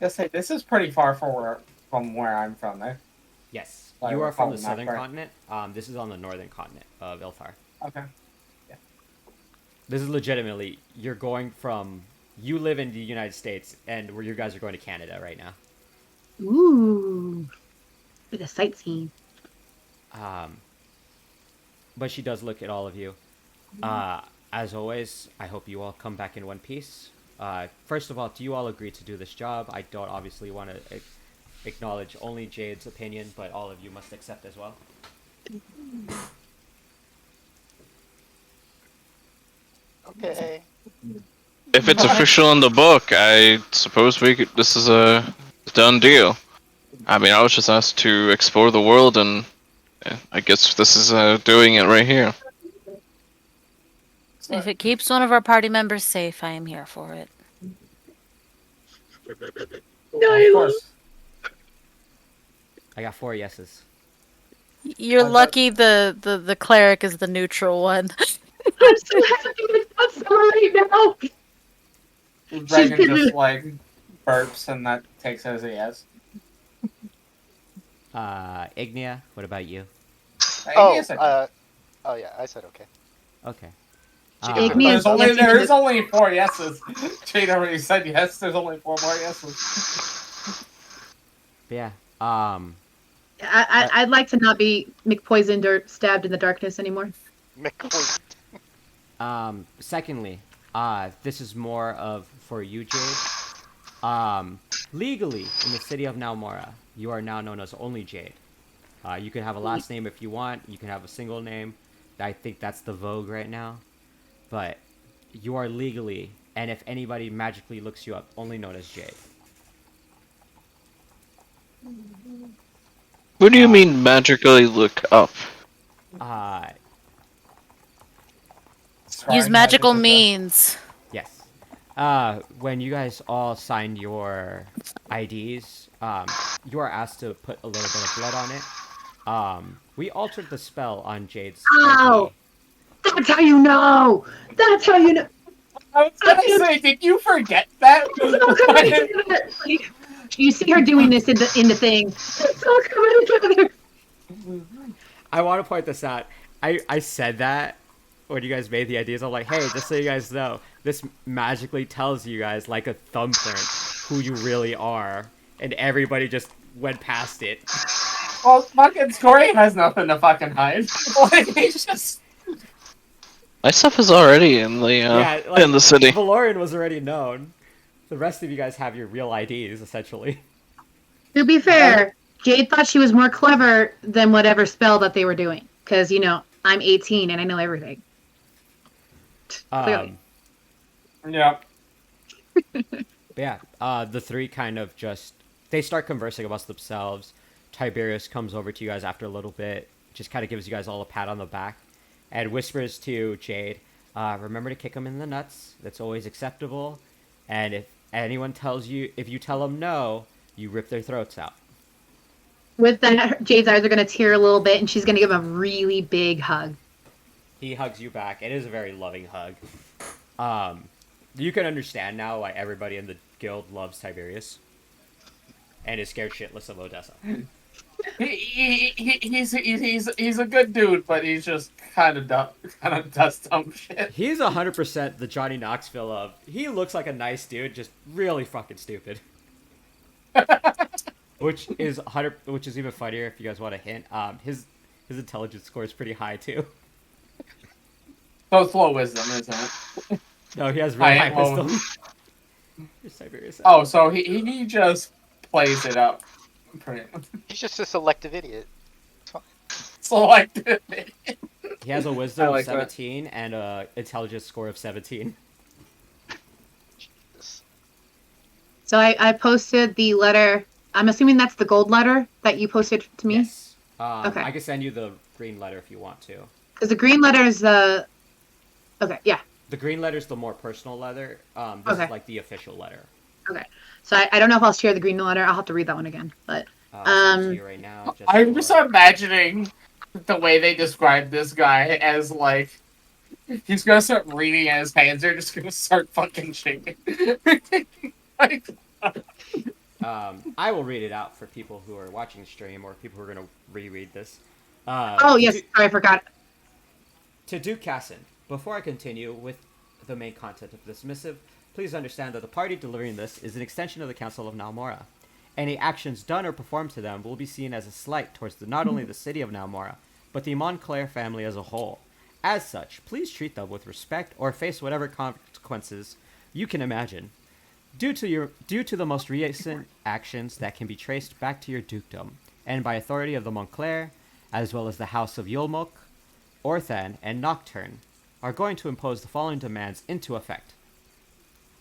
Just say this is pretty far from where I'm from, eh? Yes, Like, you are from the probably not southern far. continent. This is on the northern continent of Ilthar. Okay. This is legitimately, you're going from, you live in the United States, and where you guys are going to Canada right now. Ooh, bit of sightseeing. But she does look at all of you. As always, I hope you all come back in one piece. First of all, do you all agree to do this job? I don't obviously want to acknowledge only Jade's opinion, but all of you must accept as well. Okay. If it's official in the book, I suppose this is a done deal. I mean, I was just asked to explore the world, and I guess this is doing it right here. If it keeps one of our party members safe, I am here for it. Of course. I got 4 yeses. You're lucky the cleric is the neutral one. I'm so happy with Basilla right now. Dragon just like burps, and that takes it as a yes. Ignia, what about you? Oh, Yes, oh yeah, I said okay. Okay. Ignia's there's only 4 yeses. Jade already said yes. There's only 4 more yeses. But yeah. I'd like to not be McPoisoned or stabbed in the darkness anymore. McQueen. Secondly, this is more of for you, Jade. Legally, in the city of Nalmora, you are now known as only Jade. You can have a last name if you want. You can have a single name. I think that's the vogue right now. But you are legally, and if anybody magically looks you up, only known as Jade. What do you mean magically look up? Use magical means. Yes. When you guys all signed your IDs, you are asked to put a little bit of blood on it. We altered the spell on Jade's Ow! ID. That's how you know! That's how you know! I was gonna say, did you forget that? You see her doing this in the thing. It's all coming together. I want to point this out. I said that when you guys made the ideas. I'm like, hey, just so you guys know, this magically tells you guys like a thumbprint who you really are, and everybody just went past it. Well, fucking Corey has nothing to fucking hide. Like, he's just. My stuff is already in the Yeah, like in the city. Valorian was already known. The rest of you guys have your real IDs essentially. To be fair, Jade thought she was more clever than whatever spell that they were doing. Because, I'm 18 and I know everything. Clearly. Yeah. But yeah, the three kind of just they start conversing amongst themselves. Tiberius comes over to you guys after a little bit, just kind of gives you guys all a pat on the back, and whispers to Jade, "Remember to kick him in the nuts. That's always acceptable. And if anyone tells you, if you tell them no, you rip their throats out." With that, Jade's eyes are going to tear a little bit and she's going to give him a really big hug. He hugs you back. It is a very loving hug. You can understand now why everybody in the guild loves Tiberius and is scared shitless of Odessa. He's a good dude, but he's just kind of does dumb shit. He's 100% the Johnny Knoxville of. He looks like a nice dude, just really fucking stupid. Which is even funnier if you guys want a hint. His intelligence score is pretty high too. So it's low wisdom, isn't it? No, he has really high low. wisdom. Here's Tiberius. Oh, so he just plays it up. Pretty He's just a selective idiot. selective. He has a wisdom like of 17 and a intelligence score of 17. So I posted the letter. I'm assuming that's the gold letter that you posted to me? Yes. Okay. I can send you the green letter if you want to. Because the green letter is the... Okay, yeah. The green letter is the more personal letter. This Okay. is like the official letter. Okay. So I don't know if I'll share the green letter. I'll have to read that one again. But I'll send it to you right now. I'm just imagining the way they describe this guy as like he's gonna start reading and his hands are just gonna start fucking shaking. Like, I will read it out for people who are watching the stream or people who are going to reread this. oh yes, sorry, I forgot. To Duke Casson, before I continue with the main content of this missive, please understand that the party delivering this is an extension of the Council of Nalmora. Any actions done or performed to them will be seen as a slight towards not only the city of Nalmora, but the Montclair family as a whole. As such, please treat them with respect or face whatever consequences you can imagine. Due to the most recent actions that can be traced back to your dukedom, and by authority of the Montclair, as well as the House of Yulmok, Orthan, and Nocturne, are going to impose the following demands into effect.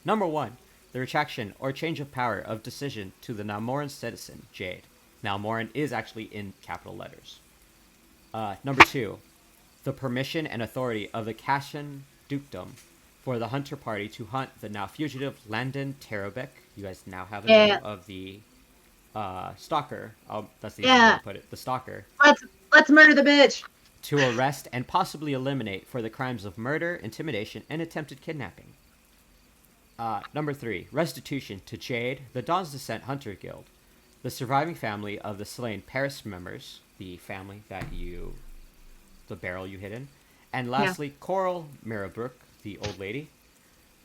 Number 1. The retraction or change of power of decision to the Nalmoran citizen, Jade. Nalmoran is actually in capital letters. Number 2. The permission and authority of the Cashan dukedom for the hunter party to hunt the now fugitive Landon Terabek. You guys now have a name of the stalker. Oh, that's the easy way to put it. The stalker. Let's murder the bitch. To arrest and possibly eliminate for the crimes of murder, intimidation, and attempted kidnapping. Number 3. Restitution to Jade, the Dawn's Descent Hunter Guild, the surviving family of the slain Paris members, the family the barrel you hid in, and lastly, Coral Mirabrook, the old lady,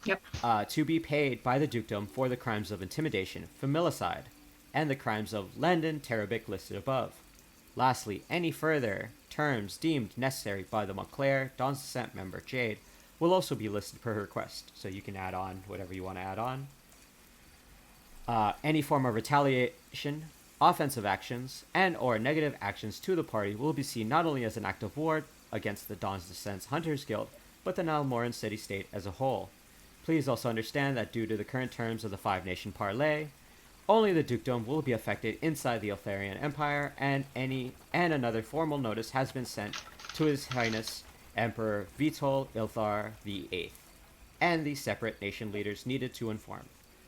to be paid by the dukedom for the crimes of intimidation, familicide, and the crimes of Landon Terabik listed above. Lastly, any further terms deemed necessary by the Montclair Dawn's Descent member Jade will also be listed per request, so you can add on whatever you want to add on. Any form of retaliation, offensive actions, and or negative actions to the party will be seen not only as an act of war against the Dawn's Descent's Hunters Guild, but the Nalmoran city-state as a whole. Please also understand that due to the current terms of the Five-Nation Parley, only the dukedom will be affected inside the Eltharian Empire, and another formal notice has been sent to His Highness Emperor Vitol Ilthar VIII, and the separate nation leaders needed to inform.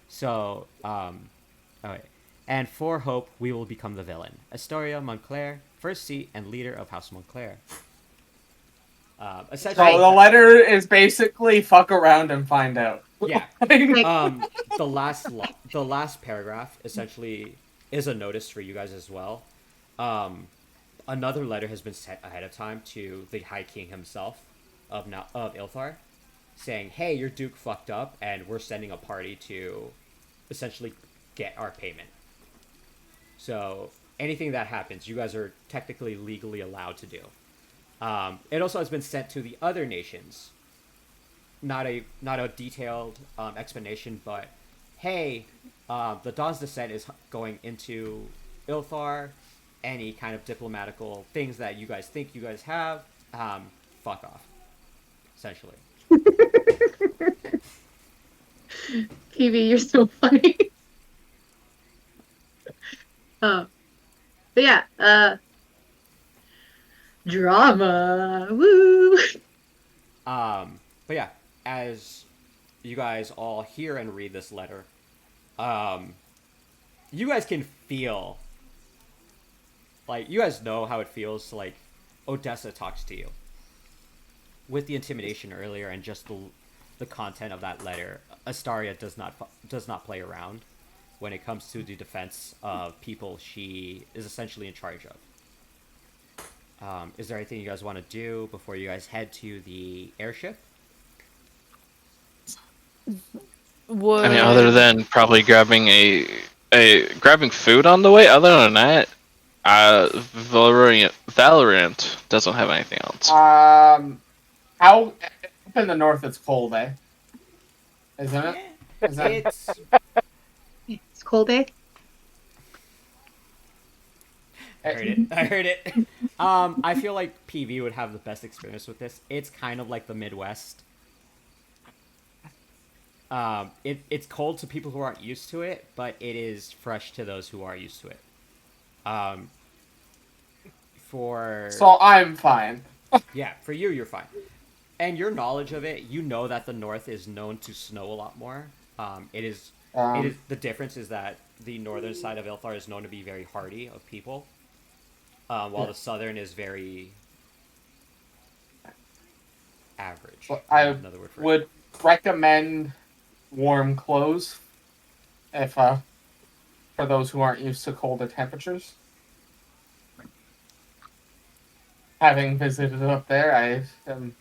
So, okay. And for hope, we will become the villain. Astoria Montclair, first seat and leader of House Montclair. So Essentially, the letter is basically fuck around and find out. yeah. Like, The last paragraph essentially is a notice for you guys as well. Another letter has been sent ahead of time to the High King himself of Ilthar, saying, "Hey, your Duke fucked up, and we're sending a party to essentially get our payment." So anything that happens, you guys are technically legally allowed to do. It also has been sent to the other nations. Not a detailed explanation, but hey, the Dawn's Descent is going into Ilthar. Any kind of diplomatical things that you guys think you guys have, fuck off, essentially. PV, you're so funny. Oh, but yeah, drama. Woo. But yeah, as you guys all hear and read this letter, you guys can feel, like, you guys know how it feels to, like, Odessa talks to you. With the intimidation earlier and just the content of that letter, Astaria does not play around when it comes to the defense of people she is essentially in charge of. Is there anything you guys want to do before you guys head to the airship? Would I mean, other than probably grabbing grabbing food on the way. Other than that, Valorant doesn't have anything else. How up in the north it's cold, eh? Isn't it? Is that It's cold day. I heard it. I heard it. I feel like PV would have the best experience with this. It's kind of like the Midwest. It's cold to people who aren't used to it, but it is fresh to those who are used to it. So I'm fine. Yeah, for you, you're fine. And your knowledge of it, you know that the North is known to snow a lot more. It is the difference is that the northern side of Ilthar is known to be very hardy of people, while the southern is very average. Well, I Another word for would it. recommend warm clothes if for those who aren't used to colder temperatures. Having visited up there, I am.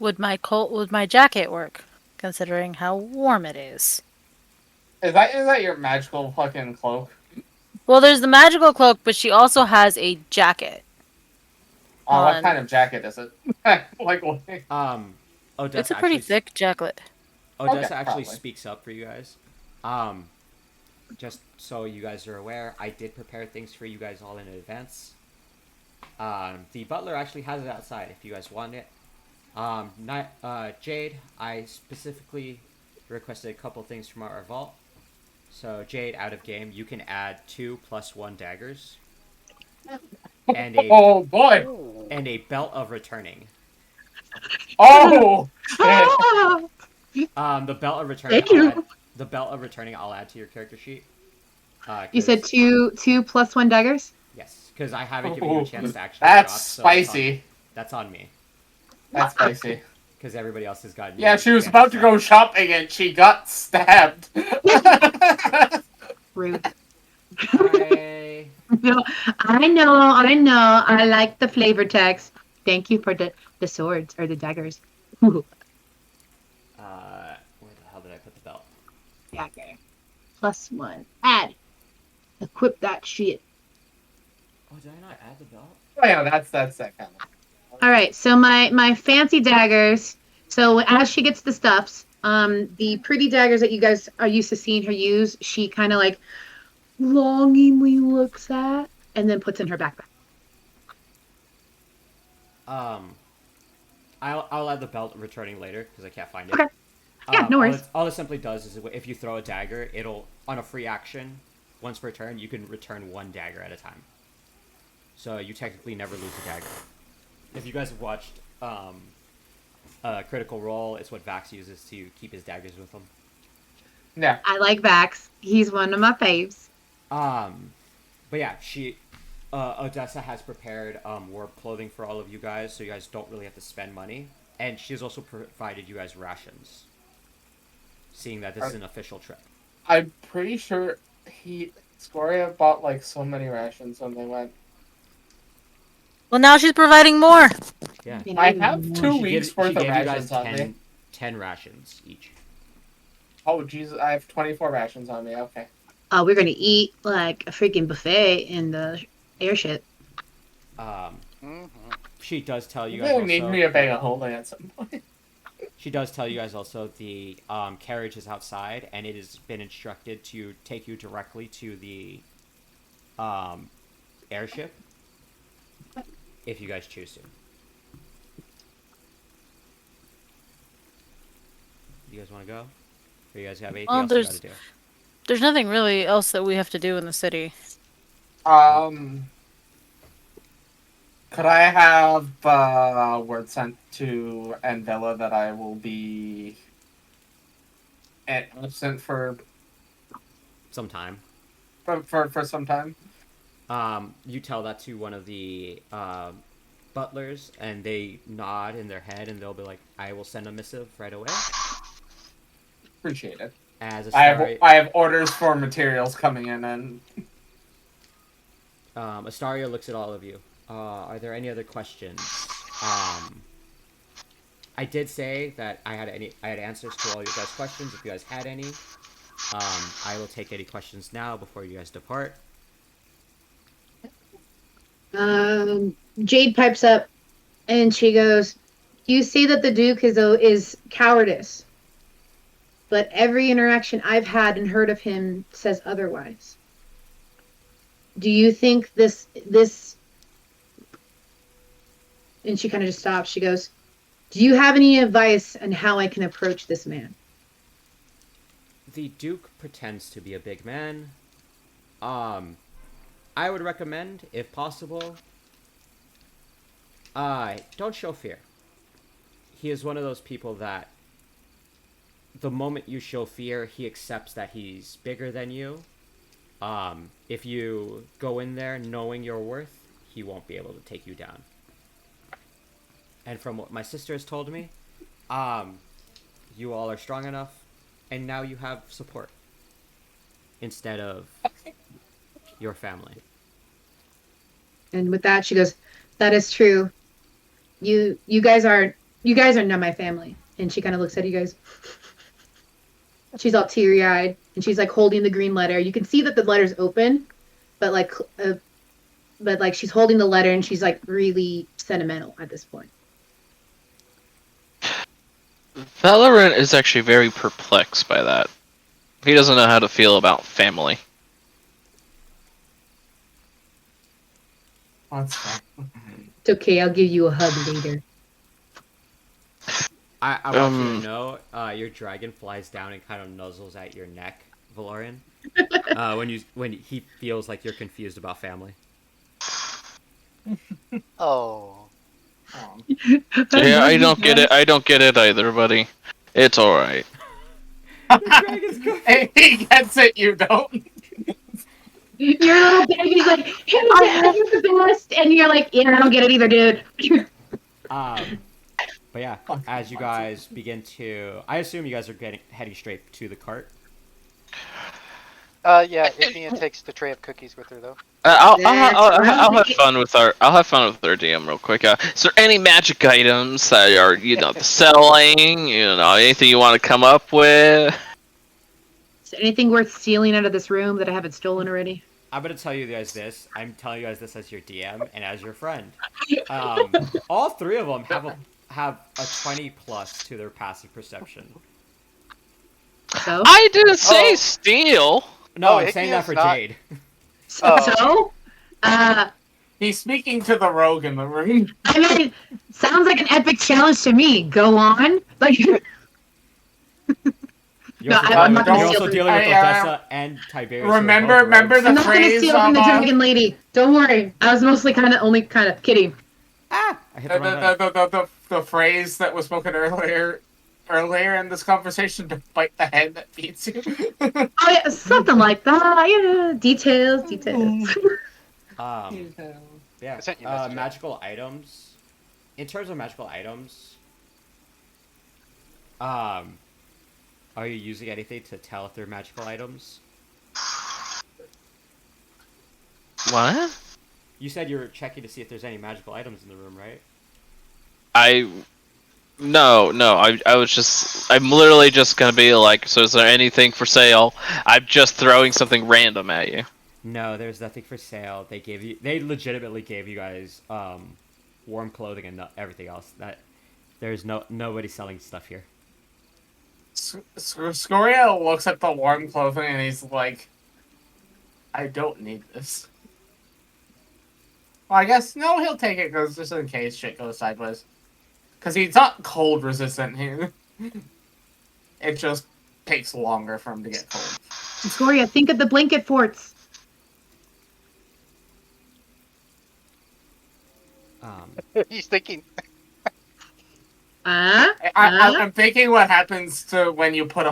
would my jacket work, considering how warm it is? Is that your magical fucking cloak? Well, there's the magical cloak, but she also has a jacket. What On- kind of jacket is it? Like what? Odessa It's a pretty actually, thick jacket. Odessa Okay, actually probably. speaks up for you guys. Just so you guys are aware, I did prepare things for you guys all in advance. The butler actually has it outside if you guys want it. Jade, I specifically requested a couple things from our vault. So Jade, out of game, you can add 2 + 1 daggers and Oh boy! a belt of returning. Oh shit! Ah! The belt of returning. Thank you. The belt of returning. I'll add to your character sheet. You said 2 +1 daggers. Yes, because I haven't given you a chance to actually. That's drop, so spicy. That's on me. That's spicy. Because everybody else has gotten. Yeah, she was about to go shopping and she got stabbed. Rude. Hey. No, I know. I like the flavor text. Thank you for the swords or the daggers. Ooh, Where the hell did I put the belt? dagger. +1. Add. Equip that shit. Oh, did I not add the belt? Oh, yeah, that's that kind of. All right, so my fancy daggers. So as she gets the stuffs, the pretty daggers that you guys are used to seeing her use, she kind of like longingly looks at and then puts in her backpack. I'll add the belt returning later because I can't find it. Okay. Yeah, no worries. All it simply does is if you throw a dagger, it'll on a free action. Once per turn, you can return 1 dagger at a time. So you technically never lose a dagger. If you guys have watched Critical Role, it's what Vax uses to keep his daggers with him. Yeah. I like Vax. He's one of my faves. But yeah, Odessa has prepared warp clothing for all of you guys, so you guys don't really have to spend money. And she's also provided you guys rations, seeing that this is an official trip. I'm pretty sure Scoria bought like so many rations when they went. Well, now she's providing more. Yeah. I have 2 She weeks gave worth you of guys rations on me. 10 rations each. Oh Jesus, I have 24 rations on me. Okay. We're gonna eat like a freaking buffet in the airship. Mhm. She does tell you You guys really also. need me a bag of holding at some point. She does tell you guys also the carriage is outside, and it has been instructed to take you directly to the airship if you guys choose to. Do you guys want to go? Or you guys have anything else you got to do? There's nothing really else that we have to do in the city. Could I have word sent to Andella that I will be absent for Some time. for some time? You tell that to one of the butlers, and they nod in their head, and they'll be like, "I will send a missive right away." Appreciate it. As I Astaria, have orders for materials coming in, and Astaria looks at all of you. Are there any other questions? I did say that I had answers to all your guys' questions. If you guys had any, I will take any questions now before you guys depart. Jade pipes up and she goes, "You see that the Duke is cowardice, but every interaction I've had and heard of him says otherwise. Do you think this?" And she kind of just stops. She goes, "Do you have any advice on how I can approach this man?" The Duke pretends to be a big man. I would recommend, if possible, don't show fear. He is one of those people that the moment you show fear, he accepts that he's bigger than you. If you go in there knowing your worth, he won't be able to take you down. And from what my sister has told me, you all are strong enough, and now you have support instead of your family. And with that, she goes, "That is true. You guys are not my family." And she kind of looks at you guys. She's all teary eyed, and she's like holding the green letter. You can see that the letter's open, but like she's holding the letter, and she's like really sentimental at this point. Valorant is actually very perplexed by that. He doesn't know how to feel about family. That's fine. It's okay. I'll give you a hug later. I want you to know, your dragon flies down and kind of nuzzles at your neck, Valorian. When he feels like you're confused about family. Oh. Yeah, I don't get it. I don't get it either, buddy. It's alright. Hey, he gets it, you don't. Your little baby's like, "Hey, Dad, you're the best," and you're like, "Yeah, I don't get it either, dude." But yeah, as you guys begin to, I assume you guys are heading straight to the cart. Yeah, Ivian takes the tray of cookies with her though. I'll have fun with our DM real quick. Is there any magic items that are selling? Anything you want to come up with? Is there anything worth stealing out of this room that I haven't stolen already? I'm gonna tell you guys this. I'm telling you guys this as your DM and as your friend. All three of them have a 20 plus to their passive perception. So I didn't say steal. No, Oh, I'm saying that Igneous for not- Jade. Oh. He's speaking to the rogue in the room. I mean, sounds like an epic challenge to me. Go on, like. You're No, also, I'm not you're gonna also steal dealing with from- Odessa and Tiberius. Remember I'm the not gonna phrase steal from the of dragon lady. Don't worry. I was mostly kind of kidding. I hit the wrong button. the phrase that was spoken earlier in this conversation, to bite the hand that feeds you. Oh yeah, something like that. Yeah, details. Yeah. I sent you a message. Magical items. In terms of magical items, um, are you using anything to tell if they're magical items? What? You said you were checking to see if there's any magical items in the room, right? I no. I'm literally just gonna be like, so is there anything for sale? I'm just throwing something random at you. No, there's nothing for sale. They legitimately gave you guys warm clothing and everything else. That there's nobody selling stuff here. Scoria looks at the warm clothing and he's like, I don't need this. Well, I guess, no, he'll take it because just in case shit goes sideways. Because he's not cold resistant here. It just takes longer for him to get cold. Scoria, think of the blanket forts. He's thinking. I'm thinking what happens to when you put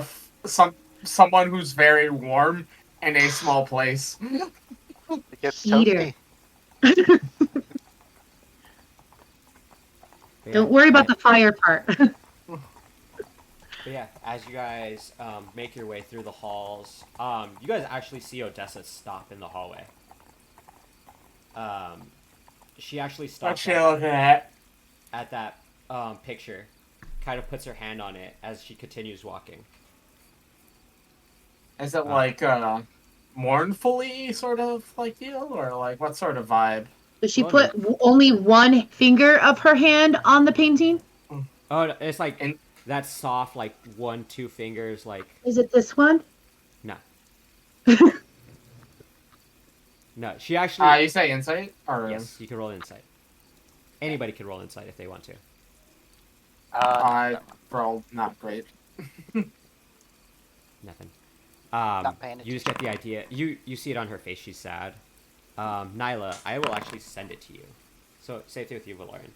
someone who's very warm in a small place. It gets Eater. toasty. But Don't yeah, worry about the fire part. But yeah, as you guys make your way through the halls, you guys actually see Odessa stop in the hallway. She actually What stops you looking at? at that picture, kind of puts her hand on it as she continues walking. Is it like mournfully sort of like you, or like what sort of vibe? Does she Well, put only one finger of her hand on the painting? Oh, no, it's like And that soft, like 1-2 fingers, like Is it this one? no, no. She actually you say insight or yes, you can roll insight. Anybody can roll insight if they want to. I rolled not great. Nothing. Not paying You just get the idea. You see it on her face. She's sad. Nyla, I will actually send it to you. So same thing with you, Valorian.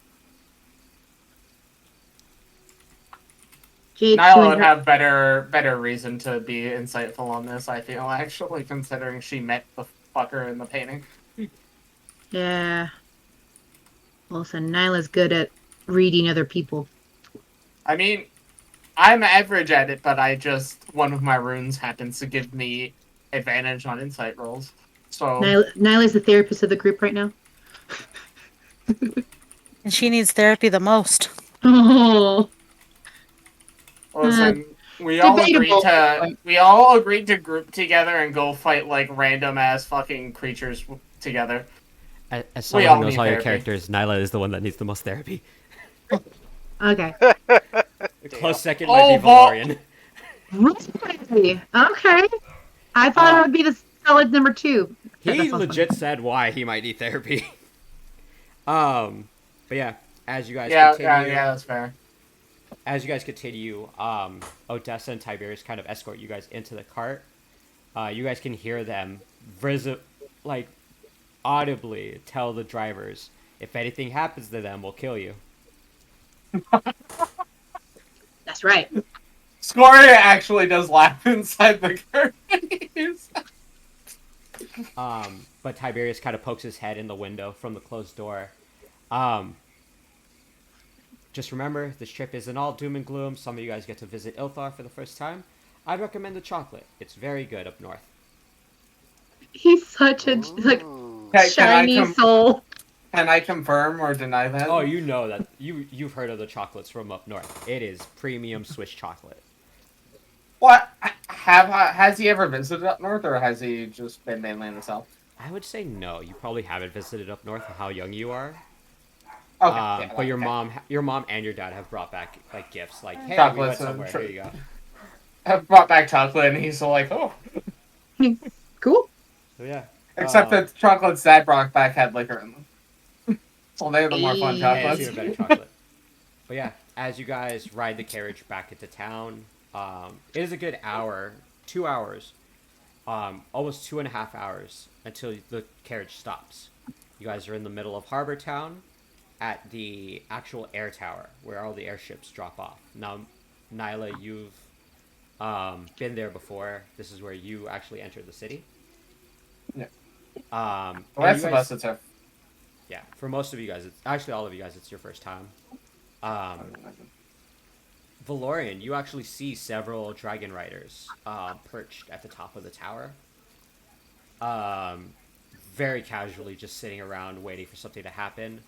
Jade's Nyla doing would her- have better reason to be insightful on this. I feel actually, considering she met the fucker in the painting. Yeah. Well, so Nyla's good at reading other people. I mean, I'm average at it, but one of my runes happens to give me advantage on insight rolls. So Nyla's the therapist of the group right now. And she needs therapy the most. Oh. listen, Debatable. we all agreed to group together and go fight like random ass fucking creatures together. As We someone all who knows need all your therapy. characters, Nyla is the one that needs the most therapy. Okay. Close second Oh, might be Valorian. Really? Okay. I thought it would be the solid number 2. That He sounds legit said why he might need therapy. But yeah, as you guys Yeah, continue, that's fair. Odessa and Tiberius kind of escort you guys into the cart. You guys can hear them like audibly tell the drivers, if anything happens to them, we'll kill you. That's right. Scoria actually does laugh inside the curtains. But Tiberius kind of pokes his head in the window from the closed door. Just remember, this trip isn't all doom and gloom. Some of you guys get to visit Ilthar for the first time. I'd recommend the chocolate. It's very good up north. He's such a like Ooh. shiny soul. Can I confirm or deny that? Oh, you know that. You've heard of the chocolates from up north. It is premium Swiss chocolate. What? Has he ever visited up north, or has he just been mainly in the south? I would say no. You probably haven't visited up north with how young you are. Okay. Yeah, But your okay. mom and your dad have brought back like gifts, like hey, we Chocolates went and somewhere. Here you go. Have brought back chocolate, and he's like, oh. Cool. So yeah. Except that chocolates Dad brought back had liquor in them. So they're the more fun Yeah, it's chocolates. even better chocolate. But yeah, as you guys ride the carriage back into town, it is a good hour, 2 hours, almost 2.5 hours until the carriage stops. You guys are in the middle of Harbor Town at the actual air tower where all the airships drop off. Now, Nyla, you've been there before. This is where you actually entered the city. Yeah. The And rest you of guys, us, it's our. yeah, for most of you guys, it's actually all of you guys, it's your first time. Valorian, you actually see several dragon riders perched at the top of the tower. Um, very casually just sitting around waiting for something to happen.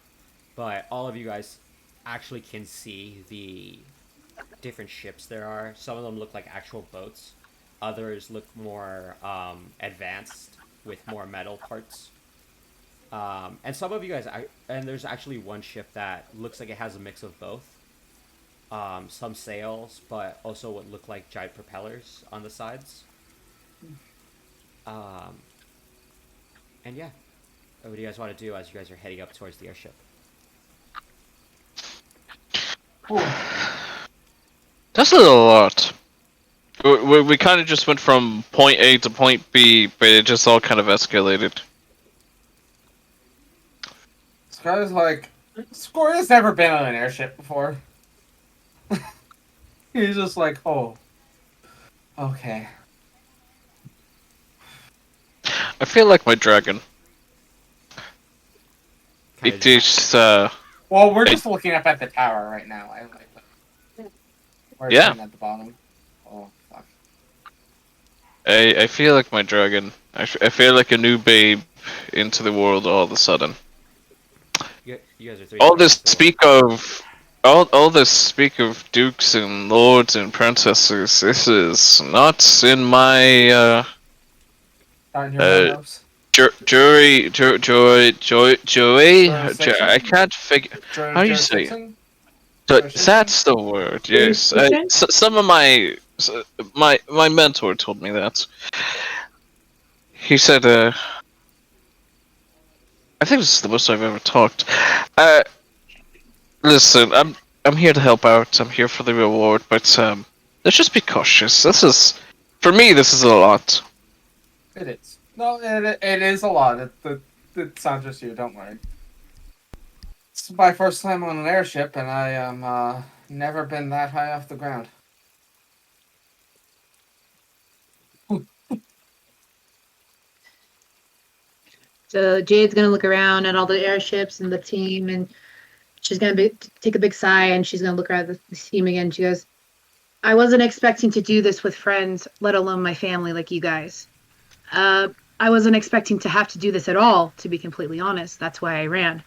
But all of you guys actually can see the different ships there are. Some of them look like actual boats. Others look more advanced with more metal parts. And some of you guys, and there's actually one ship that looks like it has a mix of both. Some sails, but also what look like giant propellers on the sides. Um, and yeah, what do you guys want to do as you guys are heading up towards the airship? That's a lot. We kind of just went from point A to point B, but it just all kind of escalated. Scar's like, Score has never been on an airship before. He's just like, oh, okay. I feel like my dragon. Kind It of is, Well, we're I- just looking up at the tower right now. I like. We're Yeah. sitting at the bottom. Oh fuck. I feel like my dragon. I feel like a new babe into the world all of a sudden. you guys are three All steps this into the speak of all this speak of dukes and lords and princesses. This is not in my Aren't your uh wheelhouse? joy. I Jurisdiction? can't figure how do you say it. Jurisdiction? So Jurisdiction? that's the word. Yes, Jurisdiction? some of my mentor told me that. He said, I think this is the most I've ever talked. Listen, I'm here to help out. I'm here for the reward, but let's just be cautious. This is, for me, this is a lot. It is. No, it is a lot. It's not just you. Don't worry. It's my first time on an airship, and I am never been that high off the ground. So Jade's gonna look around at all the airships and the team, and she's gonna take a big sigh, and she's gonna look around at the team again. She goes, "I wasn't expecting to do this with friends, let alone my family like you guys. I wasn't expecting to have to do this at all, to be completely honest. That's why I ran.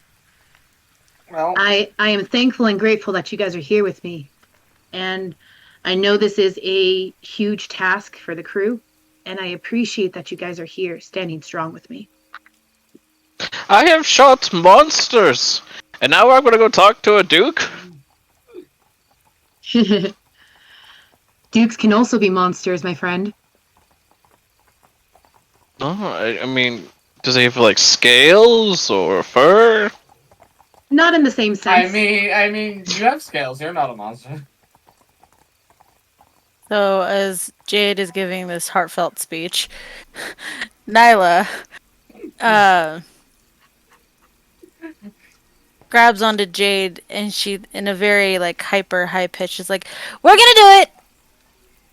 Well, I am thankful and grateful that you guys are here with me, and I know this is a huge task for the crew, and I appreciate that you guys are here, standing strong with me." I have shot monsters, and now I'm gonna go talk to a duke. Dukes can also be monsters, my friend. Oh, I mean, does he have like scales or fur? Not in the same sense. I mean, you have scales. You're not a monster. So, as Jade is giving this heartfelt speech, Nyla grabs onto Jade and she, in a very like hyper high pitch, is like, "We're gonna do it.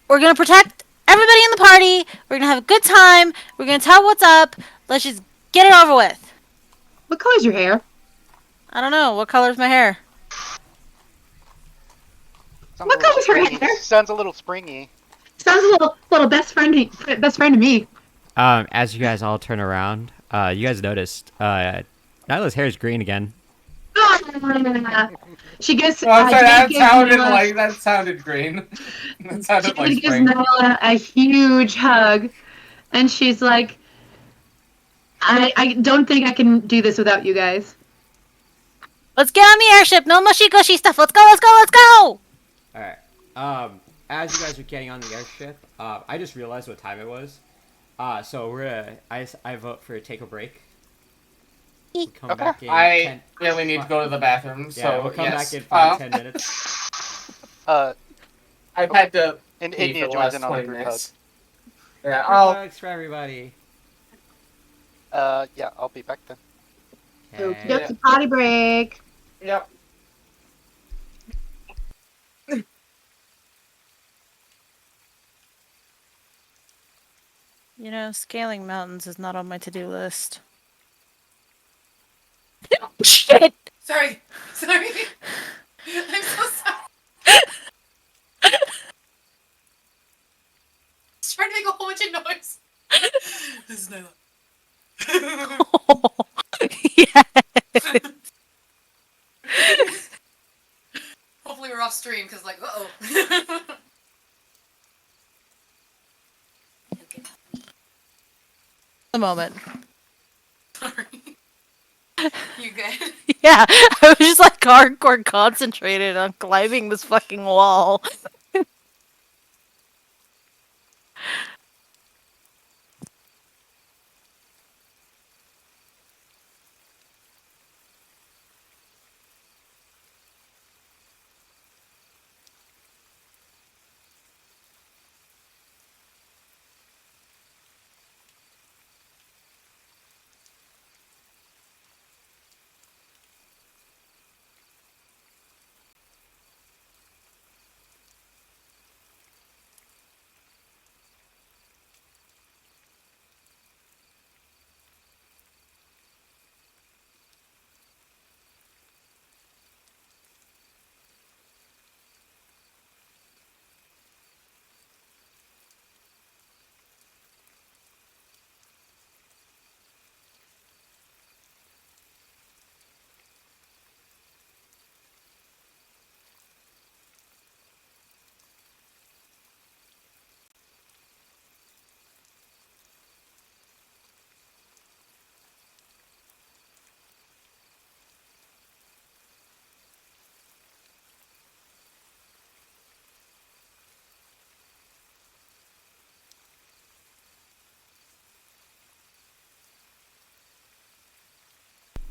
We're gonna protect everybody in the party. We're gonna have a good time. We're gonna tell what's up. Let's just get it over with." What color's your hair? I don't know. What color's my hair? Sounds What a little color's her springy. hair? Sounds a little springy. Sounds a little best friend to me. As you guys all turn around, you guys noticed Nyla's hair is green again. She gives. Well, Jade that gives sounded Nyla- like that sounded green. That sounded like Jade gives spring. Nyla a huge hug, and she's like, I don't think I can do this without you guys." Let's get on the airship. No mushy gushy stuff. Let's go. Let's go. Let's go. All right. As you guys are getting on the airship, I just realized what time it was. So we're gonna. I vote for a take a break. We'll come Okay. back in. I 10, really need to go to the bathroom, so yeah, we'll come yes. back in 5-10 minutes. I've had to And pee India for the joins last in on the 20 group hug. minutes. Yeah, Hugs for everybody. Yeah, I'll be back then. Okay. Yep, potty break. Yep. You know, scaling mountains is not on my to-do list. Shit! Sorry. Sorry. I'm so sorry. Just trying to make a whole bunch of noise. This is Nyla. Yeah. Hopefully we're off stream, because like, uh-oh. Okay. A moment. Sorry. You good? Yeah, I was just like hardcore concentrated on climbing this fucking wall.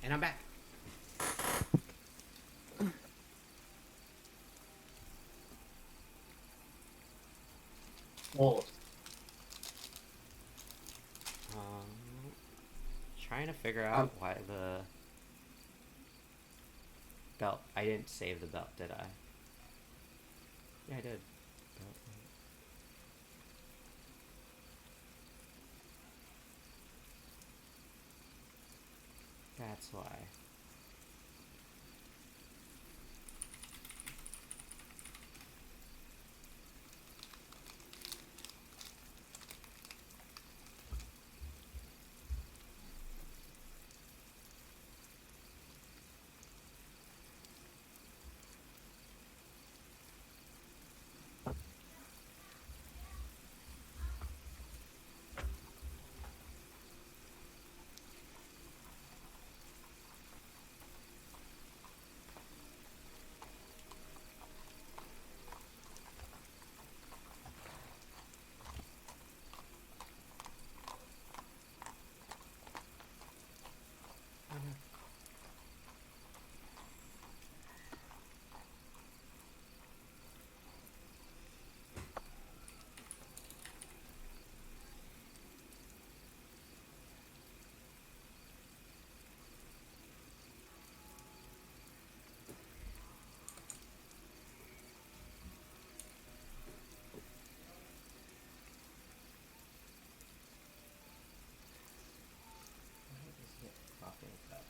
And I'm back. Oh. Trying to figure out why the belt. I didn't save the belt, did I? Yeah, I did. Belt. That's why. Why is it fucking up?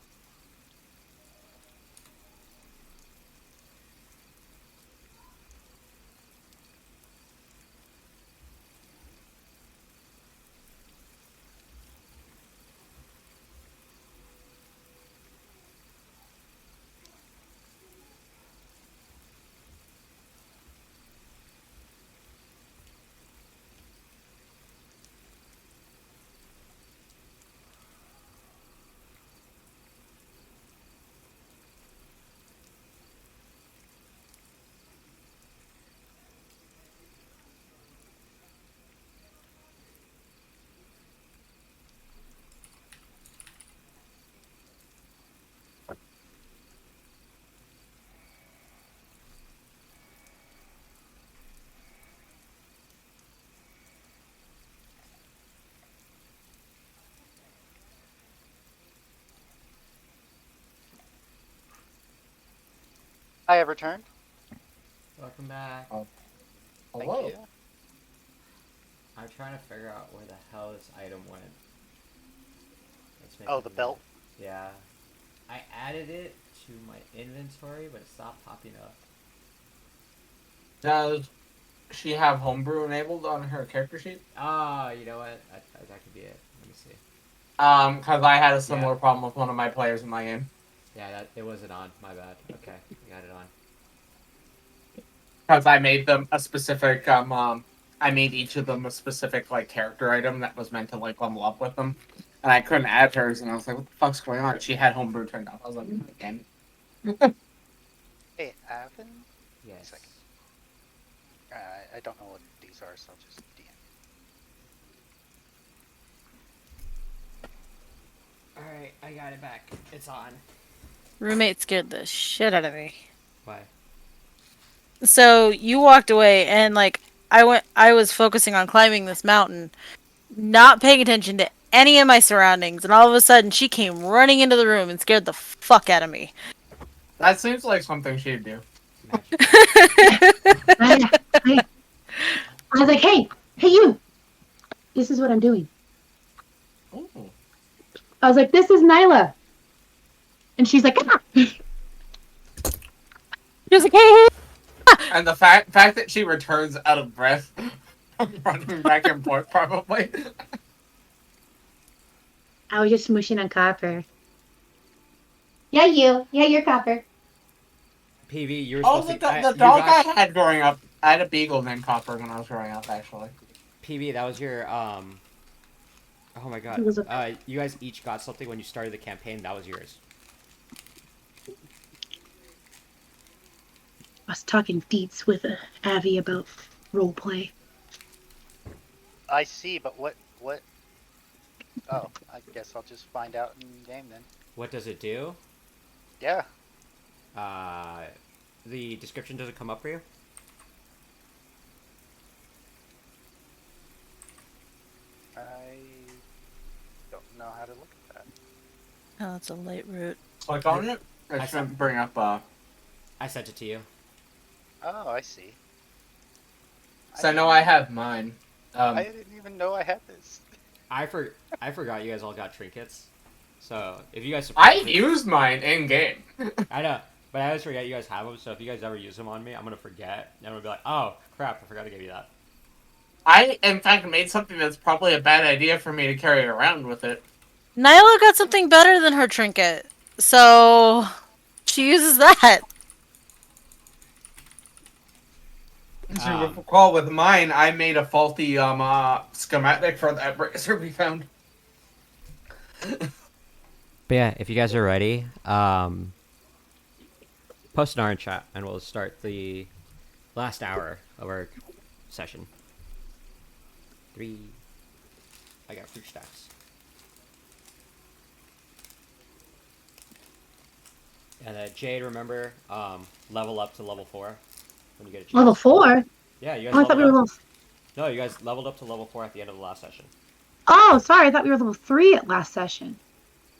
I have returned. Welcome back. Oh. Thank Hello. you. I'm trying to figure out where the hell this item went. Oh, the belt? Yeah. I added it to my inventory, but it stopped popping up. Does she have homebrew enabled on her character sheet? Ah, you know what? That could be it. Let me see. Because I had a similar problem with one of my players in my game. Yeah, it wasn't on. My bad. Okay, I got it on. Because I made them a specific, I made each of them a specific, like, character item that was meant to, like, level up with them. And I couldn't add hers, and I was like, what the fuck's going on? She had homebrew turned off. I was like, again. Hey, Avon? Yes. Second. I don't know what these are, so I'll just DM. Alright, I got it back. It's on. Roommate scared the shit out of me. Why? So you walked away, and like I was focusing on climbing this mountain, not paying attention to any of my surroundings, and all of a sudden she came running into the room and scared the fuck out of me. That seems like something she'd do. I was like, hey, you. This is what I'm doing. Ooh. I was like, this is Nyla. And she's like, ah. She was like, hey. And the fact that she returns out of breath, running back and forth, probably. I was just smooshing on Copper. Yeah, you. Yeah, you're Copper. PV, you were Oh, supposed the to... dog I had growing up, I had a beagle named Copper when I was growing up, actually. PV, that was your, Oh my god. It was a- You guys each got something when you started the campaign. That was yours. I was talking deets with Avi about roleplay. I see, but what? Oh, I guess I'll just find out in game then. What does it do? Yeah. The description doesn't come up for you? I don't know how to look at that. Oh, it's a light route. Click on it. It should bring up, I sent it to you. Oh, I see. So I know I have mine. I didn't even know I had this. I forgot you guys all got trinkets. So, if you guys... I used mine in-game. I know, but I always forget you guys have them, so if you guys ever use them on me, I'm gonna forget, and I'm gonna be like, oh, crap, I forgot to give you that. I, in fact, made something that's probably a bad idea for me to carry around with it. Nyla got something better than her trinket, so she uses that. As you recall, with mine, I made a faulty schematic for that bracer we found. But yeah, if you guys are ready, post an R in chat, and we'll start the last hour of our session. 3. I got fruit stacks. And Jade, remember, level up to level 4 when you get a chance. Level 4? Yeah, you guys Oh, I thought we were leveled up. level... No, you guys leveled up to level 4 at the end of the last session. Oh, sorry. I thought we were level 3 at last session.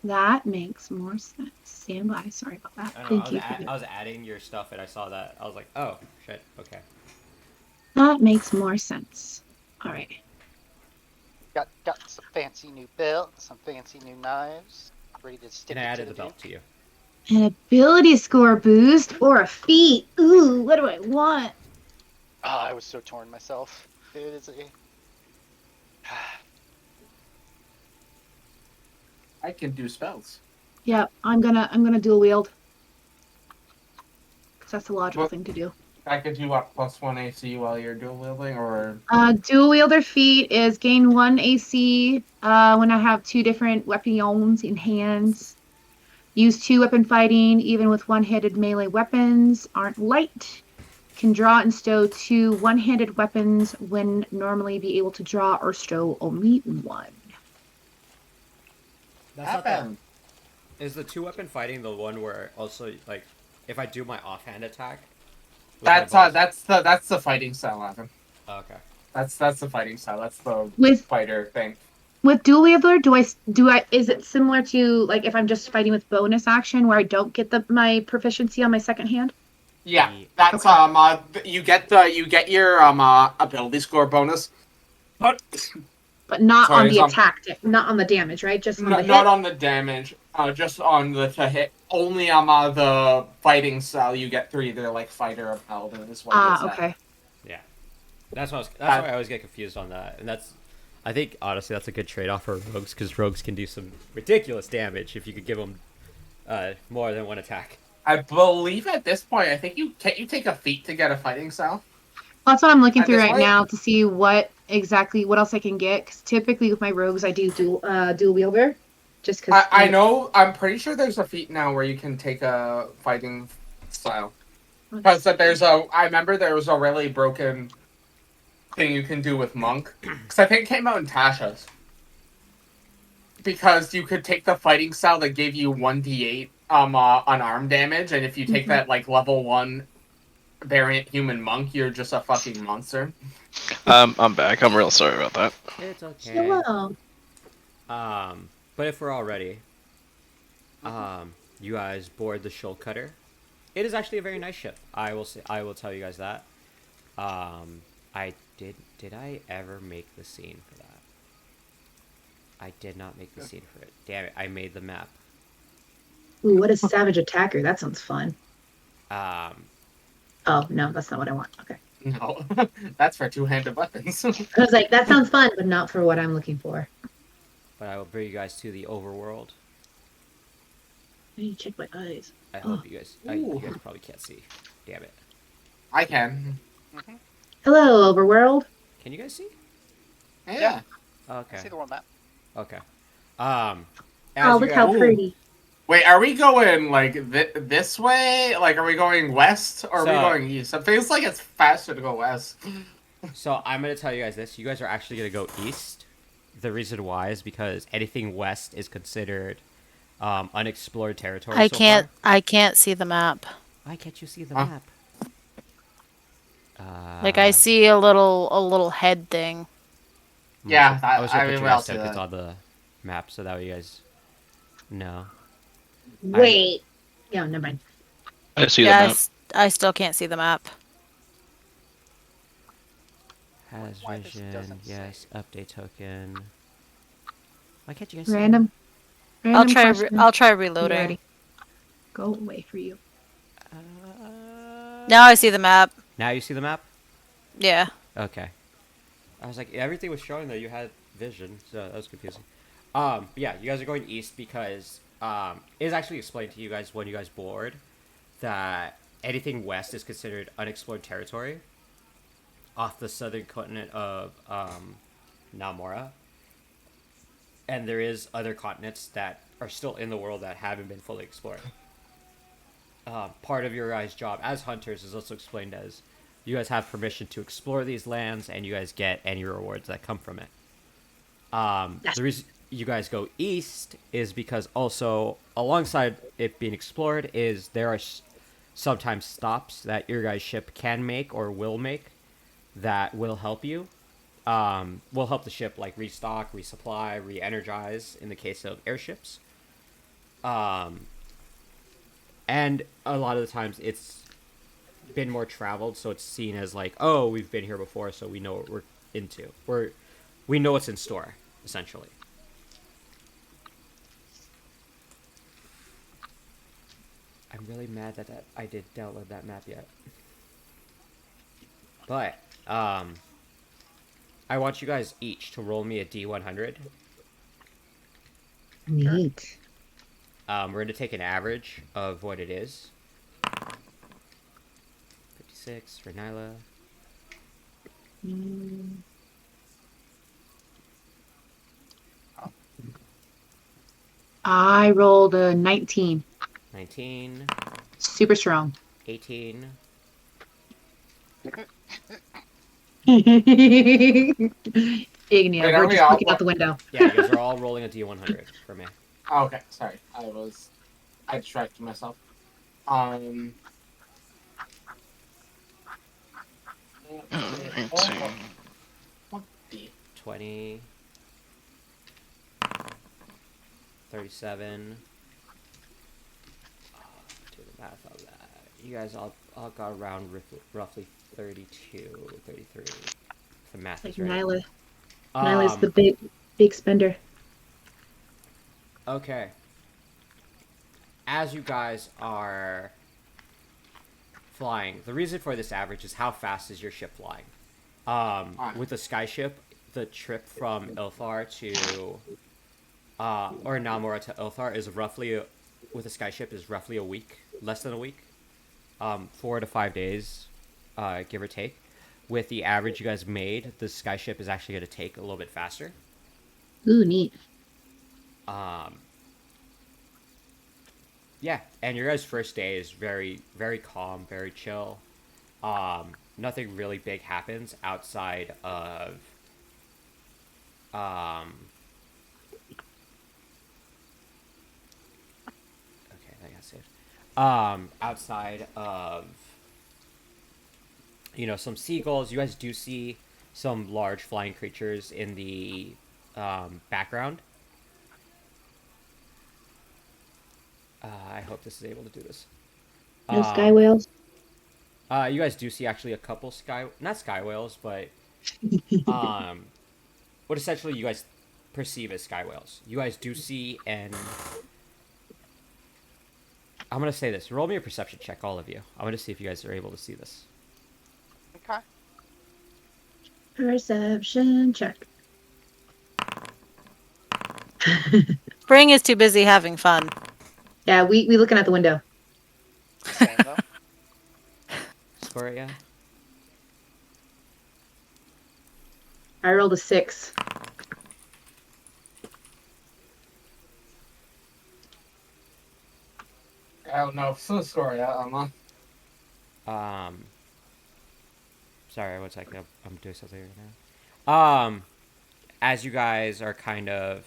That makes more sense. Stand by. Sorry about that. I, Thank you. I was adding your stuff, and I saw that. I was like, oh, shit, okay. That makes more sense. All right. Got some fancy new belt, some fancy new knives. Ready to stick And I it added to the belt to you. An ability score boost or a feat. Ooh, what do I want? Oh, I was so torn myself. It is a... I can do spells. Yeah, I'm gonna dual wield. 'Cause that's the logical What? thing to do. I could do what, +1 AC while you're dual wielding, or... Dual wielder feat is gain 1 AC when I have 2 different weapons in hands. Use 2 weapon fighting, even with one-handed melee weapons. Aren't light. Can draw and stow 2 one-handed weapons when normally be able to draw or stow only 1. That's not that. Is the 2-weapon fighting the one where also, like, if I do my offhand attack? That's the fighting style, Evan. Oh, okay. That's the fighting style. That's the With fighter thing. With dual wielder, do I is it similar to like if I'm just fighting with bonus action where I don't get my proficiency on my second hand? Yeah, that's you get your ability score bonus But But not on Sorry, the attack, not on the damage, right? Just on the hit. not on the damage. Just on the to hit. Only on the fighting style you get through either like fighter or paladin is what gets that. Okay. Yeah, that's why I always get confused on that, and I think honestly that's a good trade-off for rogues because rogues can do some ridiculous damage if you could give them more than one attack. I believe at this point, I think you take a feat to get a fighting style. That's what I'm looking At through this right point? now to see what else I can get. Because typically with my rogues, I do dual wielder, just because. I know. I'm pretty sure there's a feat now where you can take a fighting style. Because I remember there was a really broken thing you can do with monk. Because I think it came out in Tasha's. Because you could take the fighting style that gave you 1d8 unarmed damage, and if you take that like level 1 variant human monk, you're just a fucking monster. I'm back. I'm real sorry about that. It's okay. Hello. But if we're all ready, you guys board the Shoal Cutter. It is actually a very nice ship. I will tell you guys that. I did I ever make the scene for that? I did not make the scene for it. Damn it! I made the map. Ooh, what a savage attacker! That sounds fun. Um, Oh no, that's not what I want. Okay. No, that's for two-handed weapons. I was like, that sounds fun, but not for what I'm looking for. but I will bring you guys to the overworld. I need to check my eyes. I hope you guys. You guys probably can't see. Damn it! I can. Hello, overworld. Can you guys see? Yeah. Okay. I see the world map. Okay. Oh, As look you how guys- pretty. Wait, are we going like this way? Like, are we going west or are we So- going east? It feels like it's faster to go west. So I'm gonna tell you guys this. You guys are actually gonna go east. The reason why is because anything west is considered unexplored territory. I so can't. far. I can't see the map. Why can't you see the Huh? map? Like I see a little head thing. Yeah, I was gonna I put mean, you we guys all see so it's that. on the map so that way you guys know. Wait. Yeah, never mind. I see Yeah, the map. I still can't see the map. Has Why this vision, doesn't say. yes, update token. Why can't you guys see Random. I'll try. question. I'll try You reloading. ready? Go away for you. Now I see the map. Now you see the map? Yeah. Okay. I was like, everything was showing that you had vision, so that was confusing. But yeah, you guys are going east because it is actually explained to you guys when you guys board that anything west is considered unexplored territory off the southern continent of Namora. And there is other continents that are still in the world that haven't been fully explored. Part of your guys' job as hunters is also explained as you guys have permission to explore these lands and you guys get any rewards that come from it. The reason you guys go east is because also alongside it being explored is there are sometimes stops that your guys' ship can make or will make that will help you. Will help the ship like restock, resupply, re-energize in the case of airships. And a lot of the times it's been more traveled, so it's seen as like, oh, we've been here before, so we know what we're into. We know what's in store, essentially. I'm really mad that I did download that map yet. But, I want you guys each to roll me a D100. Neat. We're going to take an average of what it is. 56 for Nyla. I rolled a 19. 19. Super strong. 18. Ignia, Wait, are we're we just all- looking out the window. Yeah, you guys are all rolling a D100 for me. Oh, okay, sorry. I distracted myself. Alright, so 20. 37. Do the math on that. You guys all got around roughly 32, 33. The math Like is right. Nyla. Nyla's the Um, big spender. okay. As you guys are flying, the reason for this average is how fast is your ship flying. Alright. With a skyship, the trip from Ilthar to or Namora to Ilthar is roughly with a skyship is roughly a week, less than a week, 4 to 5 days, give or take. With the average you guys made, the skyship is actually going to take a little bit faster. Ooh, neat. Um, yeah, and your guys' first day is very, very calm, very chill. Nothing really big happens outside of um. Okay, I got saved. Outside of some seagulls, you guys do see some large flying creatures in the background. I hope this is able to do this. No sky Um, whales. you guys do see actually a couple not sky whales, but um, what essentially you guys perceive as sky whales. You guys do see, and I'm gonna say this. Roll me a perception check, all of you. I'm gonna see if you guys are able to see this. Okay. Perception check. Spring is too busy having fun. Yeah, we looking at the window. Same though. Score it, yeah. I rolled a 6. I don't know. So sorry, I'm Um, sorry, one second. I'm doing something right now. As you guys are kind of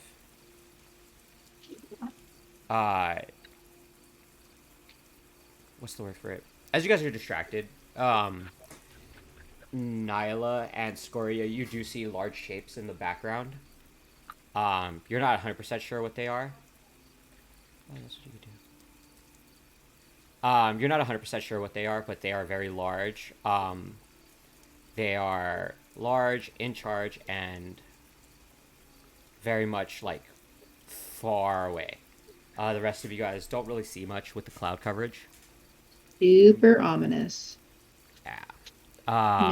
uh, what's the word for it? As you guys are distracted, Nyla and Scoria, you do see large shapes in the background. You're not 100% sure what they are. Oh, that's what you could do. You're not 100% sure what they are, but they are very large. They are large, in charge, and very much like far away. The rest of you guys don't really see much with the cloud coverage. Super ominous. Yeah.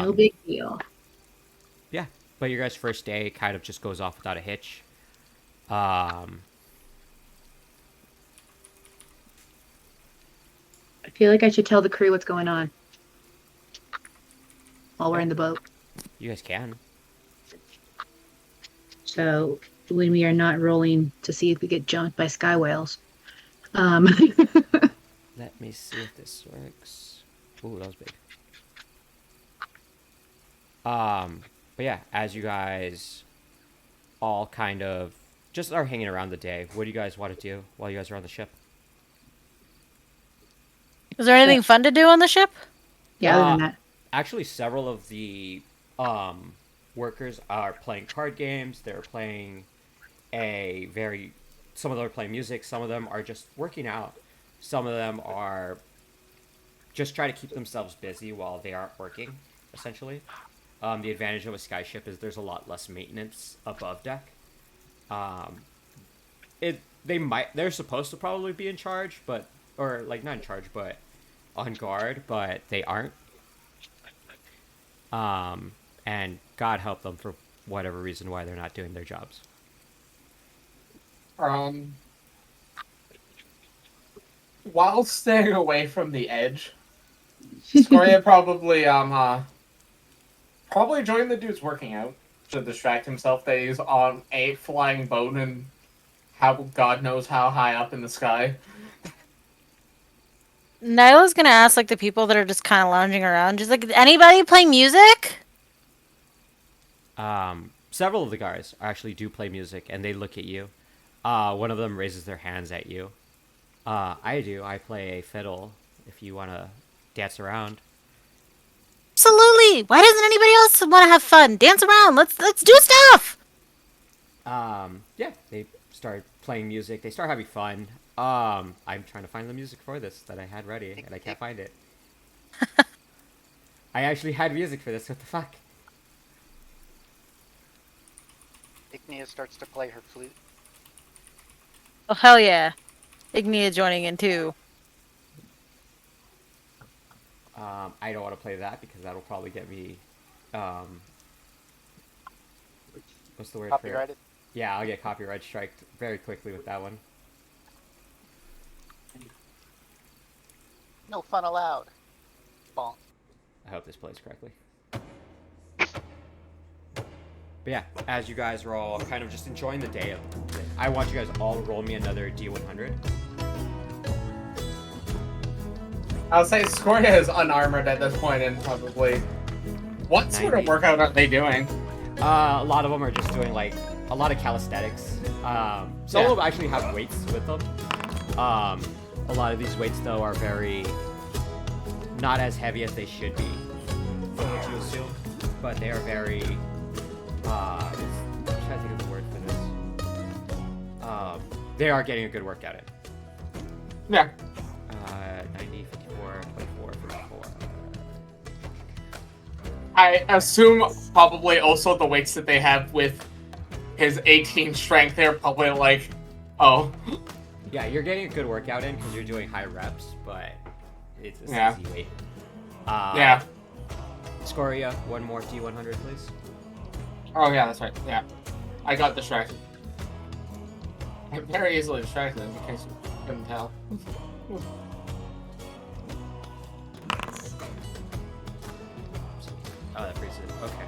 No big deal. Yeah. But your guys' first day kind of just goes off without a hitch. Um, I feel like I should tell the crew what's going on while we're Yeah. in the boat. you guys can. So when we are not rolling to see if we get jumped by sky whales. Let me see if this works. Ooh, that was big. But yeah, as you guys all kind of just are hanging around the day, what do you guys want to do while you guys are on the ship? Is there anything fun to do on the ship? Yeah, other Uh, than that. Actually, several of the workers are playing card games. They're playing a very. Some of them are playing music. Some of them are just working out. Some of them are just trying to keep themselves busy while they aren't working, essentially. The advantage of a skyship is there's a lot less maintenance above deck. Um, they're supposed to probably be in charge, but or like not in charge, but on guard, but they aren't. And God help them for whatever reason why they're not doing their jobs. um. While staying away from the edge, Scoria probably joined the dudes working out to distract himself that he's on a flying boat and how God knows how high up in the sky. Nyla's gonna ask like the people that are just kind of lounging around, just like anybody playing music? Several of the guys actually do play music, and they look at you. One of them raises their hands at you. I do. I play a fiddle. If you want to dance around. Absolutely. Why doesn't anybody else want to have fun? Dance around. Let's do stuff. Yeah, they start playing music. They start having fun. I'm trying to find the music for this that I had ready, and I can't find it. I actually had music for this. What the fuck? Ignia starts to play her flute. Oh hell yeah. Ignia joining in too. I don't want to play that because that'll probably get me. What's the word for it? Copyrighted. Yeah, I'll get copyright striked very quickly with that one. No fun allowed. Bonk. I hope this plays correctly. But yeah, as you guys are all kind of just enjoying the day, I want you guys all to roll me another D100. I'll say Scoria is unarmored at this point, and probably. What sort of 90. workout are they doing? A lot of them are just doing like a lot of calisthenics. Some of them actually have weights with them. A lot of these weights though are very not as heavy as they should be, would you assume? But they are very. I'm trying to think of the word for this. They are getting a good workout in. Yeah. 90, 54, 24, 54. I assume probably also the weights that they have with his 18 strength, they're probably like, oh. Yeah, you're getting a good workout in because you're doing high reps, but it's a Yeah. easy weight. Yeah. Scoria, one more D100, please. Oh, yeah, that's right. Yeah. I got distracted. I'm very easily distracted, in case you couldn't tell. Oh, that freezes it. Okay.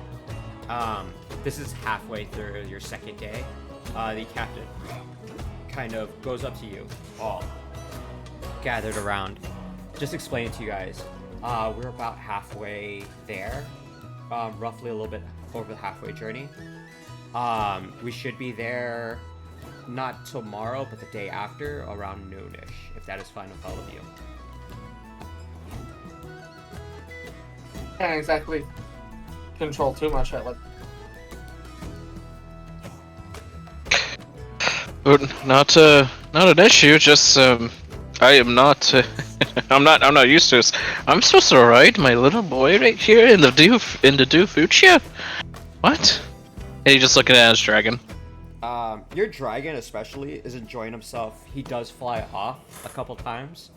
This is halfway through your second day. The captain kind of goes up to you all gathered around. Just explain it to you guys. We're about halfway there. Roughly a little bit over the halfway journey. We should be there not tomorrow, but the day after, around noonish, if that is fine with all of you. Can't exactly control too much at like. Not an issue. Just I am not. I'm not used to this. I'm supposed to ride my little boy right here in the Fuchsia. What? And he's just looking at his dragon. Your dragon especially is enjoying himself. He does fly off a couple times.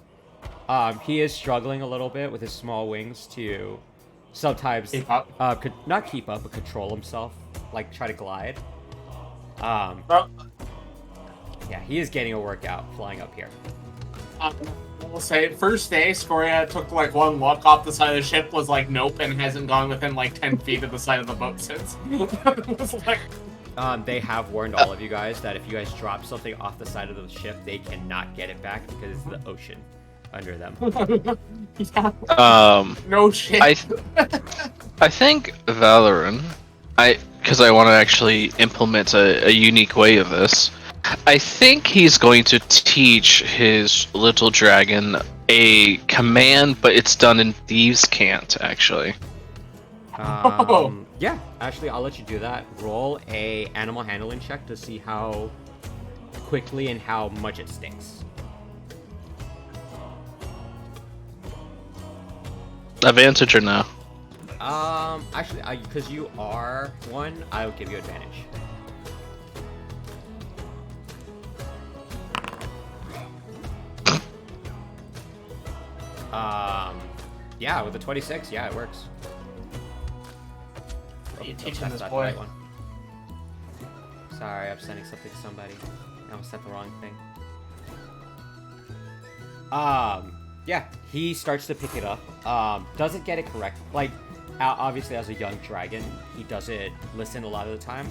He is struggling a little bit with his small wings to sometimes Keep up. not keep up, but control himself, like try to glide. Well, Yeah, he is getting a workout flying up here. we'll say first day, Scoria took like one look off the side of the ship, was like nope, and hasn't gone within like 10 feet of the side of the boat since. It was like, They have warned all of you guys that if you guys drop something off the side of the ship, they cannot get it back because it's the ocean under them. yeah, no shit. I think Valorant, because I want to actually implement a unique way of this. I think he's going to teach his little dragon a command, but it's done in Thieves' Cant, actually. Yeah, actually, I'll let you do that. Roll a animal handling check to see how quickly and how much it stinks. Advantage or no? Actually, because you are one, I'll give you advantage. Yeah, with the 26, yeah, it works. Are you Oops, teaching that's this not the boy? right one. Sorry, I'm sending something to somebody. I almost sent the wrong thing. Yeah, he starts to pick it up. Doesn't get it correct. Like, obviously, as a young dragon, he doesn't listen a lot of the time,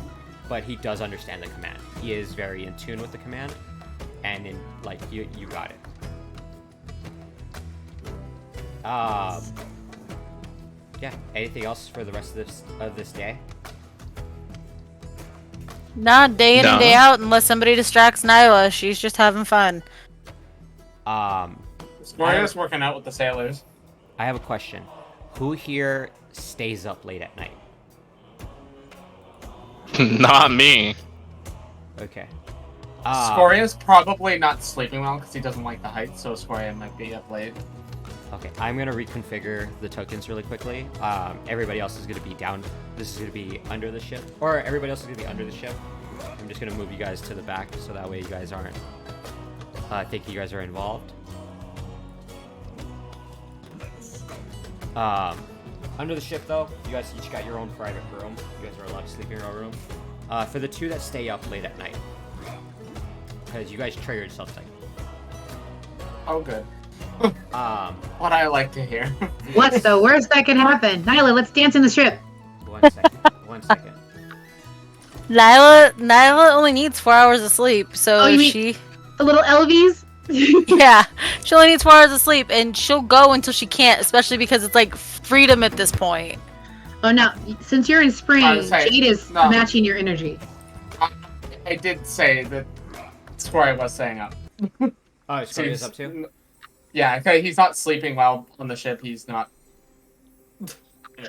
but he does understand the command. He is very in tune with the command, and you got it. Yeah. Anything else for the rest of this day? Not day in and day No. out unless somebody distracts Nyla. She's just having fun. Scoria's working out with the sailors. I have a question. Who here stays up late at night? Not me. Okay. Scoria's probably not sleeping well because he doesn't like the height, so Scoria might be up late. Okay, I'm gonna reconfigure the tokens really quickly. Everybody else is gonna be down. This is gonna be under the ship, or everybody else is gonna be under the ship. I'm just gonna move you guys to the back so that way you guys aren't thinking you guys are involved. Under the ship, though, you guys each got your own private room. You guys are allowed to sleep in your own room. For the two that stay up late at night, because you guys triggered something. Oh, good. Um, What I like to hear. What the worst that could happen? Nyla, let's dance in the strip. 1 second. 1 second. Nyla only needs 4 hours of sleep, so Oh, you mean- she A little Elvies. yeah, she only needs 4 hours of sleep, and she'll go until she can't, especially because it's like freedom at this point. Oh no! Since you're in spring, I was saying, Jade is no. matching your energy. I did say that Scoria was staying up. Oh, Scoria is up too? Yeah, okay, he's not sleeping while on the ship. He's not.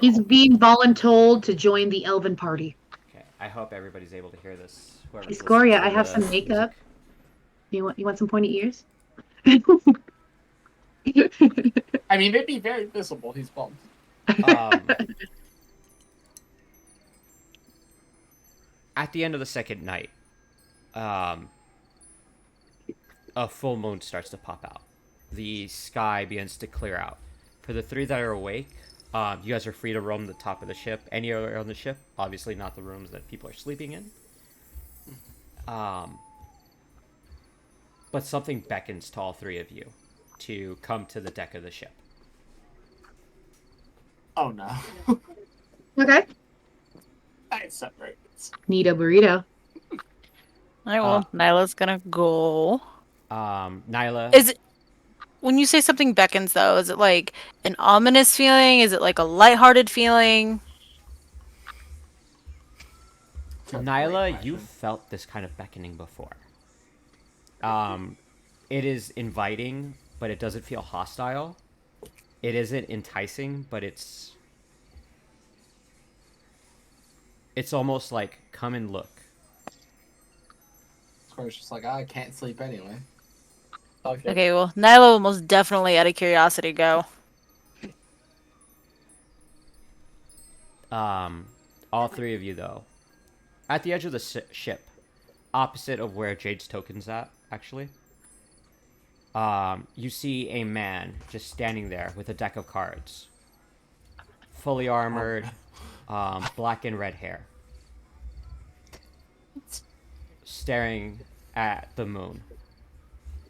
He's being voluntold to join the Elven party. Okay, I hope everybody's able to hear this. Whoever's Hey, Scoria, listening I to have the some makeup. music. You want some pointy ears? I mean, they'd be very visible. He's bald. At the end of the second night, a full moon starts to pop out. The sky begins to clear out. For the three that are awake, you guys are free to roam the top of the ship, anywhere on the ship. Obviously, not the rooms that people are sleeping in. But something beckons to all three of you to come to the deck of the ship. Oh no. Okay. I separate. Need a burrito. Alright, well, Nyla's gonna go. Nyla. Is it when you say something beckons though, is it like an ominous feeling? Is it like a lighthearted feeling? Nyla, you felt this kind of beckoning before. It is inviting, but it doesn't feel hostile. It isn't enticing, but it's almost like, come and look. Scoria's just like, I can't sleep anyway. Okay, well, Nyla will most definitely, out of curiosity, go. All three of you, though, at the edge of the ship, opposite of where Jade's token's at, actually, you see a man just standing there with a deck of cards. Fully armored, black and red hair. Staring at the moon.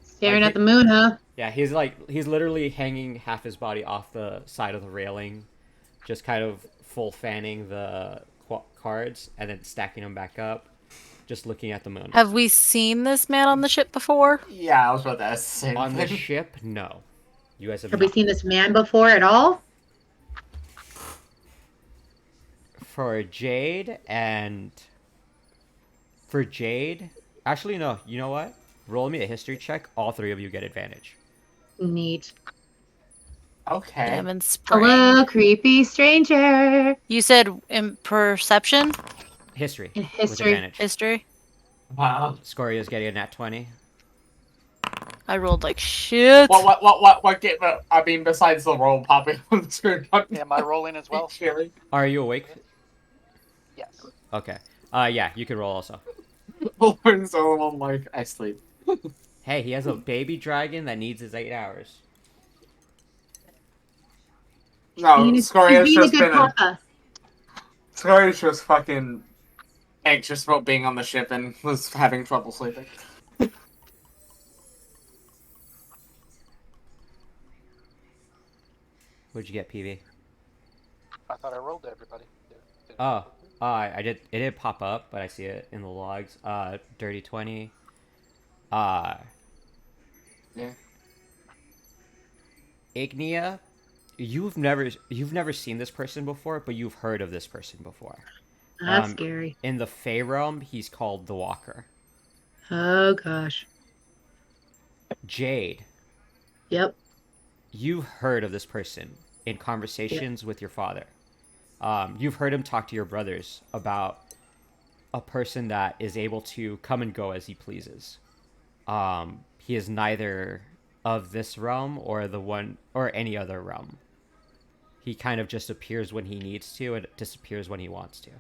Staring at the moon, huh? Yeah, he's literally hanging half his body off the side of the railing, just kind of full fanning the cards and then stacking them back up, just looking at the moon. Have we seen this man on the ship before? Yeah, I was about to ask the same On the thing. ship, no. You guys have Have we not. seen this man before at all? For Jade, actually no, you know what? Roll me a history check. All three of you get advantage. Neat. Okay. Damn and spring. Hello, creepy stranger. You said in perception? History. In With history. advantage. History? Wow. Scoria's getting a nat 20. I rolled like shit. What game? I mean, besides the roll popping on the screen. Am I rolling as well? Scary. Are you awake? Yes. Okay. Yeah, you can roll also. Lauren's the only one like, I sleep. Hey, he has a baby dragon that needs his 8 hours. No, He's Scoria's being a just good been papa. Scoria's just fucking anxious about being on the ship and was having trouble sleeping. What'd you get, PV? I thought I rolled everybody. Oh, I did. It did pop up, but I see it in the logs. Dirty 20. Yeah. Ignia, you've never seen this person before, but you've heard of this person before. That's scary. In the Fey realm, he's called the Walker. Oh gosh. Jade, Yep. you've heard of this person in conversations with your father. You've heard him talk to your brothers about a person that is able to come and go as he pleases. He is neither of this realm or any other realm. He kind of just appears when he needs to and disappears when he wants to.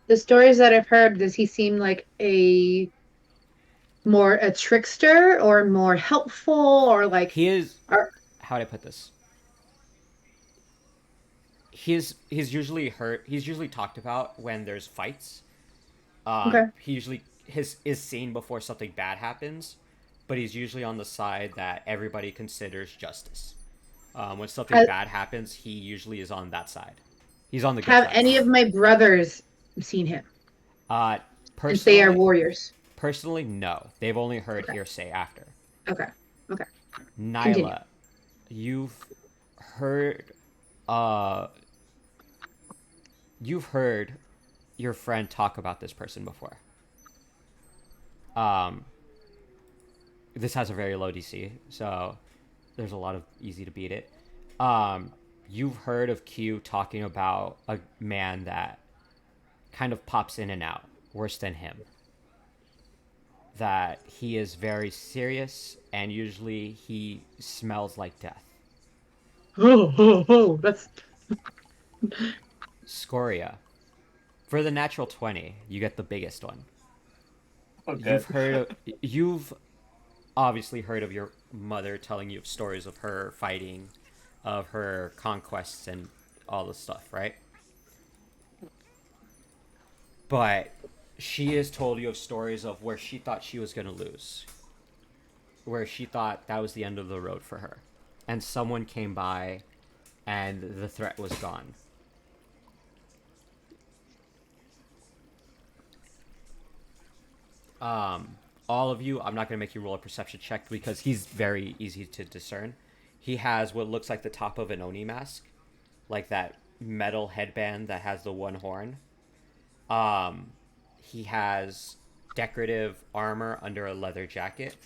The stories that I've heard, does he seem like a more a trickster or more helpful or like He is. are How do I put this? He's usually hurt. He's usually talked about when there's fights. okay. He usually his is seen before something bad happens, but he's usually on the side that everybody considers justice. When something Have, bad happens, he usually is on that side. He's on the good have side. any of my brothers seen him Uh, since they are personally, warriors? personally, no. They've only heard Okay. hearsay after. Okay. Okay. Continue. Nyla, you've heard, uh, you've heard your friend talk about this person before. Um, this has a very low DC, so there's a lot of easy to beat it. You've heard of Q talking about a man that kind of pops in and out, worse than him. That he is very serious, and usually he smells like death. Oh, that's Scoria. For the natural 20, you get the biggest one. Okay. You've obviously heard of your mother telling you stories of her fighting, of her conquests and all this stuff, right? But she has told you of stories of where she thought she was going to lose, where she thought that was the end of the road for her, and someone came by and the threat was gone. All of you, I'm not going to make you roll a perception check because he's very easy to discern. He has what looks like the top of an Oni mask, like that metal headband that has the one horn. He has decorative armor under a leather jacket.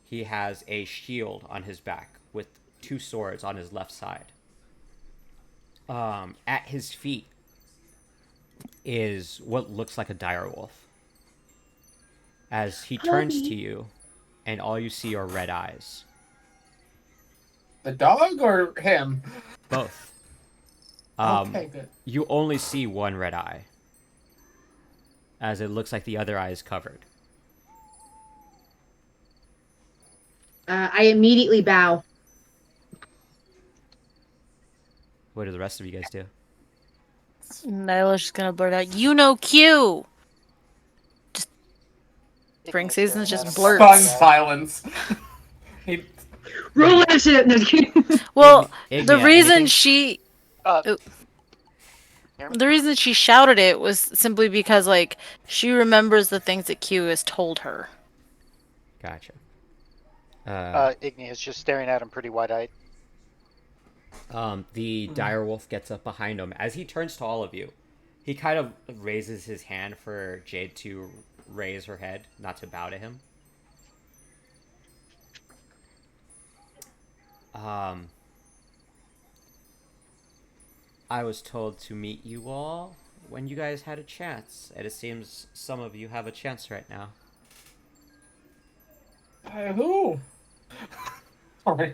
He has a shield on his back with two swords on his left side. At his feet is what looks like a dire wolf. As he turns to you, and all you see are red eyes. The dog or him? Both. Okay, good. You only see one red eye, as it looks like the other eye is covered. I immediately bow. What do the rest of you guys do? Nyla's just gonna blurt out, "You know Q!" Spring Ignis season's staring just at him. blurts. Stunned silence. He, Roll that shit. No, just kidding. Well, Ignia, the reason anything? she Uh, Oh. hear me? the reason she shouted it was simply because like she remembers the things that Q has told her. Gotcha. Ignis is just staring at him pretty wide-eyed. The dire wolf gets up behind him. As he turns to all of you, he kind of raises his hand for Jade to raise her head, not to bow to him. I was told to meet you all when you guys had a chance, and it seems some of you have a chance right now. who? Sorry.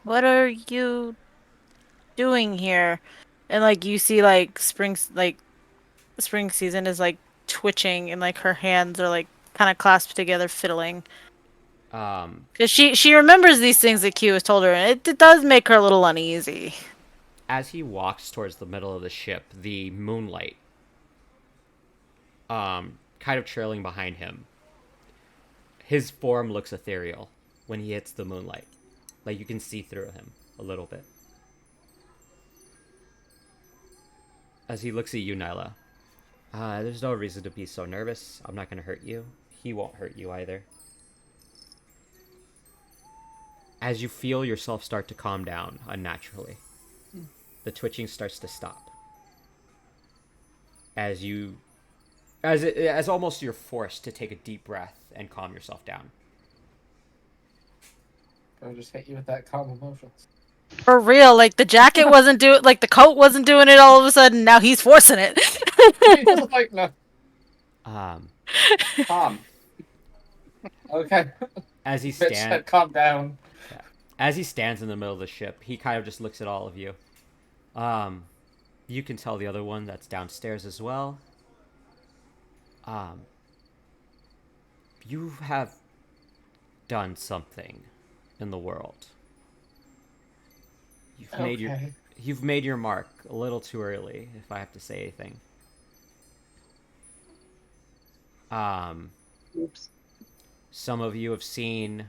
What are you doing here? And like you see like spring season is like twitching and like her hands are like kind of clasped together fiddling. Because she remembers these things that Q has told her, and it does make her a little uneasy. As he walks towards the middle of the ship, the moonlight, kind of trailing behind him, his form looks ethereal when he hits the moonlight. Like you can see through him a little bit. As he looks at you, Nyla, there's no reason to be so nervous. I'm not going to hurt you. He won't hurt you either. As you feel yourself start to calm down unnaturally, the twitching starts to stop. As almost you're forced to take a deep breath and calm yourself down. I'll just hit you with that calm emotions. For real, like the jacket wasn't doing, like the coat wasn't doing it. All of a sudden, now he's forcing it. He was like, no. Calm. Okay. As he Bitch said, stands, calm down. you can tell the other one that's downstairs as well. You have done something in the world. Okay. You've made your mark a little too early, if I have to say anything. Oops. Some of you have seen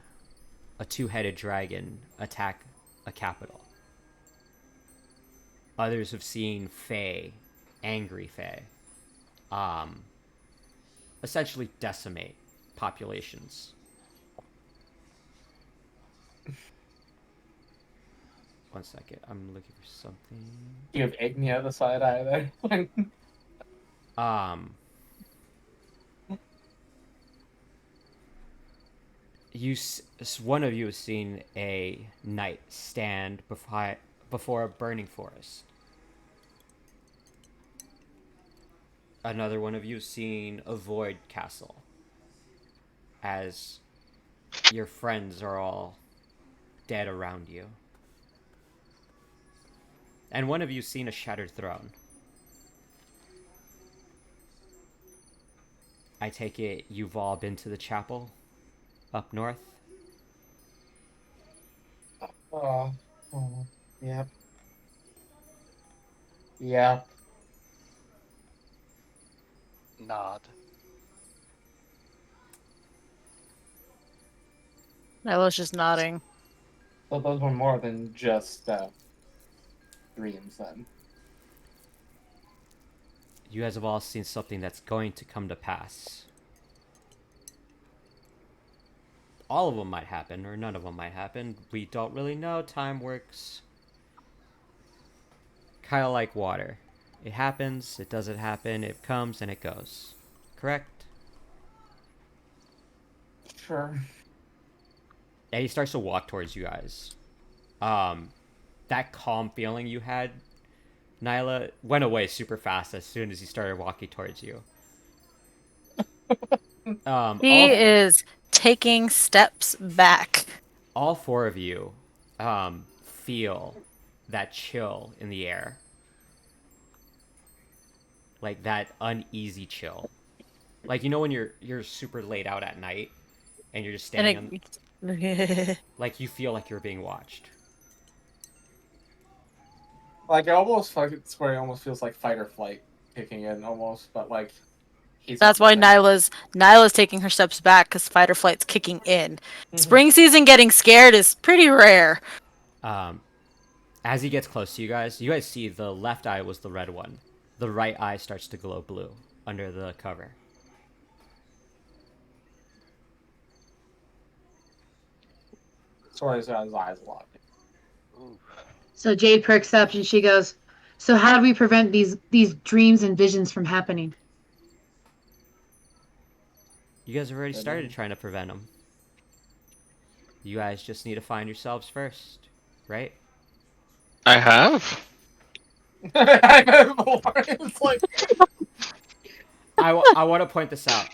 a two-headed dragon attack a capital. Others have seen Fae, angry Fae, essentially decimate populations. One second, I'm looking for something. You have Ignia at the side eye there. One of you has seen a knight stand before a burning forest. Another one of you has seen a void castle, as your friends are all dead around you. And one of you has seen a shattered throne. I take it you've all been to the chapel up north? Oh, yep. Yep. Nod. Nyla's just nodding. So those were more than just dreams then. You guys have all seen something that's going to come to pass. All of them might happen, or none of them might happen. We don't really know. Time works kind of like water. It happens, it doesn't happen, it comes and it goes. Correct? Sure. And he starts to walk towards you guys. That calm feeling you had, Nyla, went away super fast as soon as he started walking towards you. He is taking steps back. All four of you feel that chill in the air. Like that uneasy chill. Like, you know when you're super laid out at night and you're just standing like you feel like you're being watched. Like, it almost it's where it almost feels like fight or flight kicking in almost, but like he's That's why Nyla's taking her steps back, because fight or flight's kicking in. Spring season getting scared is pretty rare. As he gets close to you guys see the left eye was the red one. The right eye starts to glow blue under the cover. Sorry, his eyes a lot. Ooh. So Jade perks up and she goes, "So how do we prevent these dreams and visions from happening?" You guys have already started trying to prevent them. You guys just need to find yourselves first, right? I have. It's like I want to point this out.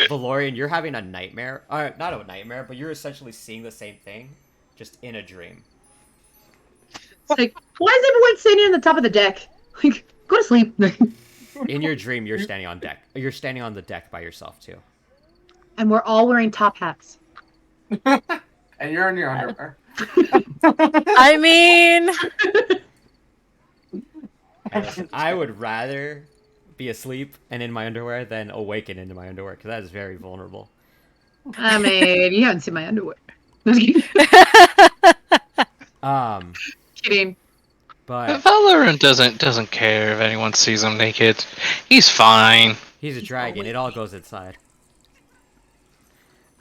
Valorian, you're having a nightmare. Not a nightmare, but you're essentially seeing the same thing, just in a dream. It's like, why is everyone sitting on the top of the deck? Like, go to sleep. In your dream, you're standing on deck. You're standing on the deck by yourself, too. And we're all wearing top hats. and you're in your underwear. I mean, And listen, I would rather be asleep and in my underwear than awaken into my underwear, because that is very vulnerable. I mean, you haven't seen my underwear. Kidding. But Valorant doesn't care if anyone sees him naked. He's fine. he's a dragon. It all goes inside.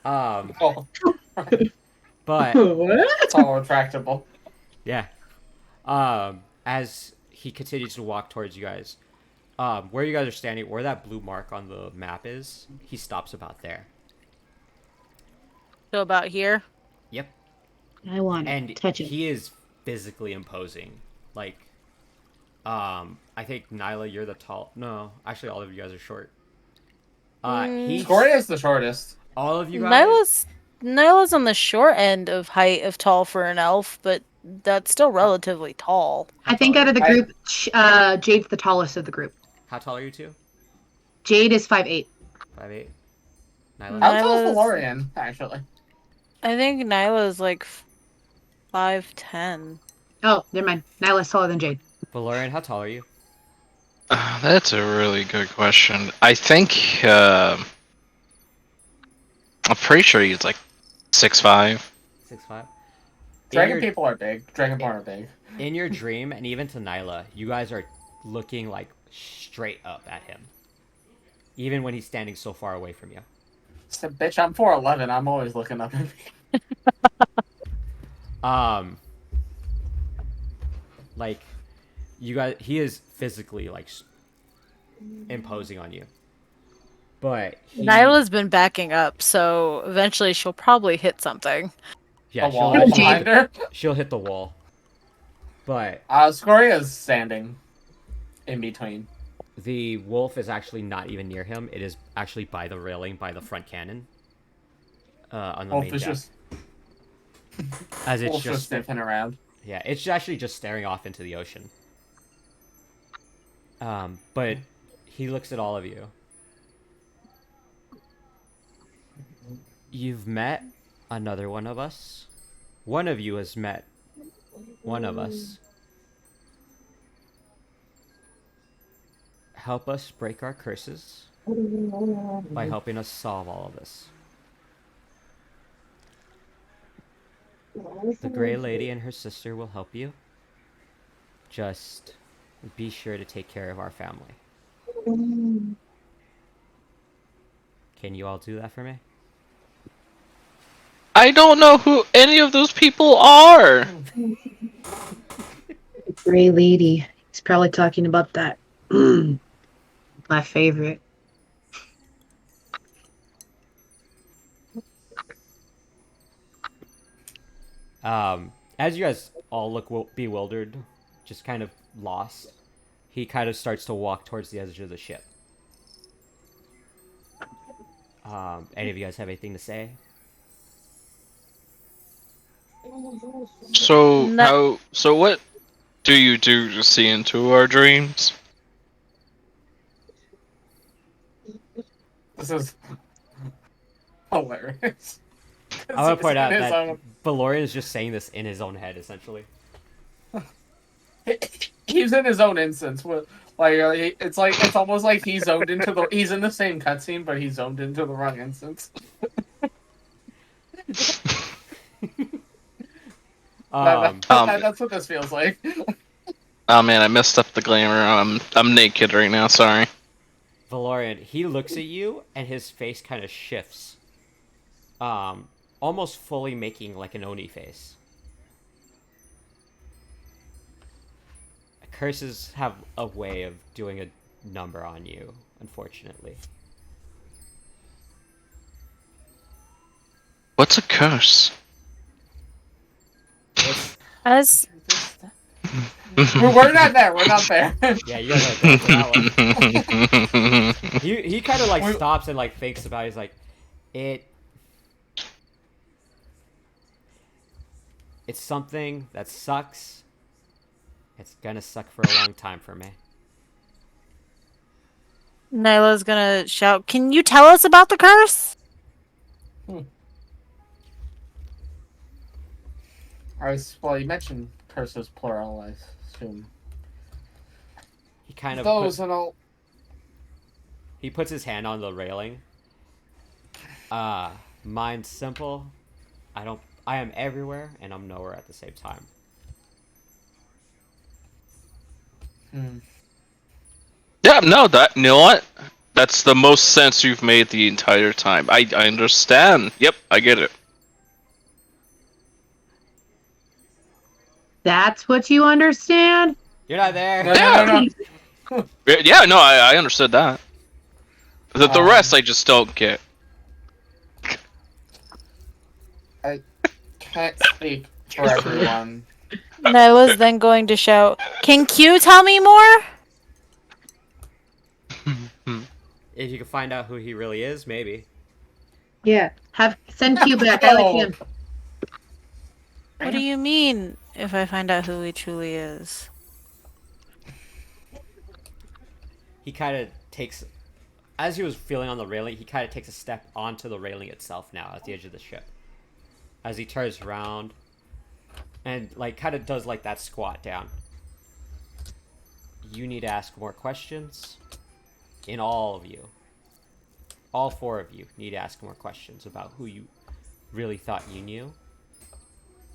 Oh, But it's all retractable. yeah. As he continues to walk towards you guys, where you guys are standing, where that blue mark on the map is, he stops about there. so about here. Yep. I want to And touch it. he is physically imposing. Like, I think Nyla, you're the tall. No, actually, all of you guys are short. He's Scoria is the shortest. all of you guys. Nyla's on the short end of height of tall for an elf, but that's still relatively tall. How I think tall out are of the you? group, Jade's the tallest of the group. How tall are you two? Jade is 5'8". 5'8". Nyla? How tall is Nyla's, Valorian, actually? I think Nyla's like 5'10". Oh, never mind. Nyla's taller than Jade. Valorian, how tall are you? That's a really good question. I think I'm pretty sure he's like 6'5". 6'5". Dragon people are big. Dragonborn are big. In your dream, and even to Nyla, you guys are looking like straight up at him, even when he's standing so far away from you. So, bitch, I'm 4'11". I'm always looking up at me. Like you guys, he is physically like imposing on you, but Nyla's been backing up, so eventually she'll probably hit something. yeah, A wall behind her. she'll hit the wall. But Scoria's standing in between. the wolf is actually not even near him. It is actually by the railing, by the front cannon. On the Wolf main is deck. just As it's Wolf's just just sniffing around. yeah, it's actually just staring off into the ocean. But he looks at all of you. You've met another one of us. One of you has met one of us. Help us break our curses by helping us solve all of this. The Gray Lady and her sister will help you. Just be sure to take care of our family. Can you all do that for me? I don't know who any of those people are. Gray lady. He's probably talking about that. My favorite. As you guys all look bewildered, just kind of lost, he kind of starts to walk towards the edge of the ship. Any of you guys have anything to say? So No- So what do you do to see into our dreams? This is hilarious. I want to point out He's in his that Valorian is just saying this in his own head, essentially. He's in his own instance. It's almost like he's zoned into the. He's in the same cutscene, but he's zoned into the wrong instance. That's what this feels like. Oh man, I messed up the glamour. I'm naked right now. Sorry. Valorian, he looks at you and his face kind of shifts. Almost fully making like an Oni face. Curses have a way of doing a number on you, unfortunately. What's a curse? As We're not there. We're not there. Yeah, you guys are there for that one. He kind of like stops and like thinks about it. He's like, it's something that sucks. It's gonna suck for a long time for me. Nyla's gonna shout, "Can you tell us about the curse?" Well, you mentioned curses plural, I assume. He kind of he puts his hand on the railing. Mine's simple. I am everywhere and I'm nowhere at the same time. Yeah, no, you know what? That's the most sense you've made the entire time. I understand. Yep, I get it. That's what you understand? You're not there. No. Yeah, no, I understood that. The rest I just don't get. I can't speak for everyone. Nyla's then going to shout, "Can Q tell me more?" If you can find out who he really is, maybe. Yeah. Send Q back. I like him. What do you mean if I find out who he truly is? He kind of takes, as he was feeling on the railing, he kind of takes a step onto the railing itself now at the edge of the ship. As he turns around and like kind of does like that squat down. You need to ask more questions. In all of you. All 4 of you need to ask more questions about who you really thought you knew.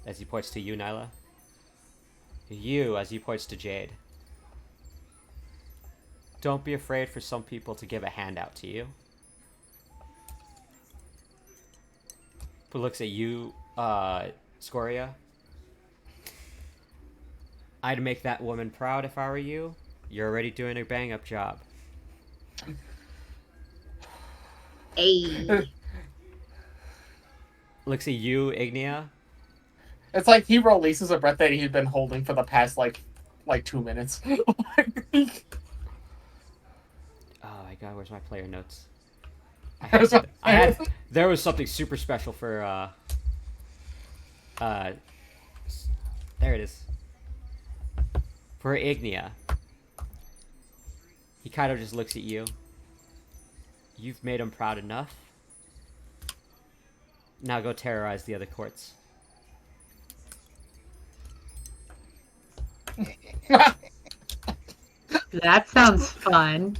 As he points to you, Nyla. You, as he points to Jade. Don't be afraid for some people to give a handout to you. Who looks at you, Scoria. I'd make that woman proud if I were you. You're already doing a bang-up job. Hey. Looks at you, Ignia. It's like he releases a breath that he's been holding for the past like 2 minutes. Oh my god, where's my player notes? I had there was something super special for there it is. For Ignia. He kind of just looks at you. You've made him proud enough. Now go terrorize the other courts. That sounds fun.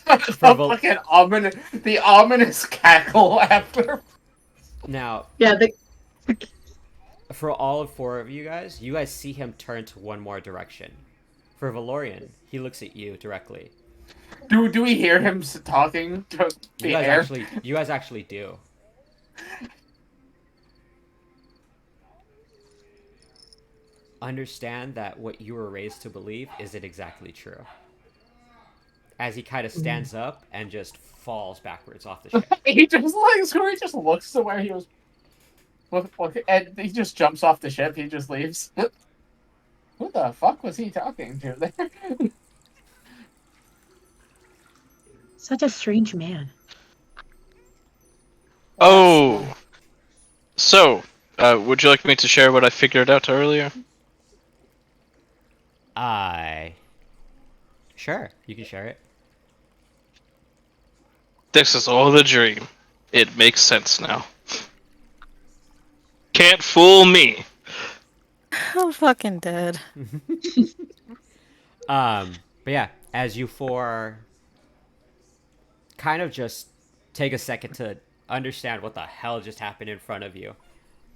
The ominous cackle after. Now, Yeah, for all 4 of you guys see him turn to one more direction. For Valorian, he looks at you directly. Do we hear him talking to the air? You guys actually do. Understand that what you were raised to believe isn't exactly true. As he kind of stands up and just falls backwards off the ship. He just looks to where he was. Look, and he just jumps off the ship. He just leaves. Who the fuck was he talking to there? such a strange man. Oh. So, would you like me to share what I figured out earlier? Sure, you can share it. This is all a dream. It makes sense now. Can't fool me. I'm fucking dead. But yeah, as you 4 kind of just take a second to understand what the hell just happened in front of you.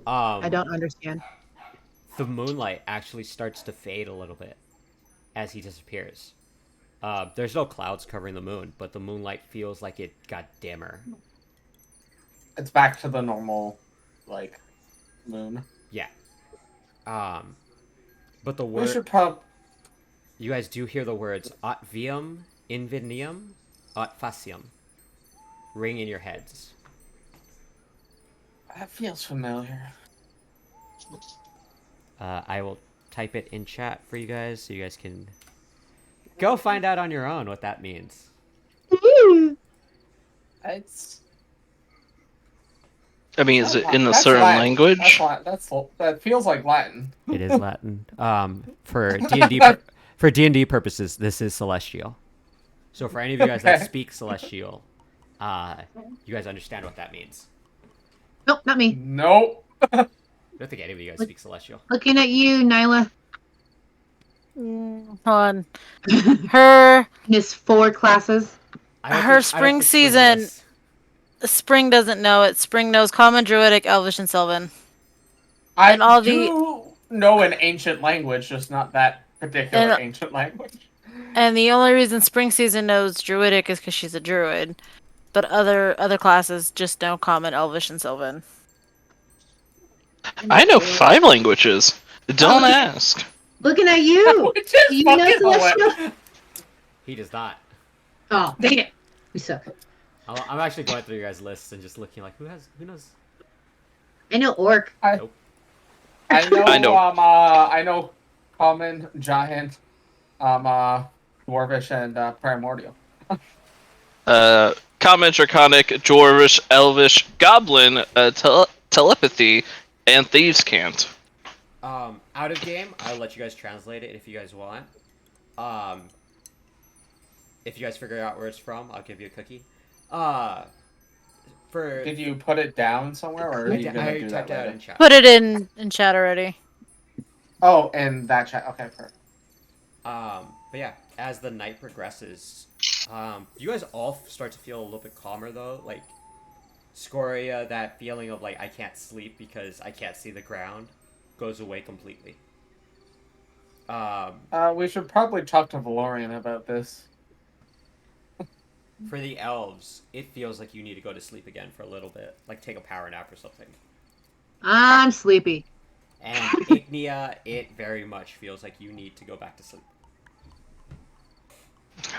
I don't understand. The moonlight actually starts to fade a little bit as he disappears. There's no clouds covering the moon, but the moonlight feels like it got dimmer. It's back to the normal, like, moon. Yeah. But the We word should probably. you guys do hear the words "aut viam inveniam, aut faciam" ring in your heads. That feels familiar. I will type it in chat for you guys so you guys can go find out on your own what that means. It's. I mean, is it in a That's certain Latin. language? That feels like Latin. It is Latin. For D&D purposes, this is celestial. So for any of you guys that speak celestial, you guys understand what that means. Nope, not me. Nope. I don't think any of you guys speak celestial. Looking at you, Nyla. Hold on. Her His 4 classes. Her spring season- does. Spring doesn't know it. Spring knows Common, Druidic, Elvish, and Sylvan. I And all do know an ancient language, just not that particular And- ancient language. And the only reason Spring season knows Druidic is because she's a druid. But other classes just know Common, Elvish, and Sylvan. I know 5 languages. Don't ask. Looking at you. Which is You know fucking Celestial? hilarious. He does not. Oh, dang it. We suck. I'm actually going through your guys' lists and just looking like who knows. I know Orc. I know. I know. I know Common, Giant, Dwarvish, and Primordial. Common, Draconic, Dwarvish, Elvish, Goblin, telepathy, And thieves can't. Out of game, I'll let you guys translate it if you guys want. If you guys figure out where it's from, I'll give you a cookie. Did you put it down somewhere, or are you gonna do that typed it out later? in chat. Put it in chat already. Oh, in that chat. Okay, perfect. But yeah, as the night progresses, you guys all start to feel a little bit calmer though. Like, Scoria, that feeling of like I can't sleep because I can't see the ground, goes away completely. We should probably talk to Valorian about this. For the elves, it feels like you need to go to sleep again for a little bit, like take a power nap or something. I'm sleepy. And Ignia, it very much feels like you need to go back to sleep.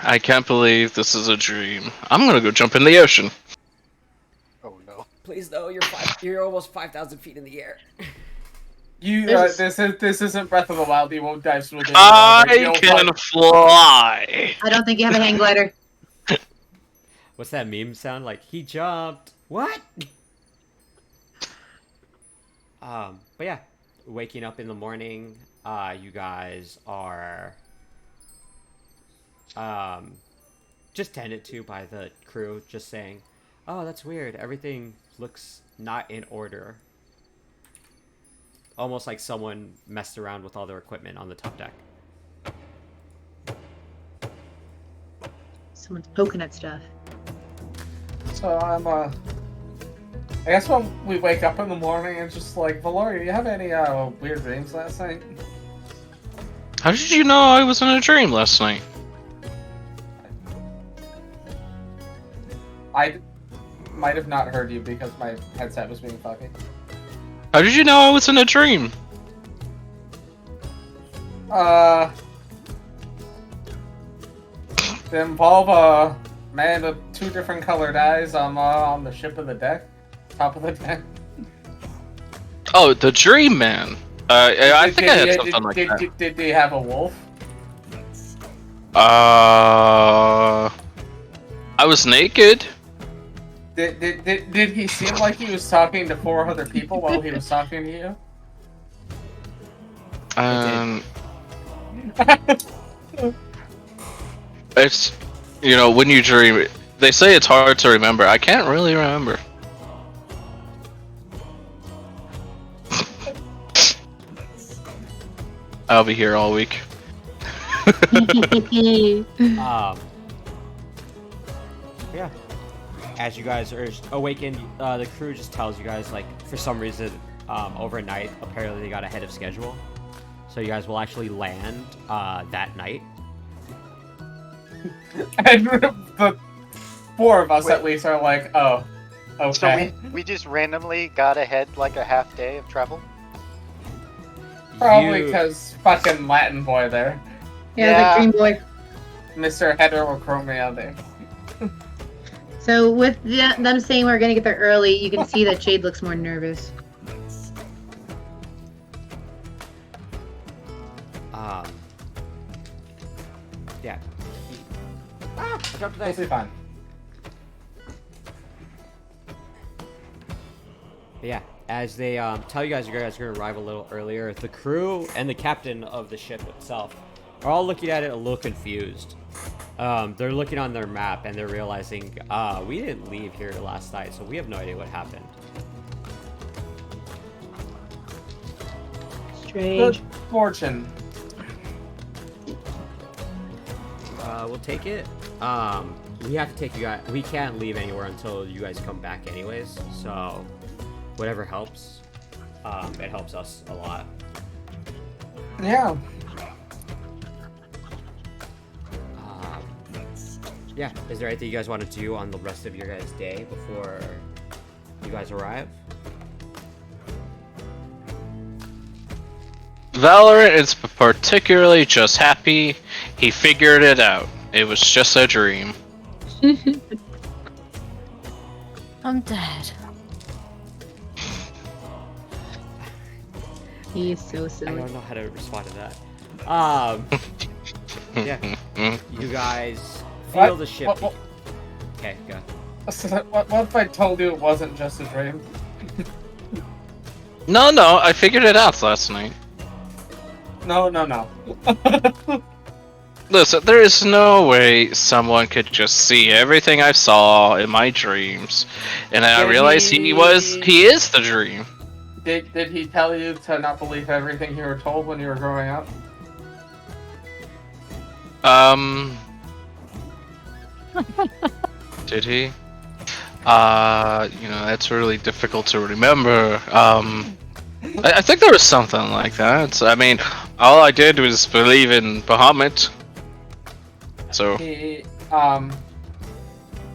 I can't believe this is a dream. I'm gonna go jump in the ocean. Oh no. Please no, you're almost 5,000 feet in the air. You, this isn't Breath of the Wild. You won't dive within. I can fly. I don't think you have a hang glider. What's that meme sound like? He jumped. What? But yeah, waking up in the morning, you guys are just tended to by the crew, just saying, "Oh, that's weird. Everything looks not in order." Almost like someone messed around with all their equipment on the top deck. Someone's poking at stuff. So I guess when we wake up in the morning and just like, Valoria, you have any weird dreams last night? How did you know I was in a dream last night? I might have not heard you because my headset was being fucking. How did you know I was in a dream? They involve a man with two different colored eyes on the ship of the deck, top of the deck. Oh, the Dream Man. I think I had something like that. Did they have a wolf? I was naked. Did he seem like he was talking to 4 other people while he was talking to you? It's, you know, when you dream, they say it's hard to remember. I can't really remember. I'll be here all week. Yeah. As you guys are awakened, the crew just tells you guys, like, for some reason, overnight, apparently they got ahead of schedule. So you guys will actually land that night. And the 4 of us at least are like, oh, okay. So we just randomly got ahead like a half day of travel? Probably because fucking Latin boy there. Yeah, the Dream Boy. Mr. Heterochromia there. So with them saying we're gonna get there early, you can see that Jade looks more nervous. Yeah. I dropped the We'll dice. be fine. But yeah, as they tell you guys are going to arrive a little earlier, the crew and the captain of the ship itself are all looking at it a little confused. They're looking on their map and they're realizing, we didn't leave here last night, so we have no idea what happened. Strange. Good fortune. We'll take it. We have to take you guys. We can't leave anywhere until you guys come back, anyways. So, whatever helps. It helps us a lot. Yeah. Yeah. Is there anything you guys want to do on the rest of your guys' day before you guys arrive? Valorant is particularly just happy he figured it out. It was just a dream. I'm dead. He is so I silly. don't know how to respond to that. Yeah. You guys feel What? the ship. What? Okay, go. So what if I told you it wasn't just a dream? No, I figured it out last night. No. Listen, there is no way someone could just see everything I saw in my dreams, and then I Did realized he is the dream. Did he tell you to not believe everything you were told when you were growing up? Did he? That's really difficult to remember. I think there was something like that. I mean, all I did was believe in Bahamut. So, He,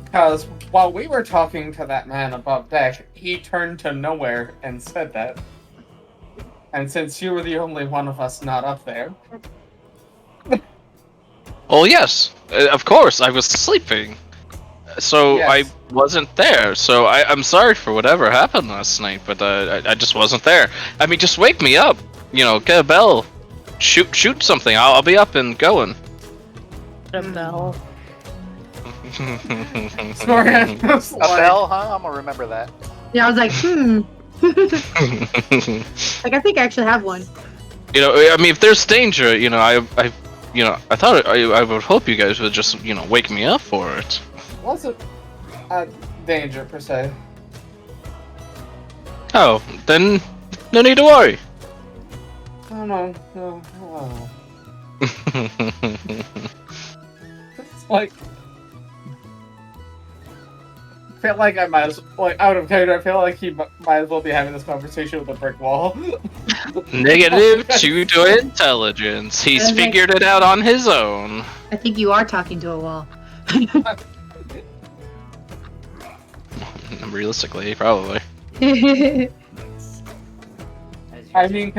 because while we were talking to that man above deck, he turned to nowhere and said that. And since you were the only one of us not up there, oh yes, of course, I was sleeping. So Yes. I wasn't there. So I'm sorry for whatever happened last night, but I just wasn't there. I mean, just wake me up. Get a bell. Shoot something. I'll be up and going. A bell. Scorpion was A like, bell, huh? I'm gonna remember that. Yeah, I was like, Like, I think I actually have one. I mean, if there's danger, I thought I would hope you guys would just, wake me up for it. wasn't a danger per se. Oh, then no need to worry. No. It's like, I feel like I might as out of character. I feel like he might as well be having this conversation with a brick wall. -2 to intelligence. He's Okay. figured it out on his own. I think you are talking to a wall. Realistically, probably. As you I guys- mean,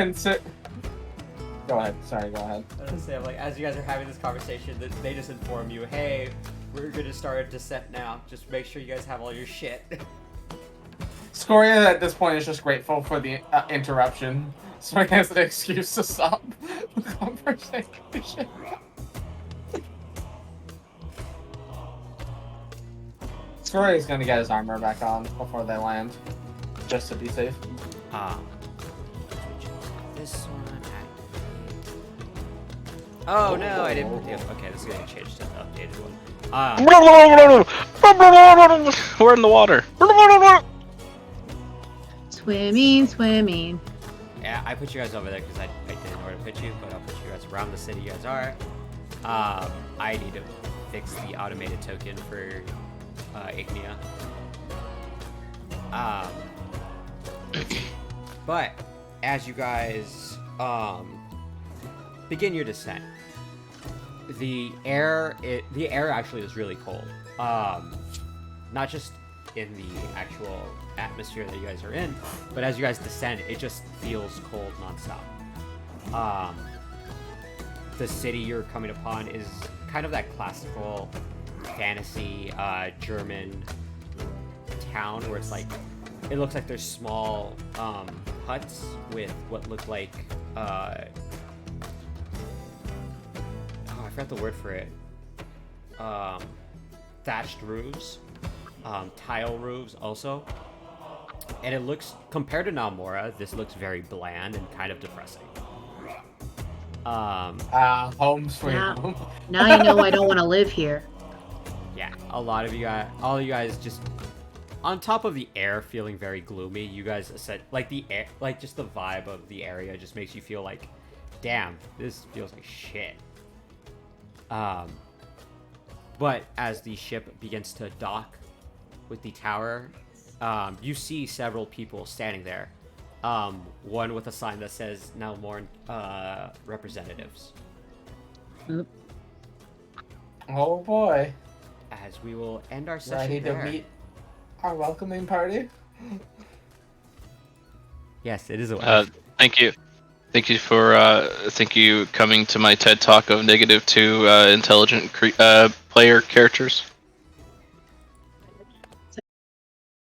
Go ahead. Sorry, go ahead. I was gonna say, like, as you guys are having this conversation, they just inform you, hey, we're gonna start a descent now. Just make sure you guys have all your shit. Scoria at this point is just grateful for the interruption, so he has an excuse to stop the conversation. Scoria's gonna get his armor back on before they land, just to be safe. This one. Oh no, I didn't. Okay, this is gonna change to the updated one. We're in the water. Swimming. Yeah, I put you guys over there because I didn't know where to put you, but I'll put you guys around the city you guys are. I need to fix the automated token for Ignia. But as you guys begin your descent, the air actually is really cold. Not just in the actual atmosphere that you guys are in, but as you guys descend, it just feels cold nonstop. The city you're coming upon is kind of that classical fantasy German town where it's like it looks like there's small huts with what look like I forgot the word for it. Thatched roofs, tile roofs also. And it looks, compared to Nalmora, this looks very bland and kind of depressing. Home sweet Now- home. Now you know I don't want to live here. Yeah, a lot of you guys, all you guys just, on top of the air feeling very gloomy, you guys said, like the air, like just the vibe of the area just makes you feel like, damn, this feels like shit. But as the ship begins to dock with the tower, you see several people standing there. One with a sign that says Nalmorn representatives. Oh boy. As we will end our session Ready to there. meet our welcoming party? Yes, it is a Thank you. Thank you coming to my TED talk of -2 intelligent player characters.